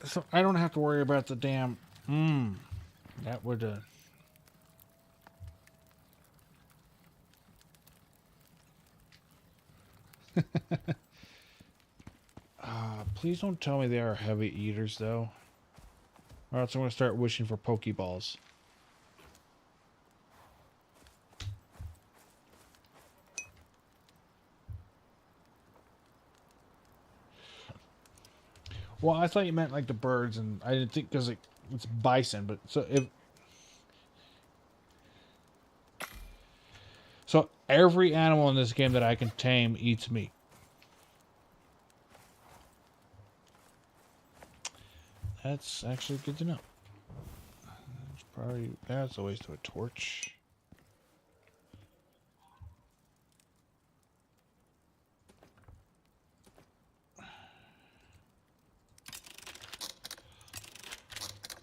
So I don't have to worry about the damn... that would... please don't tell me they are heavy eaters, though. Or else I'm going to start wishing for Pokeballs. Well, I thought you meant like the birds, and I didn't think because it's bison. But so every animal in this game that I can tame eats meat. That's actually good to know. That's a waste of a torch.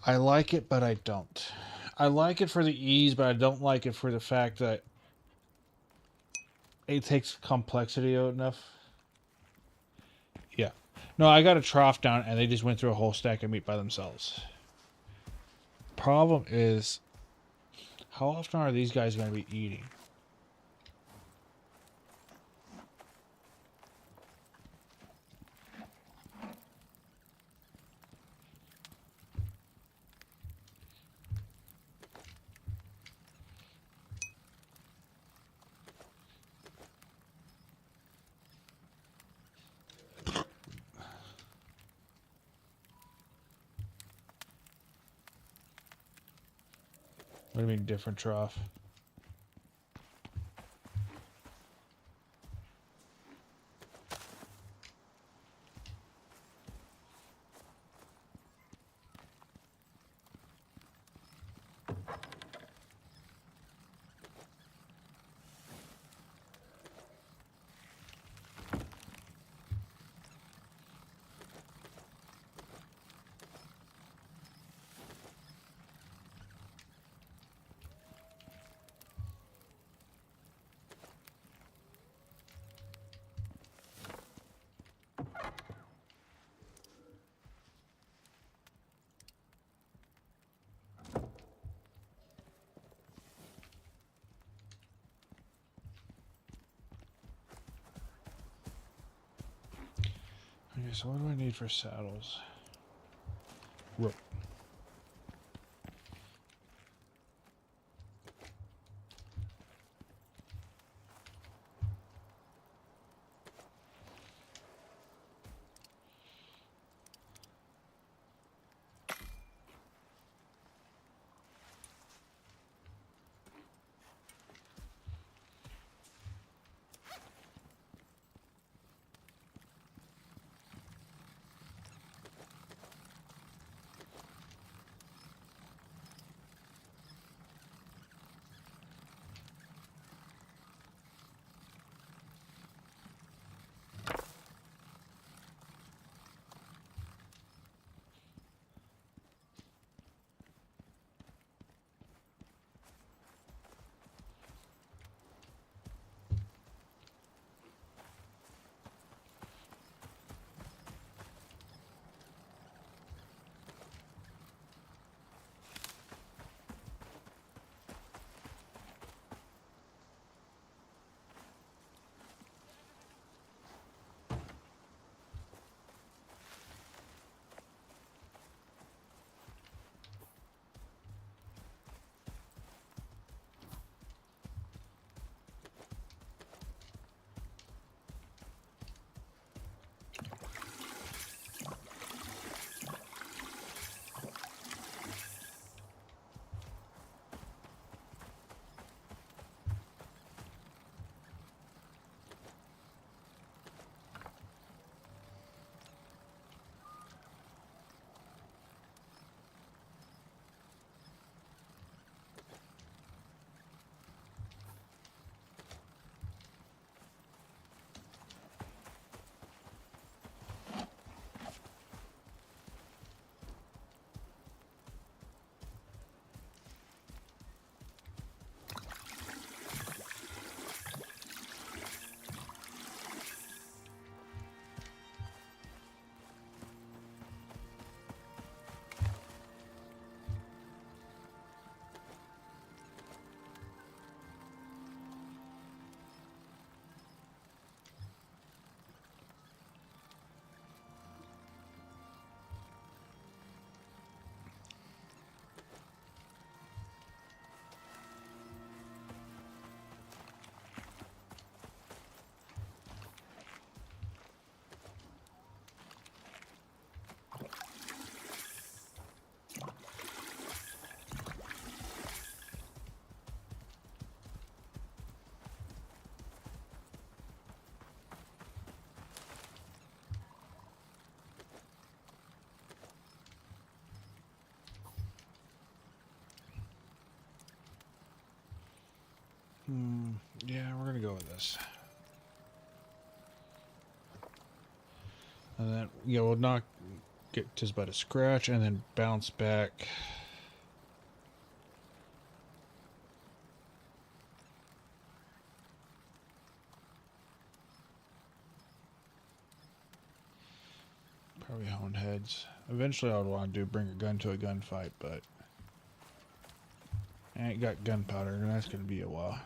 I like it, but I don't. I like it for the ease, but I don't like it for the fact that it takes complexity out enough. Yeah. No, I got a trough down, and they just went through a whole stack of meat by themselves. Problem is, how often are these guys going to be eating? What do you mean, different trough? Okay, so what do I need for saddles? Rope. go with this. And then, yeah, we'll not get just about a scratch and then bounce back. Probably honed heads. Eventually I would want to bring a gun to a gunfight, but I ain't got gunpowder, and that's going to be a while.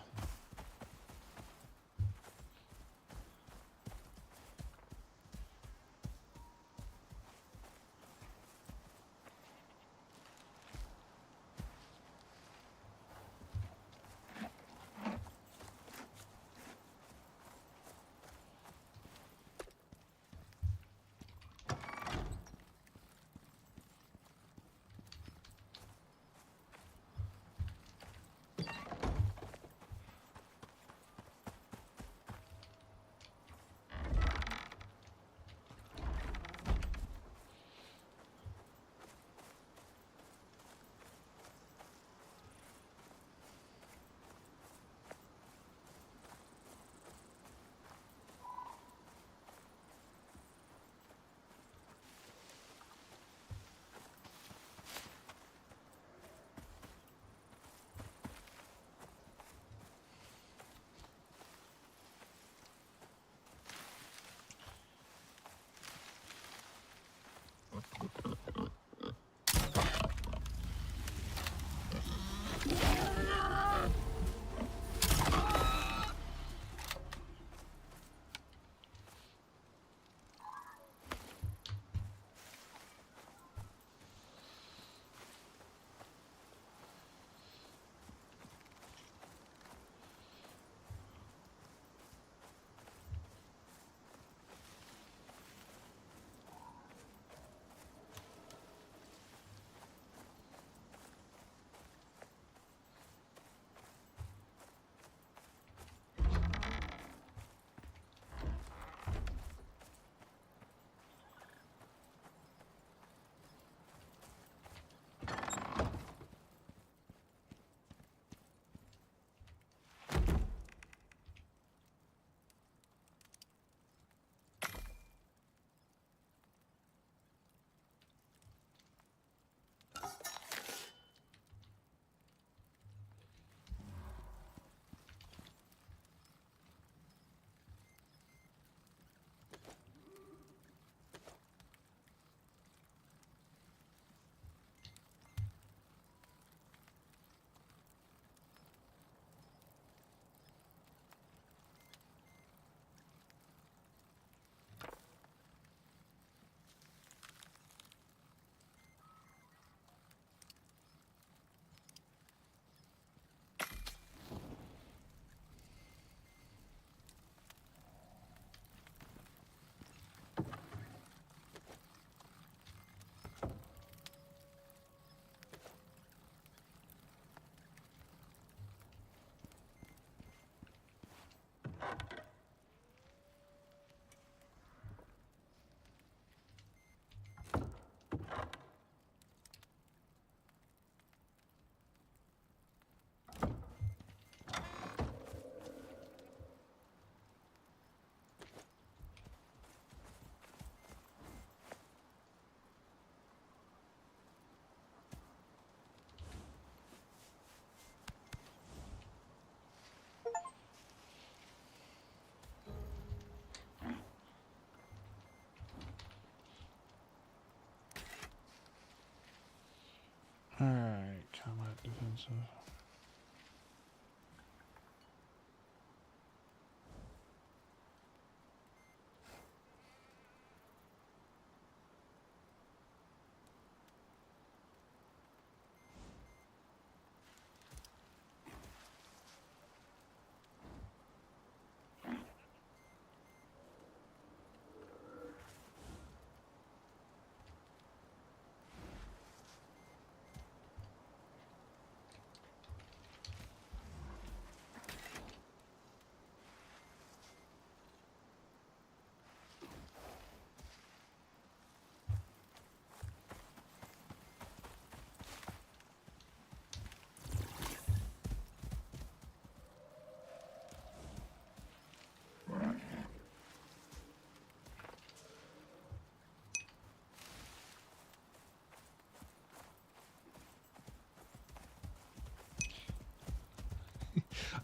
Alright, combat defensive.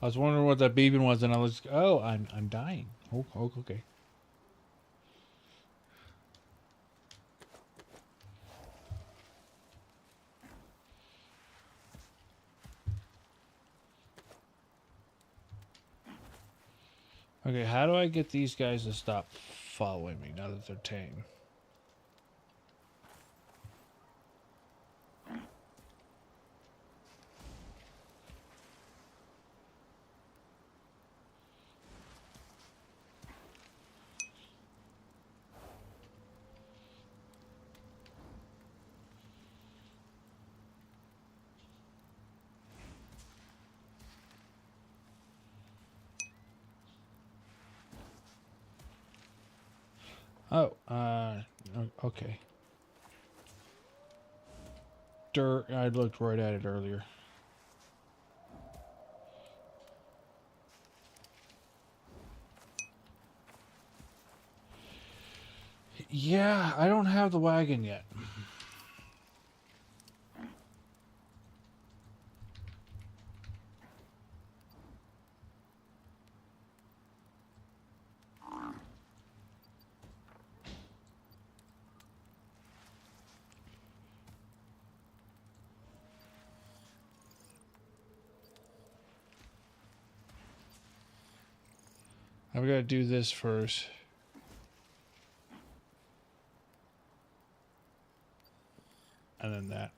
I was wondering what that beeping was, and I was, oh, I'm dying. Oh, okay. Okay, how do I get these guys to stop following me now that they're tame? Oh, okay. Dirt. I looked right at it earlier. Yeah, I don't have the wagon yet. I've got to do this first. And then that.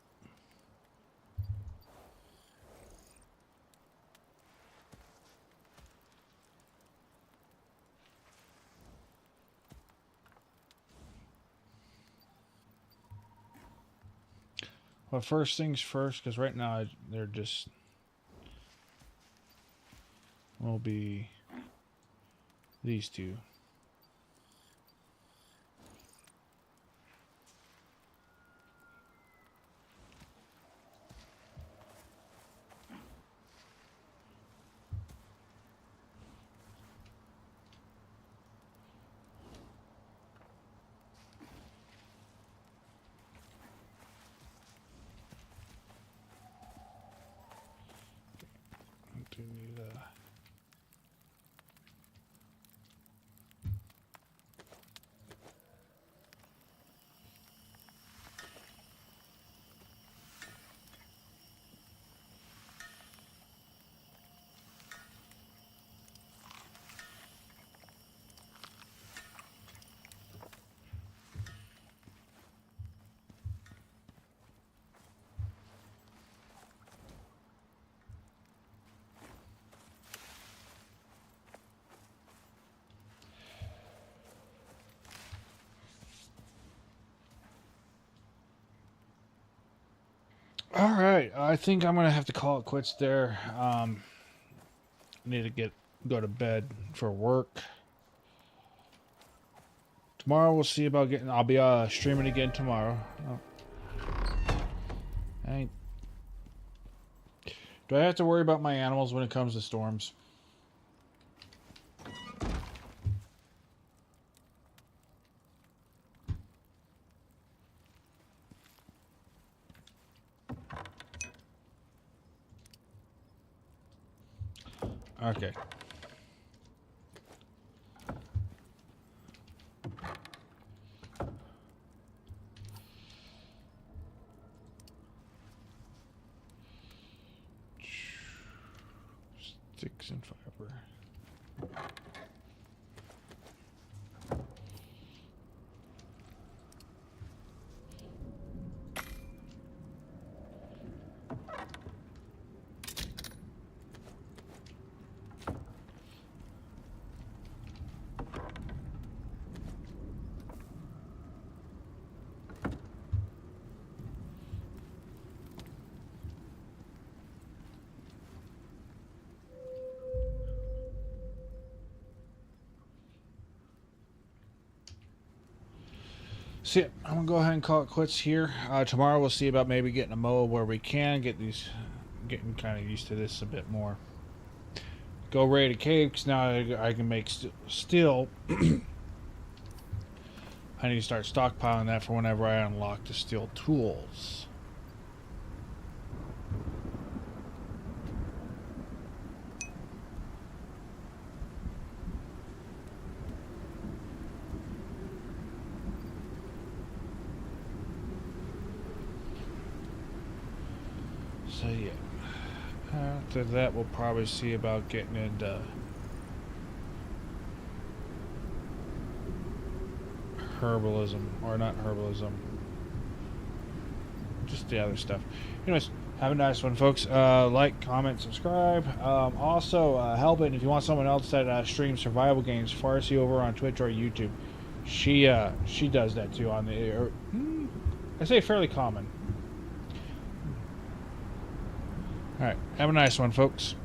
Well, first things first, because right now they're just... will be these two. Do need All right, I think I'm gonna have to call it quits there. I need to go to bed for work. Tomorrow we'll see about getting. I'll be streaming again tomorrow. Oh. Do I have to worry about my animals when it comes to storms? Okay. Sticks and fiber. So yeah, I'm gonna go ahead and call it quits here. Tomorrow we'll see about maybe getting a mow where we can getting kind of used to this a bit more. Go raid a cave because now I can make steel. I need to start stockpiling that for whenever I unlock the steel tools. So yeah. After that, we'll probably see about getting into herbalism, or not herbalism, just the other stuff. Anyways, have a nice one, folks. Like, comment, subscribe. Also, Helbin, if you want someone else that streams survival games, Farsi over on Twitch or YouTube, she does that too on the. I say fairly common. All right, have a nice one, folks.